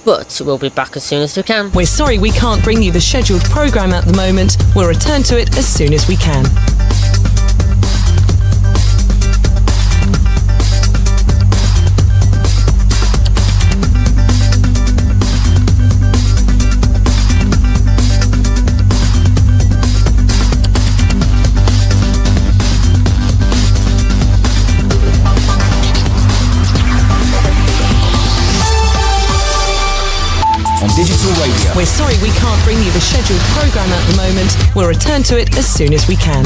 But we'll be back as soon as we can. We're sorry we can't bring you the scheduled programme at the moment. We'll return to it as soon as we can. Digital Radio. We're sorry we can't bring you the scheduled programme at the moment. We'll return to it as soon as we can.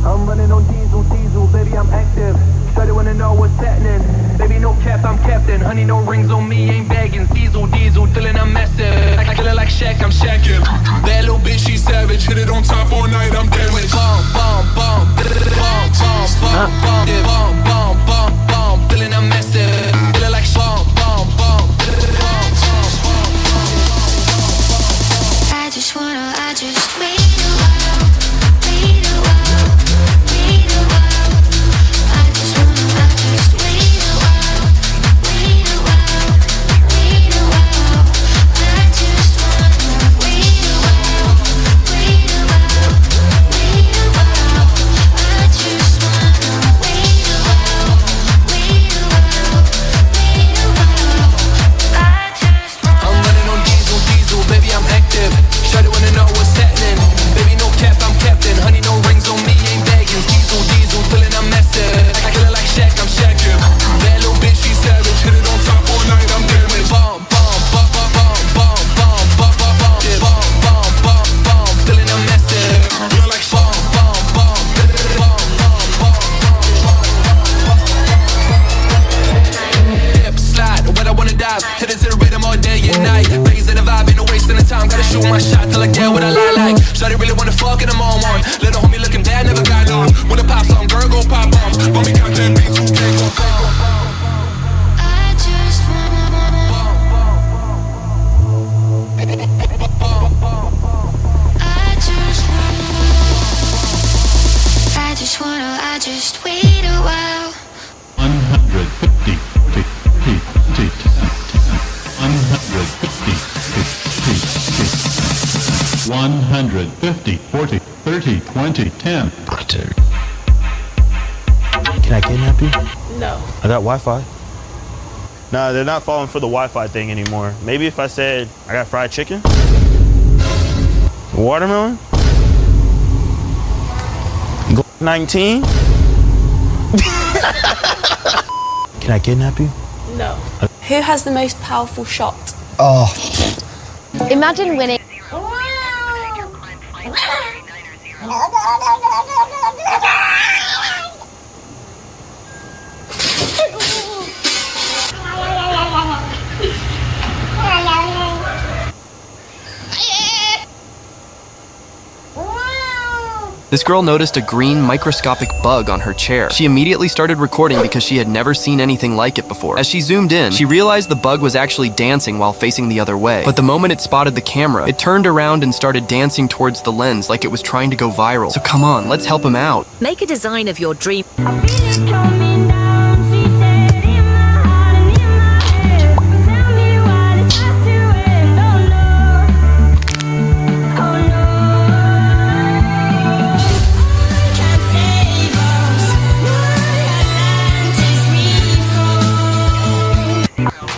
I'm running on diesel, baby, I'm active. Shawty wanna know what's happening. Baby, no cap, I'm captain. Honey, no rings on me, ain't bagging. Diesel, feeling I'm massive. I kill it like Shaq, I'm shacking. That little bitch, she savage. Hit it on top all night, I'm damaged. Bomb, bomb, bomb, bomb, bomb, bomb, bomb, yeah, bomb, bomb, bomb, bomb. Feeling I'm massive. Kill it like bomb, bomb, bomb, bomb, bomb. I just wait a while, wait a while, wait a while. I just wait a while, wait a while, wait a while. I just wanna wait a while, wait a while. my shot till I get what I like. Shawty really wanna fuck and I'm on one. Little homie looking bad, never got none. When it pops on, girl, go pop off. When we got them beats, who can't go pop. I just I just wait a while. 150, 40, 30, 20, 10. Can I kidnap you? No. I got Wi-Fi. Nah, they're not falling for the Wi-Fi thing anymore. Maybe if I said I got fried chicken? Watermelon? 19? Can I kidnap you? No. Who has the most powerful shot? Oh. Imagine winning. This girl noticed a green microscopic bug on her chair. She immediately started recording because she had never seen anything like it before. As she zoomed in, she realized the bug was actually dancing while facing the other way. But the moment it spotted the camera, it turned around and started dancing towards the lens like it was trying to go viral. So come on, let's help him out. Make a design of your dream.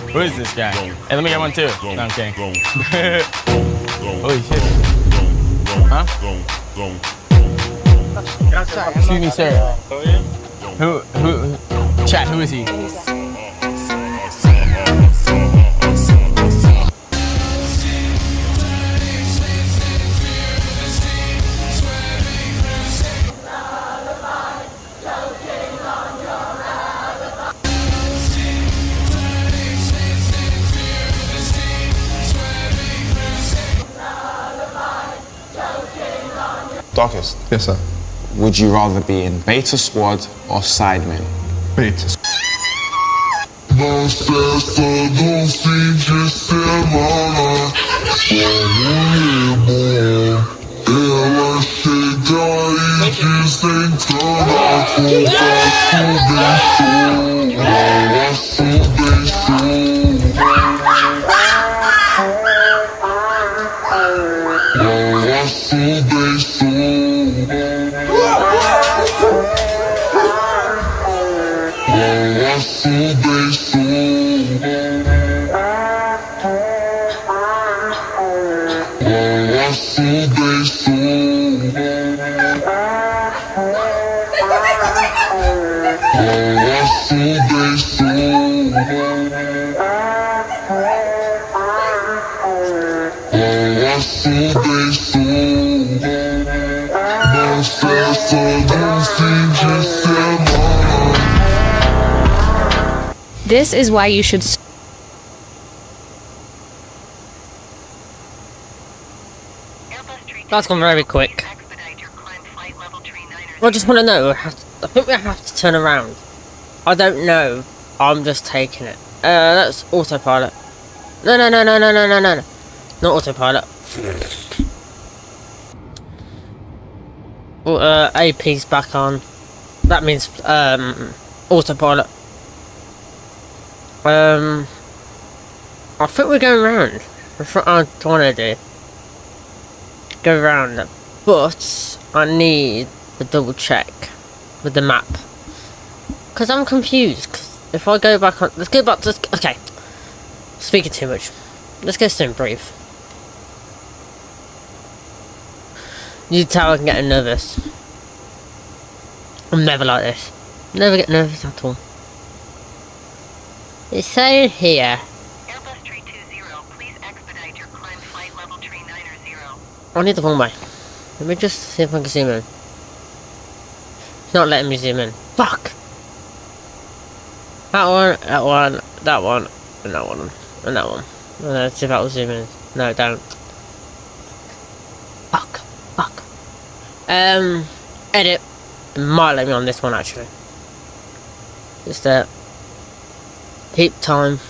Who is this guy? Hey, let me get one too. No, I'm kidding. Holy shit. Huh? Excuse me, sir. Chat, who is he? Darkest. Yes, sir. Would you rather be in Beta Squad or Sidemen? Beta. Não cessa, não finge ser mana. Ela chega e desencana. Conversa bem This is why you should. That's gone very quick. I just want to know. I think we have to turn around. I don't know. I'm just taking it. That's autopilot. No. Not autopilot. Well, AP's back on. That means autopilot. I think we're going round. That's what I want to do. Go round, but I need to double check with the map because I'm confused. Cause if I go back on, let's go back to okay. Speaking too much. Let's go sim breathe. You tell I'm getting nervous. I'm never like this. Never get nervous at all. It's saying here. Airbus 320, please expedite your climb flight level 390. I need the wrong way. Let me just see if I can zoom in. It's not letting me zoom in. Fuck! That one, and that one, and that one, and that one. Let's see if that will zoom in. No, don't. Fuck. Edit. Might let me on this one actually. Just keep time.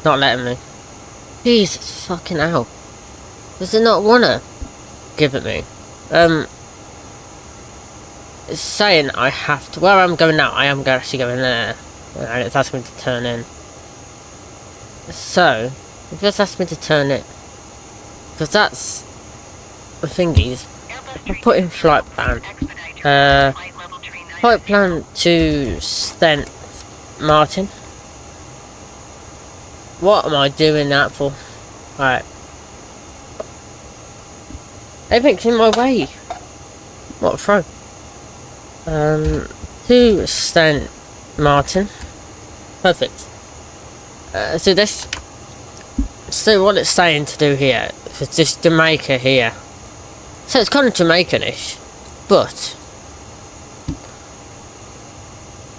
Not letting me. Jesus fucking hell. Does it not wanna give it me? It's saying I have to. Where I'm going now, I am actually going there. And it's asking me to turn in. So, if it's asking me to turn it, because that's the thingies. I put in flight plan. Flight plan to St. Martin. What am I doing that for? Right. Everything's in my way. What a throw. To St. Martin. Perfect. So what it's saying to do here is just Jamaica here. So it's kind of Jamaican-ish, but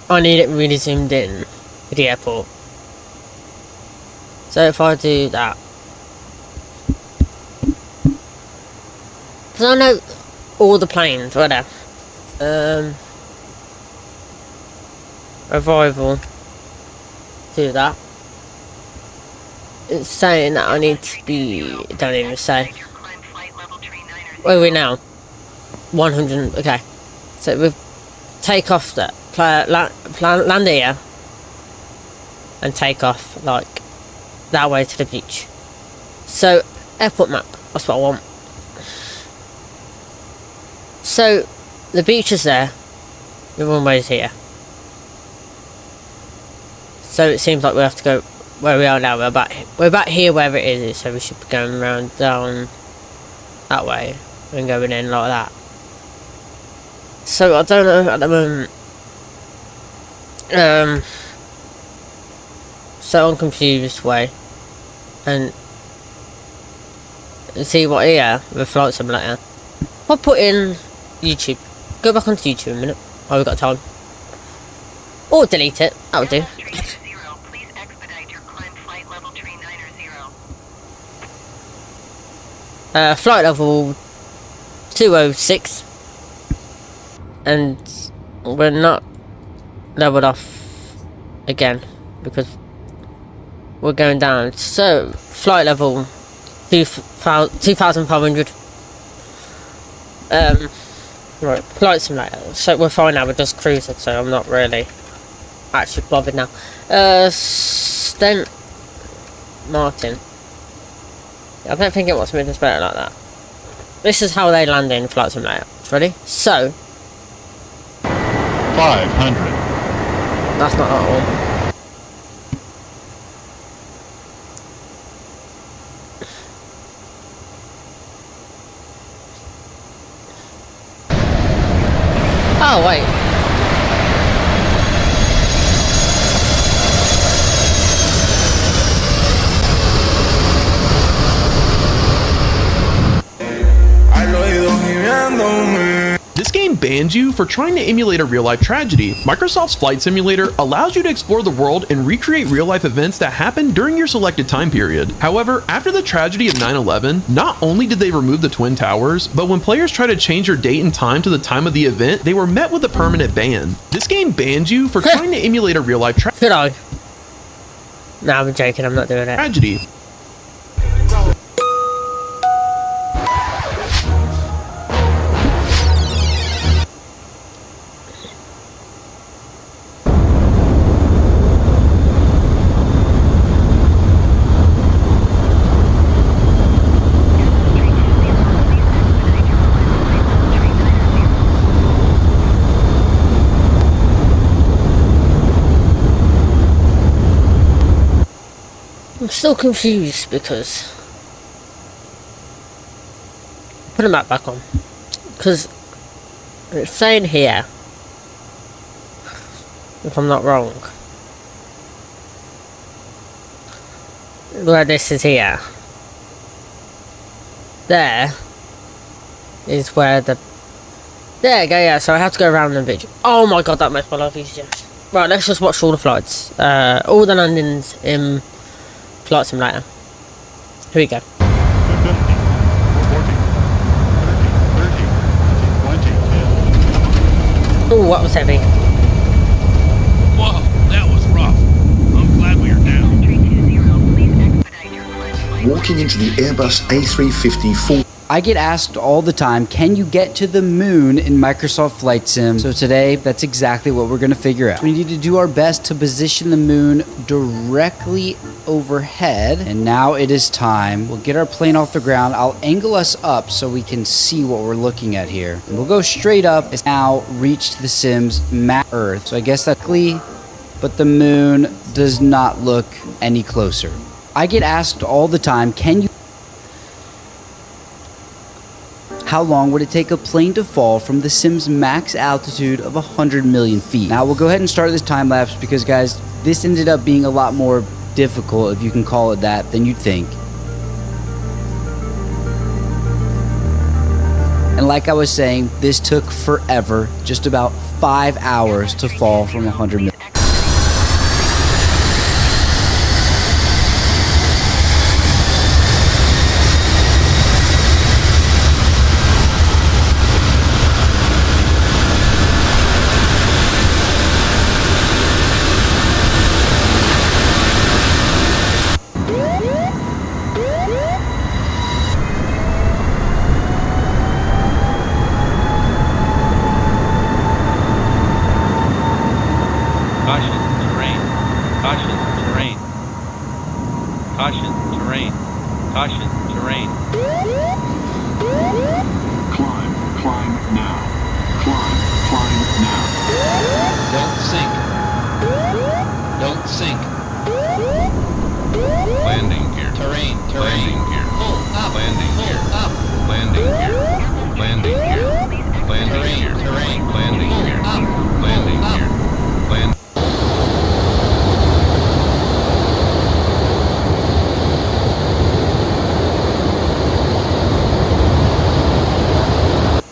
I need it really zoomed in for the airport. So if I do that, because I know all the planes, whatever. Arrival. Do that. It's saying that I need to be. Don't even say. Where are we now? 100. Okay. So we take off that. Land here. And take off like that way to the beach. So airport map. That's what I want. So the beach is there. The runway is here. So it seems like we have to go where we are now. We're back here where it is. So we should be going around down that way and going in like that. So I don't know at the moment. So I'm confused way. And see what here the flight simulator. I'll put in YouTube. Go back onto YouTube a minute. Oh, we've got time. Or delete it. That'll do. Flight level 206. And we're not leveled off again because we're going down. So flight level 2,500. Right, flight simulator. So we're fine now, we're just cruising, so I'm not really actually bothered now. St. Martin. I don't think it wants me to spell it like that. This is how they land in flight simulator. Ready? So 500. That's not at all. Oh, wait. This game bans you for trying to emulate a real-life tragedy. Microsoft's Flight Simulator allows you to explore the world and recreate real-life events that happened during your selected time period. However, after the tragedy of 9/11, not only did they remove the Twin Towers, but when players tried to change their date and time to the time of the event, they were met with a permanent ban. This game bans you for trying to emulate a real-life tragedy. No, I'm joking, I'm not doing it. Tragedy. I'm still confused because put the map back on because it's saying here, if I'm not wrong, where this is here, there is where the there you go. Yeah, so I have to go around the beach. Oh my god, that makes my life easier. Right, let's just watch all the flights, all the landings in Flight Simulator. Here we go. 50, 40, 30, 20, 10. Oh, that was heavy. Whoa, that was rough. I'm glad we are down. Walking into the Airbus A350 full. I get asked all the time, can you get to the moon in Microsoft Flight Sim? So today, that's exactly what we're gonna figure out. We need to do our best to position the moon directly overhead. And now it is time. We'll get our plane off the ground. I'll angle us up so we can see what we're looking at here. And we'll go straight up. It's now reached the Sim's map Earth. So I guess that's clear, but the moon does not look any closer. I get asked all the time, can you... How long would it take a plane to fall from the Sim's max altitude of 100 million feet? Now we'll go ahead and start this time lapse because guys, this ended up being a lot more difficult, if you can call it that, than you'd think. And like I was saying, this took forever, just about 5 hours to fall from 100 million.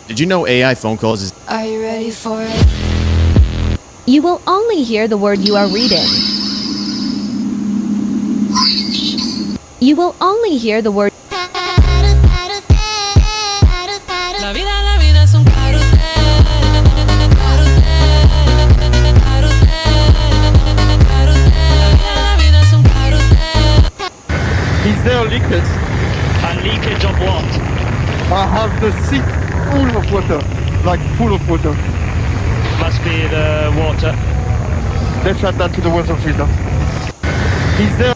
Did you know AI phone calls is... Are you ready for it? You will only hear the word you are reading. You will only hear the word. Is there leakage? A leakage of what? I have the seat full of water, like full of water. Must be the water. Let's add that to the water filter. Is there...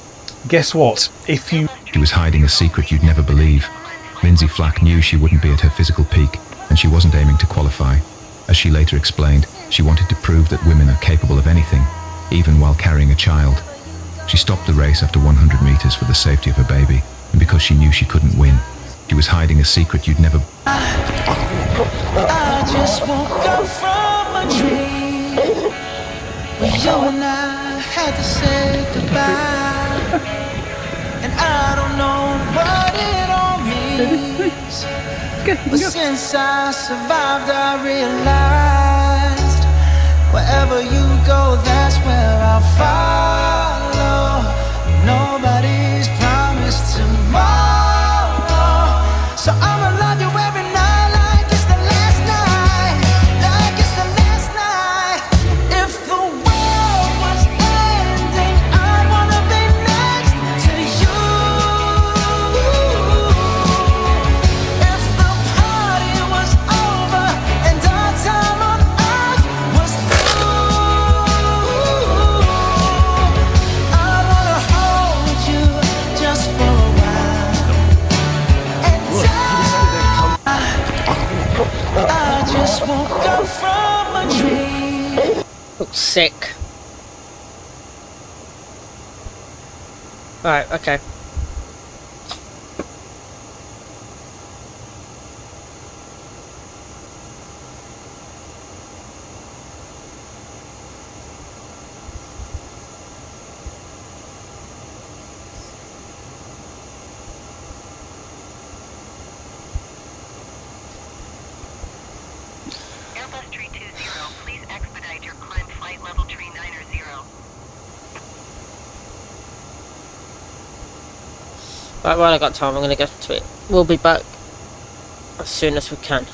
Guess what? If you... She was hiding a secret you'd never believe. Lindsay Flack knew she wouldn't be at her physical peak, and she wasn't aiming to qualify. As she later explained, she wanted to prove that women are capable of anything, even while carrying a child. She stopped the race after 100 meters for the safety of her baby, and because she knew she couldn't win. She was hiding a secret you'd never... I just woke up from a dream where you and I had to say goodbye, and I don't know what it all means, but since I survived I realized wherever you go, that's where I'll follow. Nobody's promised tomorrow, so I'ma love you every night like it's the last night, like it's the last night. If the world was ending, I'd wanna be next to you. If the party was over and our time on earth was through, I wanna hold you just for a while. I just woke up from a dream. Looks sick. Alright, okay. Airbus 320, please expedite your climb flight level tree 990. Right, while I got time, I'm gonna get to it. We'll be back as soon as we can.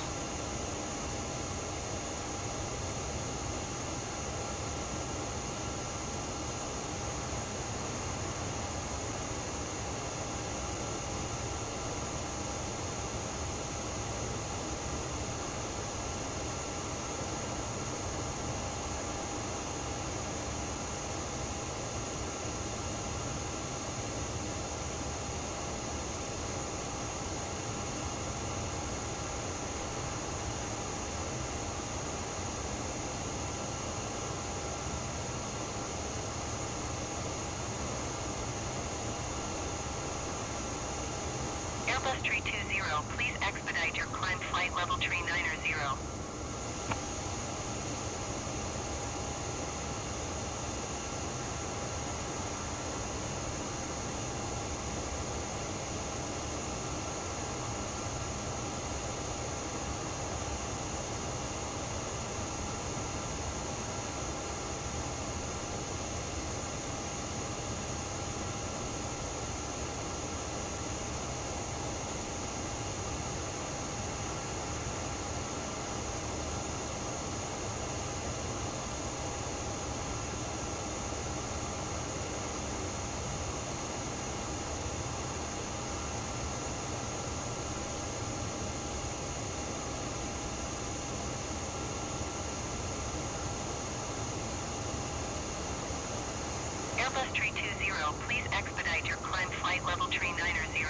Airbus 320, please expedite your climb flight level 390. Airbus 320, please expedite your climb flight level 390.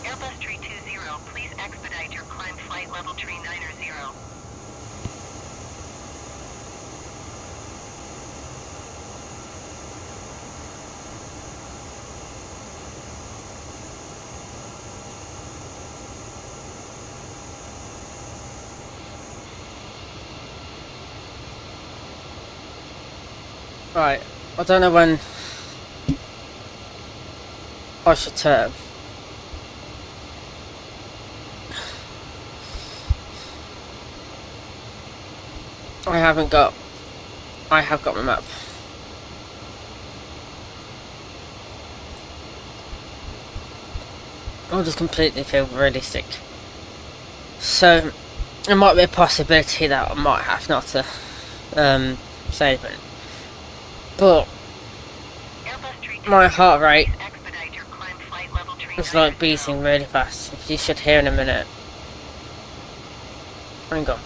Airbus 320, please expedite your climb flight level 390. Right, I don't know when I should turn. I have got my map. I just completely feel really sick. So, there might be a possibility that I might have not to save it. But my heart rate is like beating really fast. If you should hear in a minute. Hang on.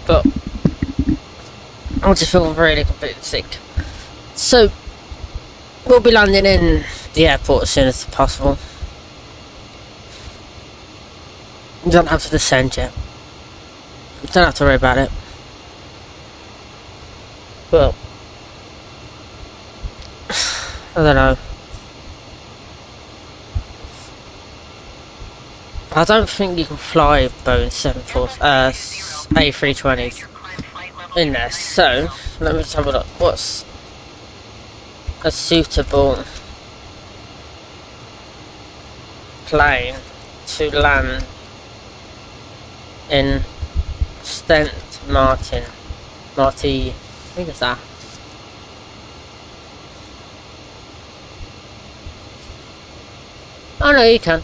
But I just feel really completely sick. So we'll be landing in the airport as soon as possible. You don't have to descend yet. You don't have to worry about it. But I don't know. I don't think you can fly Boeing 747 A320s in there, so let me just have a look. What's a suitable plane to land in St. Martin? I think it's that. Oh no, you can.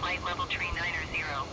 flight level tree 9er 0.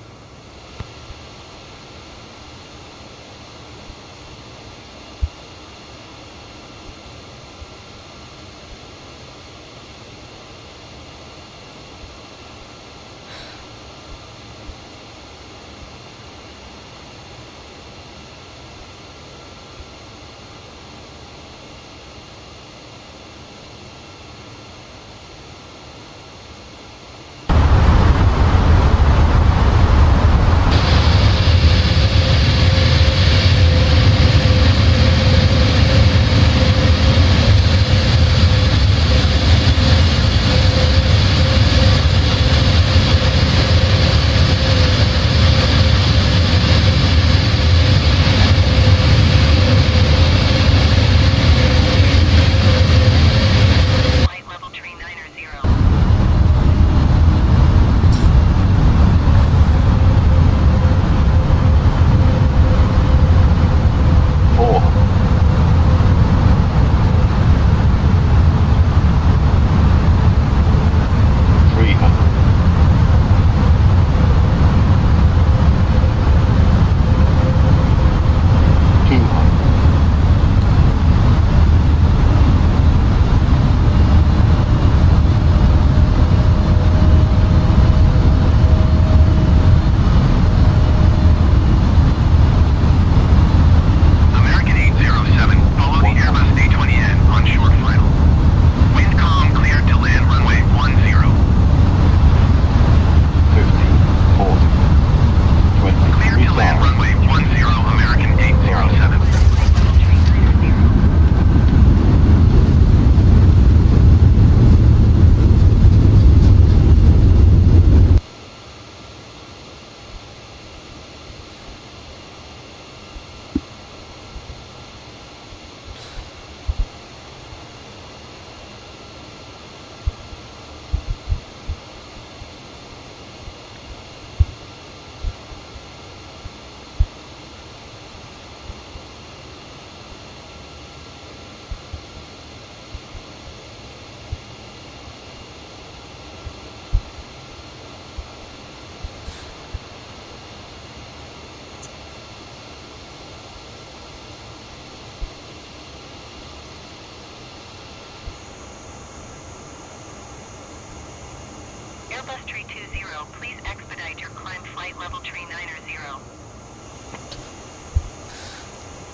Airbus tree 20, please expedite your climb flight level tree 9er 0.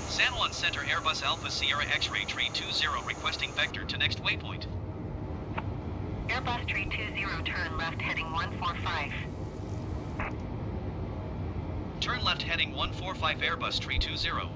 San Juan Center Airbus Alpha Sierra X-ray tree 20 requesting vector to next waypoint. Airbus tree 20, turn left heading 145. Turn left heading 145 Airbus tree 20.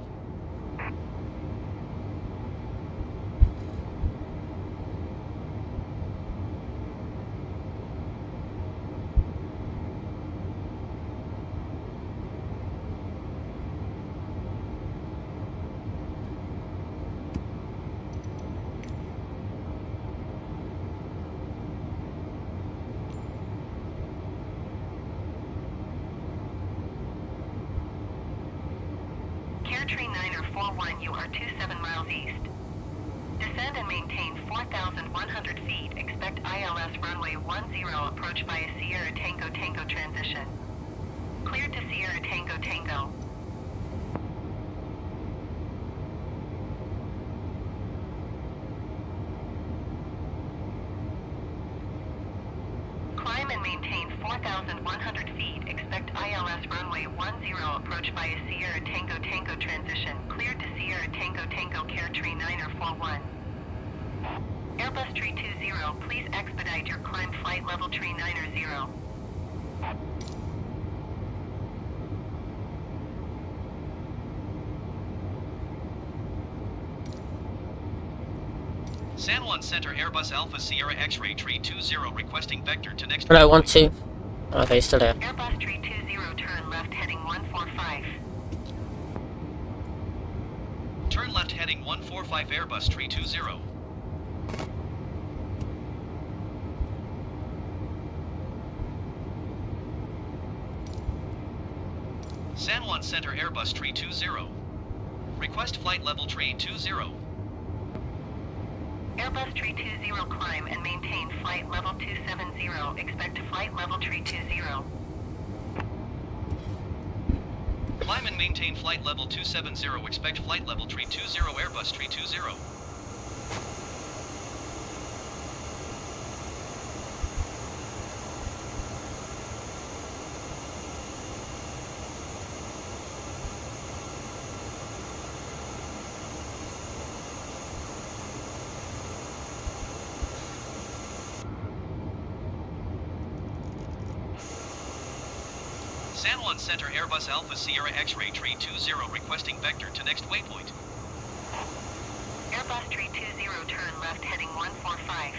Tree 9er 41, you are 27 miles east. Descend and maintain 4,100 feet. Expect ILS runway 10 approach by a Sierra Tango Tango transition. Cleared to Sierra Tango Tango. Climb and maintain 4,100 feet. Expect ILS runway 10 approach by a Sierra Tango Tango transition. Cleared to Sierra Tango Tango Care Tree 9er 41. Airbus tree 20, please expedite your climb flight level tree 9er 0. San Juan Center Airbus Alpha Sierra X-ray tree 20 requesting vector to next. Hello, 1-2. Okay, still there. Airbus tree 20, turn left heading 145. Turn left heading 145 Airbus tree 20. San Juan Center Airbus tree 20. Request flight level tree 20. Airbus tree 20, climb and maintain flight level 270. Expect flight level tree 20. Climb and maintain flight level 270. Expect flight level tree 20 Airbus tree 20. San Juan Center Airbus Alpha Sierra X-ray tree 20 requesting vector to next waypoint. Airbus tree 20, turn left heading 145.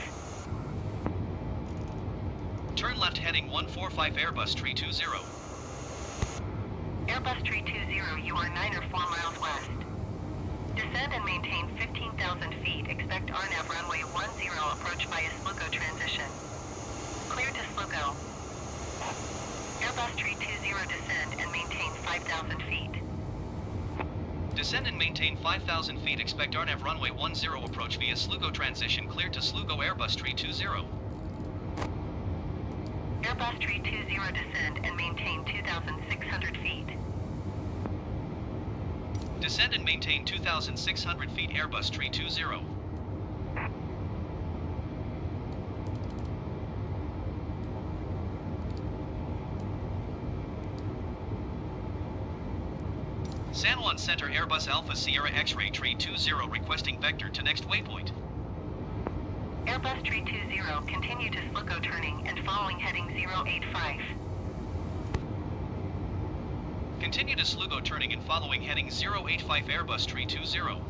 Turn left heading 145 Airbus tree 20. Airbus tree 20, you are 9 or 4 miles west. Descend and maintain 15,000 feet. Expect RNAV runway 10 approach via Slugo transition. Clear to Slugo. Airbus tree 20, descend and maintain 5,000 feet. Descend and maintain 5,000 feet. Expect RNAV runway 10 approach via Slugo transition. Clear to Slugo Airbus tree 20. Airbus tree 20, descend and maintain 2,600 feet. Descend and maintain 2,600 feet Airbus tree 20. San Juan Center Airbus Alpha Sierra X-ray tree 20 requesting vector to next waypoint. Airbus tree 20, continue to Slugo turning and following heading 085. Continue to Slugo turning and following heading 085 Airbus tree 20.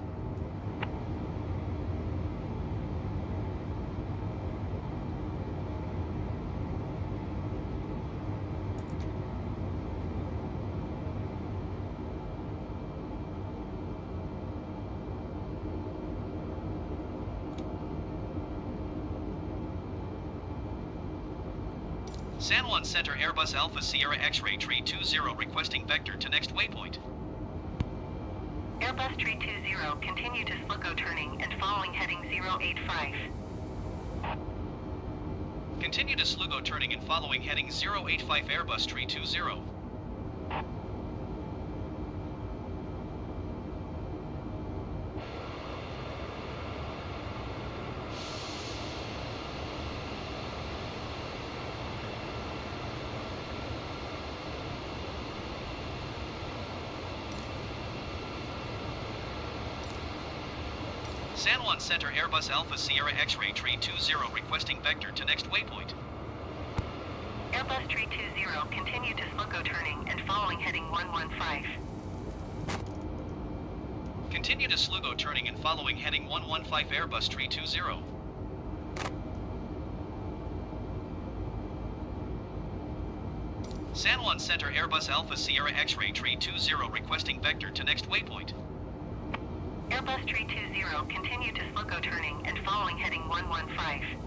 San Juan Center Airbus Alpha Sierra X-ray tree 20 requesting vector to next waypoint. Airbus tree 20, continue to Slugo turning and following heading 085. Continue to Slugo turning and following heading 085 Airbus tree 20. San Juan Center Airbus Alpha Sierra X-ray tree 20 requesting vector to next waypoint. Airbus tree 20, continue to Slugo turning and following heading 115. Continue to Slugo turning and following heading 115 Airbus tree 20. San Juan Center Airbus Alpha Sierra X-ray tree 20 requesting vector to next waypoint. Airbus tree 20, continue to Slugo turning and following heading 115.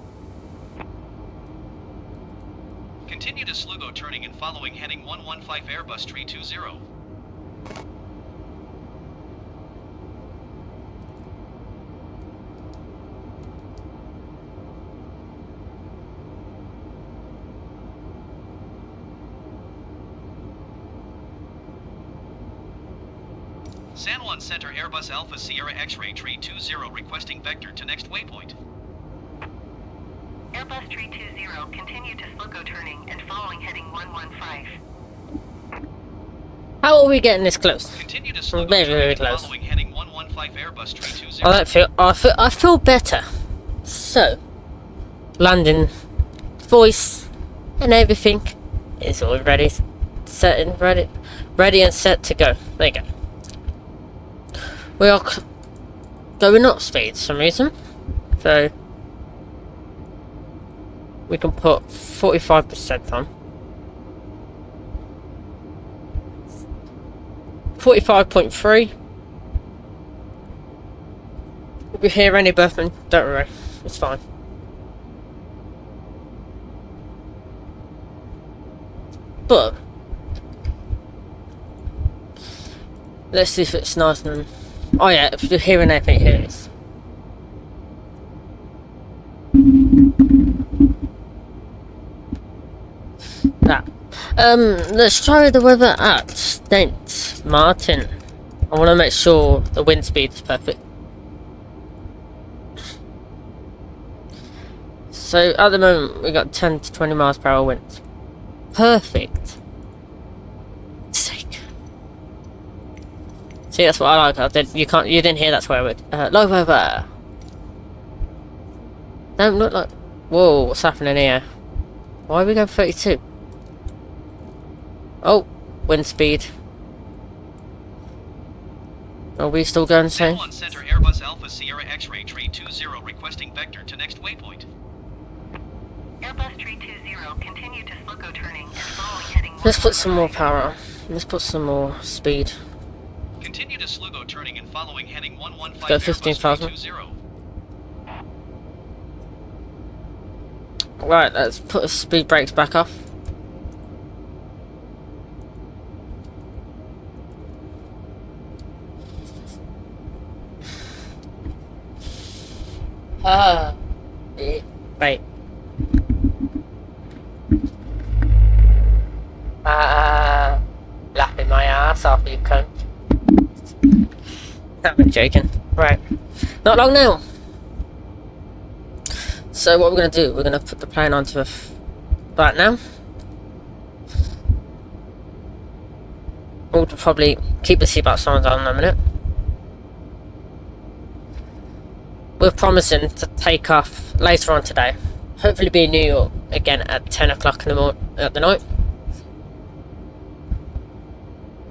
Continue to Slugo turning and following heading 115 Airbus tree 20. San Juan Center Airbus Alpha Sierra X-ray tree 20 requesting vector to next waypoint. Airbus tree 20, continue to Slugo turning and following heading 115. How are we getting this close? Continue to Slugo Very, turning very and close. following heading 115 Airbus tree 20. I feel better. So, landing, voice, and everything is all ready, ready and set to go. There you go. We are going up speed for some reason, so we can put 45% on. 45.3. If you hear any Berthman, don't worry, it's fine. But let's see if it's nice and... Oh yeah, if you're hearing anything, here it is. Let's try the weather at St. Martin. I want to make sure the wind speed is perfect. So at the moment we got 10 to 20 miles per hour winds. Perfect. Sake. See, that's what I like. You didn't hear that swear word. Low weather. Don't look like. Whoa, what's happening here? Why are we going 32? Oh, wind speed. Are we still going the same? Center Airbus Alpha Sierra X-ray tree 20 requesting vector to next waypoint. Airbus tree 20, continue to Slugo turning and following heading. Let's put some more power on. Let's put some more speed. Continue to Slugo turning and following heading 115. Go 15,000. Right, let's put the speed brakes back off. Wait. Laughing my ass off, you cunt. I'm joking. Right. Not long now. So what we're going to do, we're going to put the plane onto a flight now. We'll probably keep the seatbelt signs on in a minute. We're promising to take off later on today. Hopefully be in New York again at 10 o'clock in the morning at the night.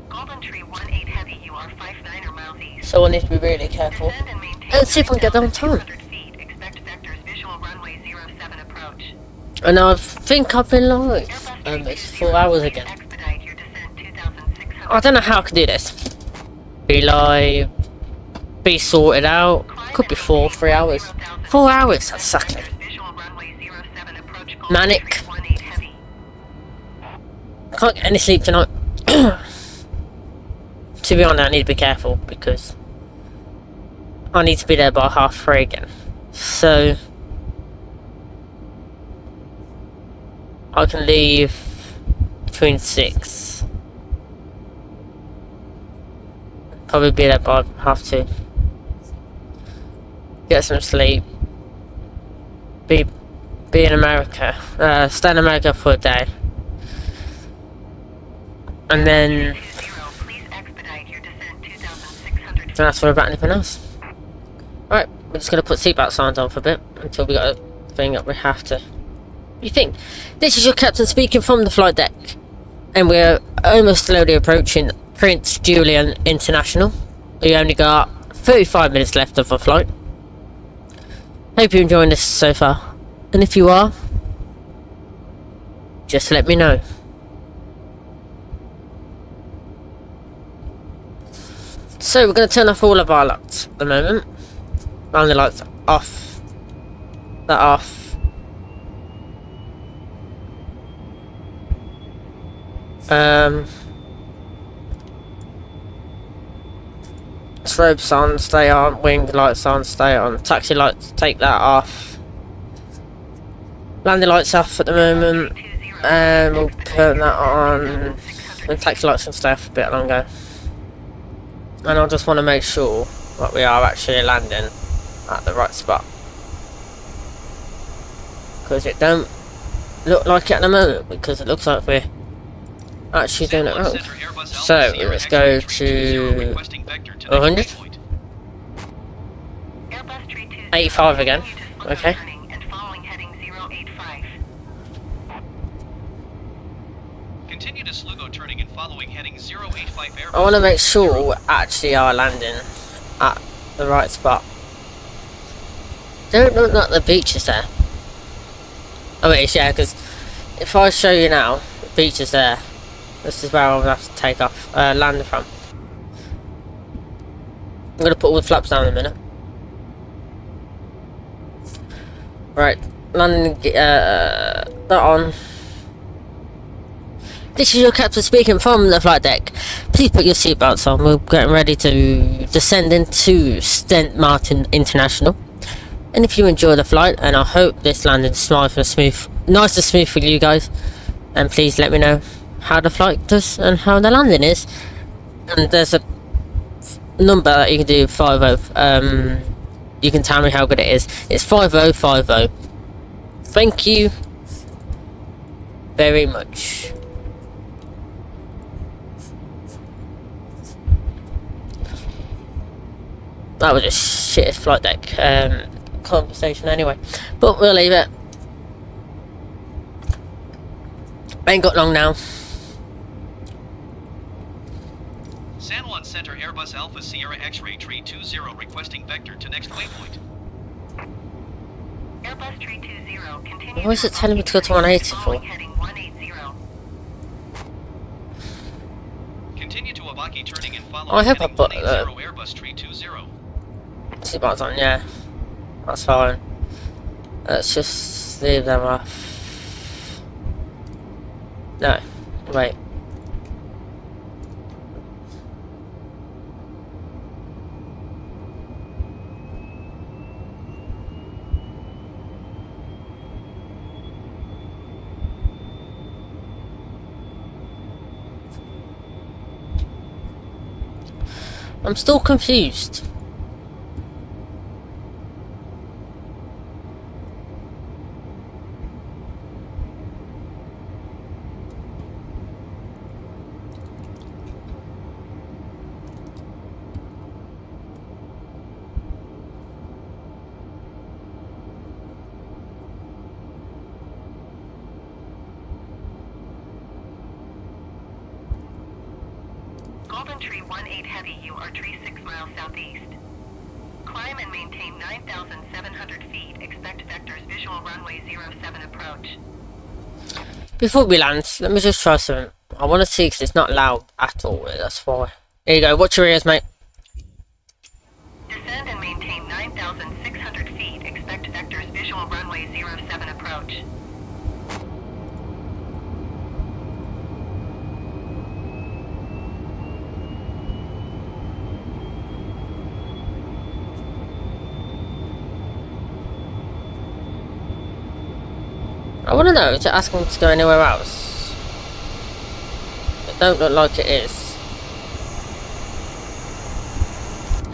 Golden Tree 18 heavy, you are 59er miles east. So I need to be really careful. Let's see if I can get there on time. Expect vectors visual runway 07 approach. And I think I've been live. It's 4 hours again. I don't know how I can do this. Be live. Be sorted out. Could be 3 hours. 4 hours, that's sucking. Manic. Can't get any sleep tonight. To be honest, I need to be careful because I need to be there by 3:30 again. So I can leave between 6. Probably be there by 2:30. Get some sleep. Be in America. Stay in America for a day. And then don't have to worry about anything else. Right, we're just gonna put seatbelt signs on for a bit until we got a thing that we have to. You think? This is your captain speaking from the flight deck, and we're almost slowly approaching Prince Julian International. We only got 35 minutes left of the flight. Hope you're enjoying this so far, and if you are, just let me know. So we're going to turn off all of our lights at the moment. And the lights off. That off. Strobes on, stay on. Wing lights on, stay on. Taxi lights, take that off. Landing lights off at the moment. And we'll put that on. And taxi lights can stay off a bit longer. And I just want to make sure that we are actually landing at the right spot, because it don't look like it at the moment, because it looks like we're actually doing it wrong. So let's go to 100. 85 again. Okay. Continue to Slugo turning and following heading 085 Airbus. I want to make sure we actually are landing at the right spot. Don't look like the beach is there. Oh wait, yeah, because if I show you now, the beach is there. This is where I'm going to have to take off, land from. I'm going to put all the flaps down in a minute. Right, landing, that on. This is your captain speaking from the flight deck. Please put your seatbelts on. We're getting ready to descend into St. Martin International. And if you enjoy the flight, and I hope this landing is nice and smooth for you guys, and please let me know how the flight does and how the landing is. And there's a number that you can do 50. You can tell me how good it is. It's 5050. Thank you very much. That was a shit flight deck conversation anyway, but we'll leave it. Ain't got long now. San Juan Center Airbus Alpha Sierra X-Ray Tree 20 requesting vector to next waypoint. Airbus Tree 20 continue. Why is it telling me to go to 180 for? Heading 180. Continue to Avaki turning and following. Oh, I hope I put Airbus Tree 20. seatbelts on, yeah. That's fine. Let's just leave them off. No, wait. I'm still confused. Golden Tree 18 Heavy, you are tree 6 miles southeast. Climb and maintain 9,700 feet. Expect vectors visual runway 07 approach. Before we land, let me just try something. I want to see because it's not loud at all. That's why. Here you go. Watch your ears, mate. Descend and maintain 9,600 feet. Expect vectors visual runway 07 approach. I want to know to ask them to go anywhere else. It don't look like it is.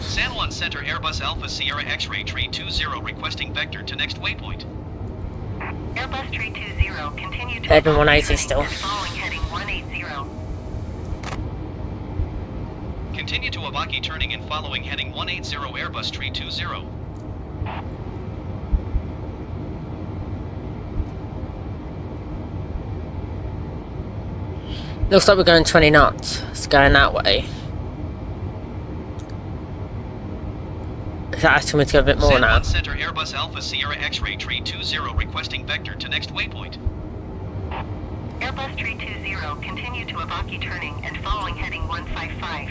San Juan Center Airbus Alpha Sierra X-Ray Tree 20 requesting vector to next waypoint. Airbus Tree 20 continue to Heading 180 still. following heading 180. Continue to Avaki turning and following heading 180 Airbus Tree 20. Looks like we're going 20 knots. It's going that way. Is that asking me to go a bit more San now? Juan Center Airbus Alpha Sierra X-Ray Tree 20 requesting vector to next waypoint. Airbus Tree 20 continue to Avaki turning and following heading 155.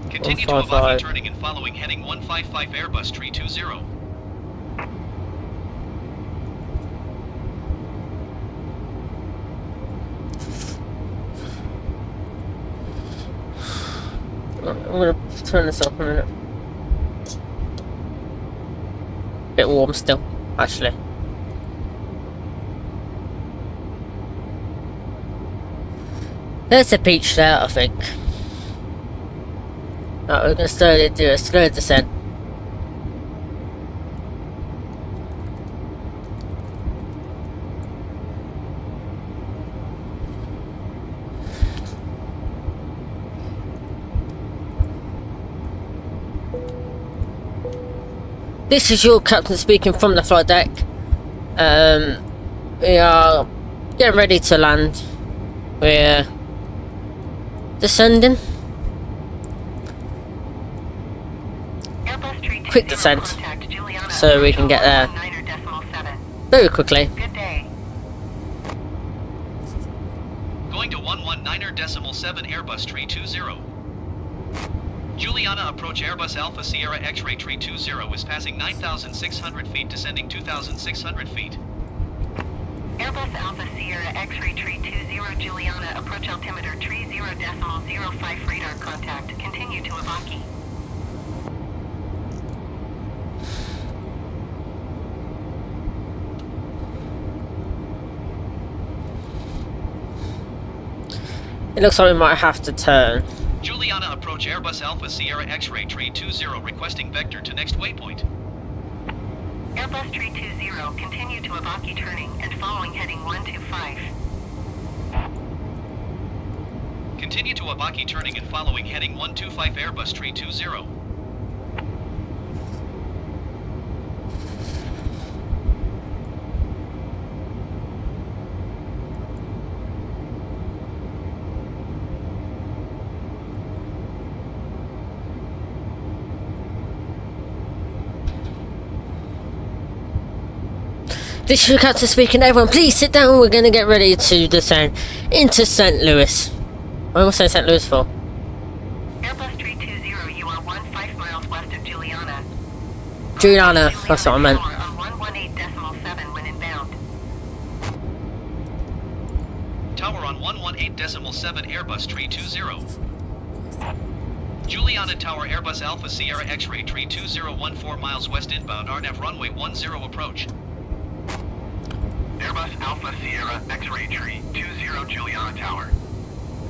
Continue to 155. Avaki turning and following heading 155 Airbus Tree 20. I'm gonna turn this up a minute. Bit warm still, actually. There's a beach there, I think. Right, we're gonna slowly do a slow descent. This is your captain speaking from the flight deck. We are getting ready to land. We're descending. Quick descent, so we can get there very quickly. Going to 119.7 Airbus Tree 20. Juliana approach Airbus Alpha Sierra X-Ray Tree 20 is passing 9,600 feet, descending 2,600 feet. Airbus Alpha Sierra X-Ray Tree 20 Juliana approach altimeter 30.05 radar contact. Continue to Avaki. It looks like we might have to turn. Juliana, approach Airbus Alpha Sierra X-ray tree 20 requesting vector to next waypoint. Airbus tree 20, continue to Abaki turning and following heading 125. Continue to Abaki turning and following heading 125 Airbus tree 20. This is captain speaking. Everyone, please sit down. We're gonna get ready to descend into St. Louis. What am I saying St. Louis for? Airbus tree 20, you are 15 miles west of Juliana. Juliana, that's what I meant. On 118.7 when inbound. Tower on 118.7 Airbus tree 20. Juliana Tower Airbus Alpha Sierra X-ray tree 2014 miles west inbound RNAV runway 10 approach. Airbus Alpha Sierra X-ray tree 20 Juliana Tower.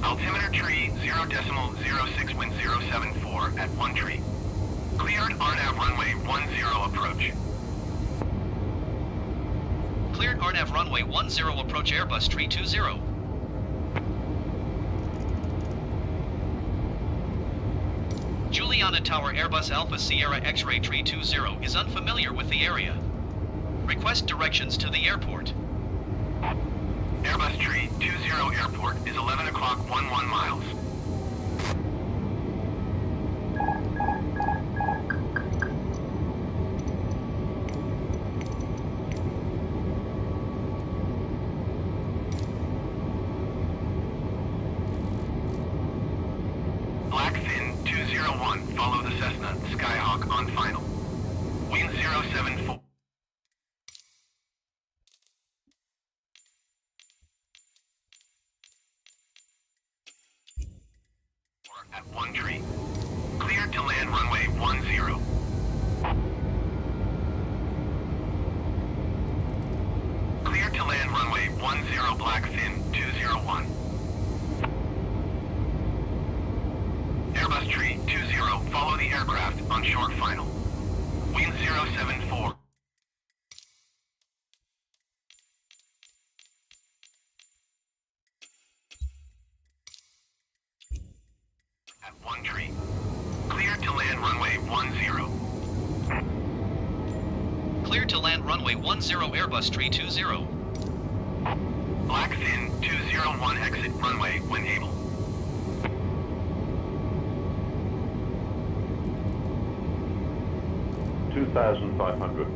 Altimeter tree 0.06 wind 074 at 1 tree. Cleared RNAV runway 10 approach. Cleared RNAV runway 10 approach Airbus tree 20. Juliana Tower Airbus Alpha Sierra X-ray tree 20 is unfamiliar with the area. Request directions to the airport. Airbus tree 20 airport is 11 o'clock 11 miles. Blackfin 201, follow the Cessna Skyhawk on final. Wind 074. At 1 tree. Cleared to land runway 10. Cleared to land runway 10 Blackfin 201. Airbus tree 20, follow the aircraft on short final. Wind 074. At 1 tree. Cleared to land runway 10. Cleared to land runway 10 Airbus tree 20. Blackfin 201 exit runway when able. $2,500.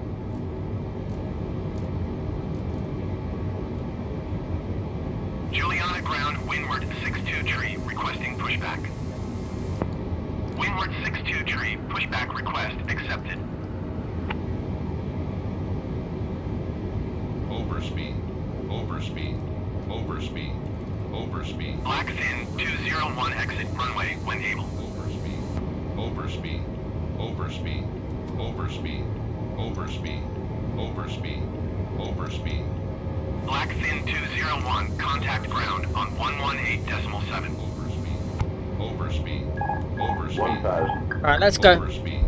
Juliana ground windward 62 tree requesting pushback. Windward 62 tree pushback request accepted. Overspeed. Overspeed. Overspeed. Overspeed. Blackfin 201 exit runway when able. Overspeed. Overspeed. Overspeed. Overspeed. Overspeed. Overspeed. Overspeed. Blackfin 201 contact ground on 118.7. Overspeed. Overspeed. 1,000. Alright, let's go. Overspeed.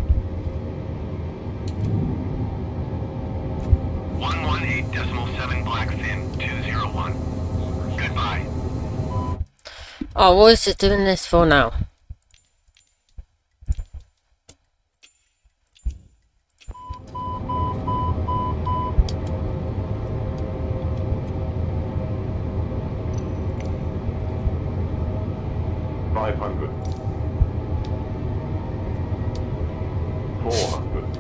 118.7 Blackfin 201. Goodbye. Oh, what is it doing this for now? $500. $400.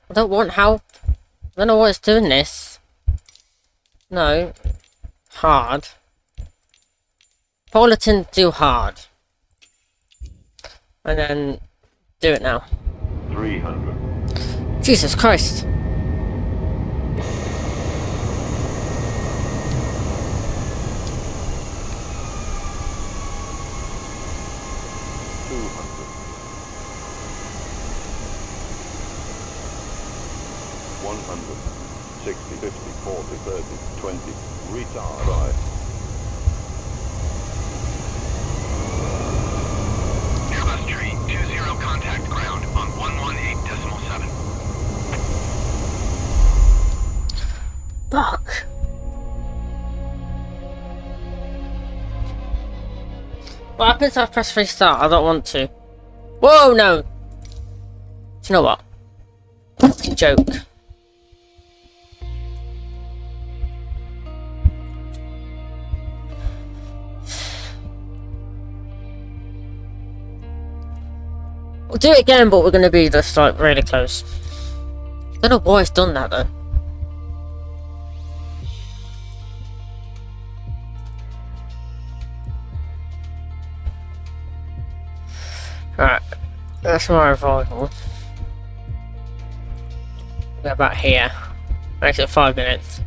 I don't want help. I don't know why it's doing this. No. Hard. Politan, do hard. And then do it now. 300. Jesus Christ. 100. 60, 50, 40, 30, 20. Retard. Right. Airbus tree 20 contact ground on 118.7. Fuck. What happens if I press restart? I don't want to. Whoa, no! Do you know what? Fucking joke. We'll do it again, but we're gonna be just like really close. I don't know why it's done that though. Alright, that's my revival. We're about here. Makes it 5 minutes.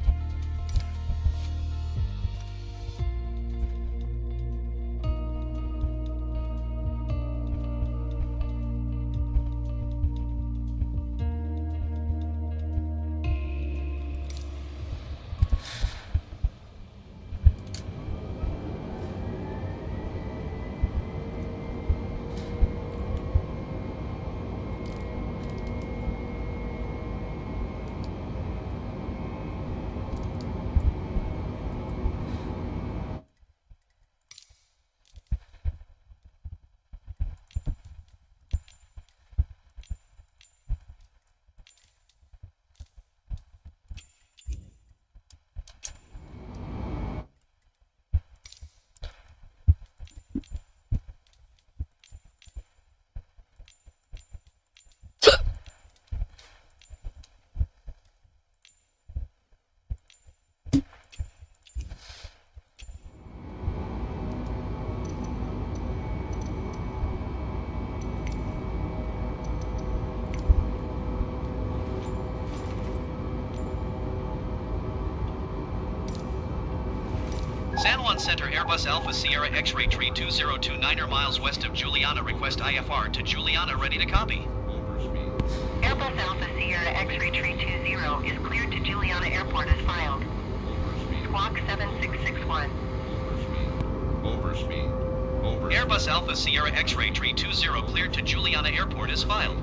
San Juan Center Airbus Alpha Sierra X-Ray Tree 2029 miles west of Juliana. Request IFR to Juliana, ready to copy. Airbus Alpha Sierra X-Ray Tree 20 is cleared to Juliana Airport as filed. Squawk 7661. Airbus Alpha Sierra X-Ray Tree 20 cleared to Juliana Airport as filed.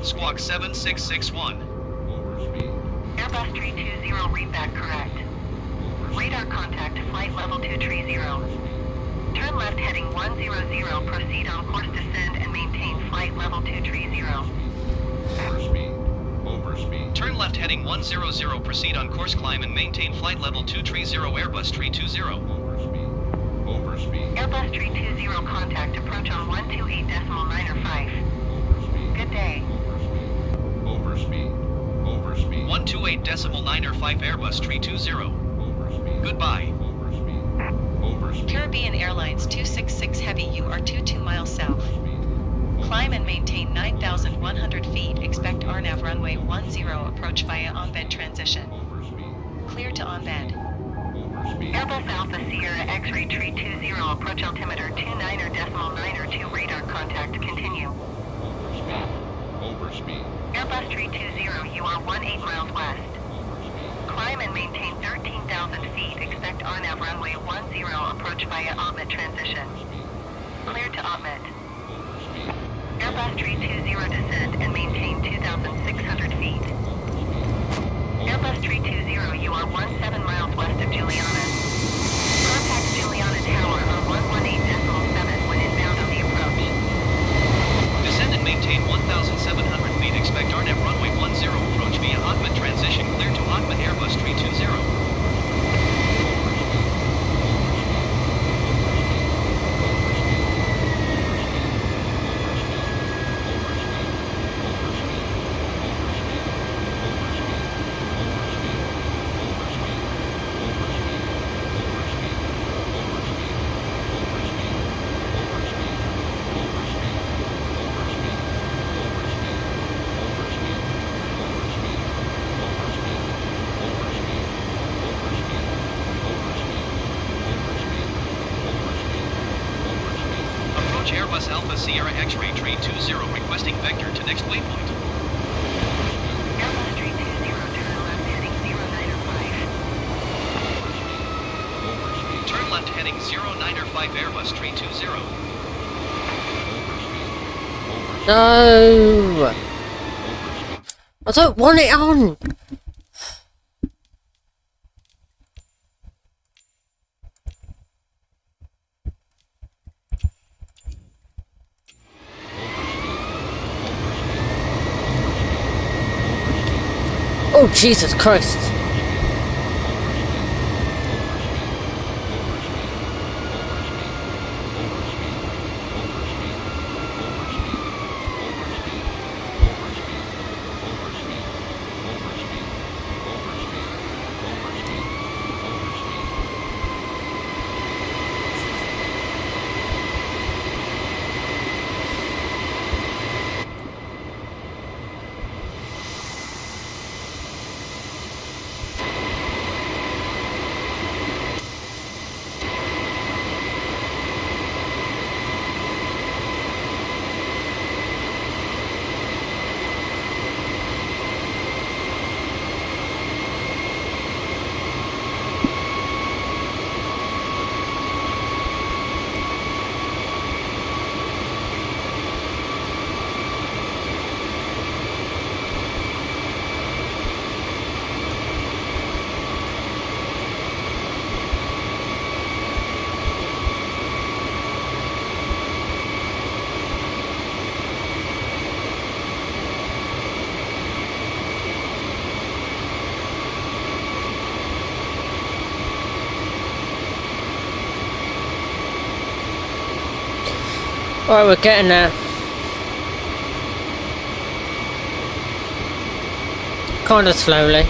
Squawk 7661. Airbus Tree 20 read back correct. Radar contact flight level 230. Turn left heading 100, proceed on course descend and maintain flight level 230. Turn left heading 100, proceed on course climb and maintain flight level 230 Airbus Tree 20. Airbus Tree 20 contact approach on 128.905. Good day. 128.905 Airbus Tree 20. Goodbye. Caribbean Airlines 266 Heavy, you are 22 miles south. Climb and maintain 9,100 feet. Expect RNAV runway 10 approach via on-bed transition. Clear to on-bed. Airbus Alpha Sierra X-Ray Tree 20 approach altimeter 29.902 radar contact continue. Airbus Tree 20 you are 18 miles west. Climb and maintain 13,000 feet. Expect RNAV runway 10 approach via Otmet transition. Clear to Otmet. Airbus Tree 20 descend and maintain 2,600 feet. Airbus Tree 20 you are 17 miles west of Juliana. Contact Juliana Tower on 118.7 when inbound on the approach. Descend and maintain 1,700 feet. Expect RNAV runway 10 approach via Otmet transition. Clear to Otmet Airbus Tree 20. Airbus Alpha Sierra X-Ray Tree 20 requesting vector to next waypoint. Airbus Tree 20 25 Airbus 320. No! I don't want it on! Oh, Jesus Christ! Alright, we're getting there. Kinda slowly.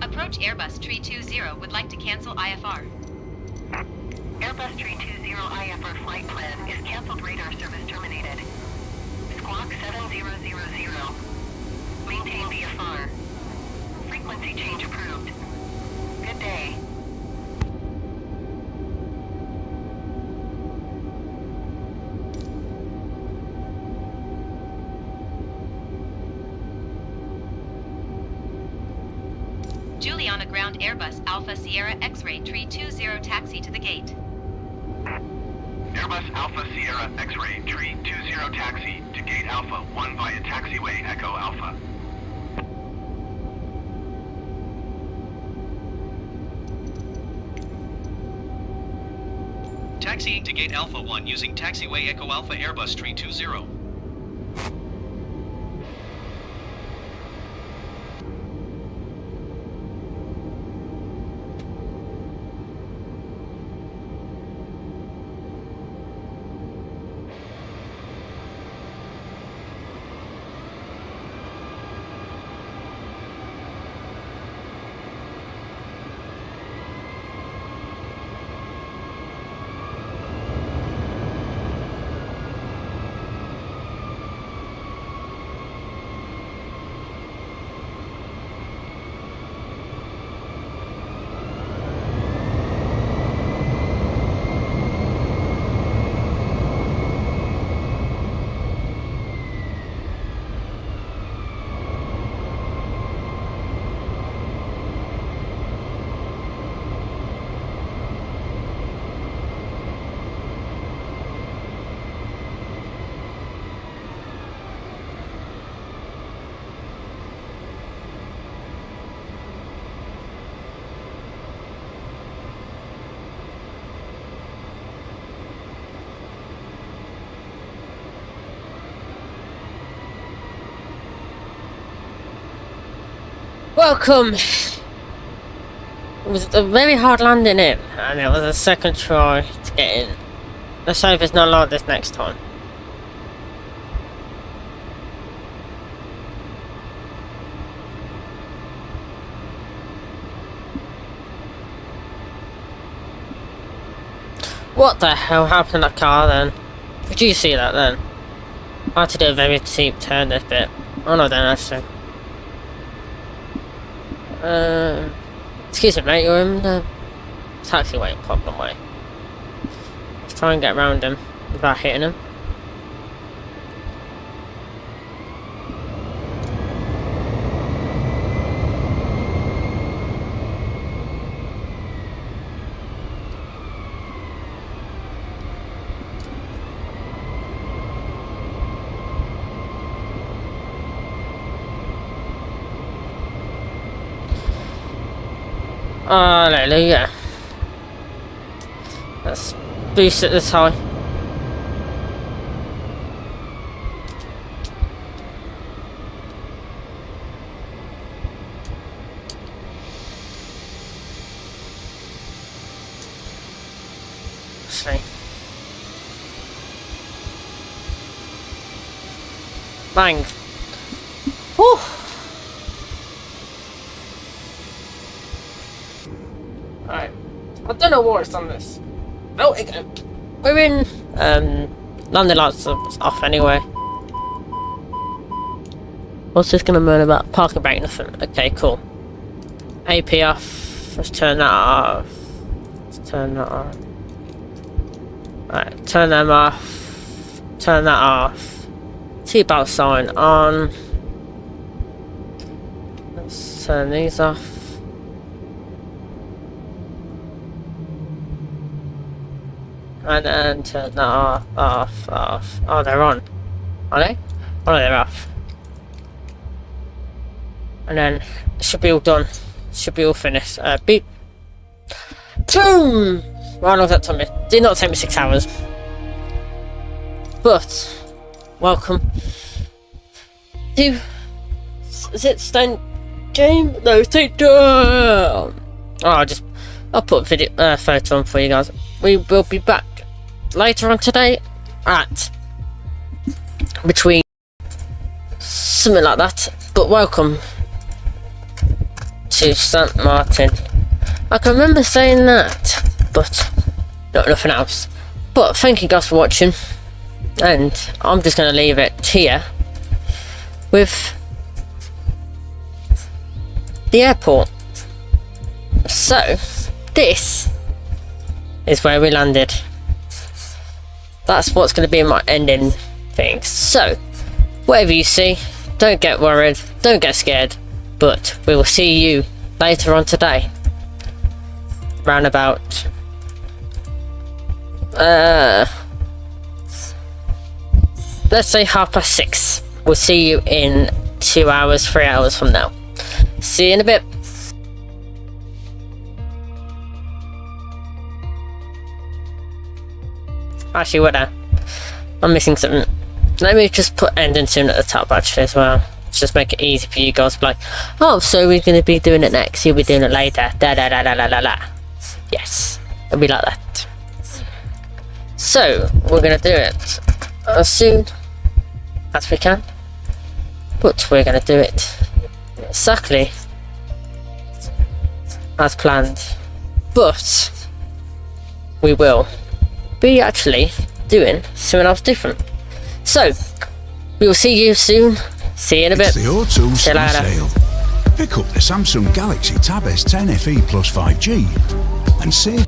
Approach Airbus 320 would like to cancel IFR. Airbus 320 IFR flight plan is canceled. Radar service terminated. Squawk 7000. Maintain VFR. Frequency change approved. Good day. Juliana ground Airbus Alpha Sierra X-ray 320 taxi to the gate. Airbus Alpha Sierra X-ray 320 taxi to gate Alpha 1 via taxiway Echo Alpha. Taxiing to Gate Alpha 1 using Taxiway Echo Alpha Airbus 320. Welcome! It was a very hard landing in, and it was a second try to get in. Let's hope it's not like this next time. What the hell happened to that car then? Did you see that then? I had to do a very steep turn this bit. Oh no, then actually. Excuse me mate, you're in the taxiway problem way. Let's try and get around him without hitting him. Hallelujah. Let's boost it this high. Let's see. Bang. Whew. Alright, I don't know what's on this. Oh, again. We're in, landing lights are off anyway. What's this gonna moan about? Parking brake, nothing. Okay, cool. AP off. Let's turn that off. Let's turn that off. Alright, turn them off. Turn that off. Seatbelt sign on. Let's turn these off. And then turn that off. Oh, they're on. Are they? Oh, no, they're off. And then it should be all done. Should be all finished. Beep. Boom! Well, how long did that take me? Did not take me 6 hours. But, welcome to. Is it Stone Game? No, St. John! Oh, I'll put a photo on for you guys. We will be back later on today at between something like that. But welcome to St. Martin. I can remember saying that, but not nothing else. But thank you guys for watching, and I'm just going to leave it here with the airport. So this is where we landed. That's what's going to be my ending thing. So, whatever you see, don't get worried, don't get scared, but we will see you later on today. Round about, let's say 6:30. We'll see you in 2 hours, 3 hours from now. See you in a bit. Actually, wait there. I'm missing something. Let me just put ending soon at the top actually as well. Just make it easy for you guys to be like, oh, so we're going to be doing it next, you'll be doing it later. Da da da da da da da. Yes, it'll be like that. So, we're going to do it as soon as we can. But we're going to do it exactly as planned. But we will be actually doing something else different. So, we will see you soon. See you in a bit. It's the O2 See you later. sale. Pick up the Samsung Galaxy Tab S10 FE Plus 5G and save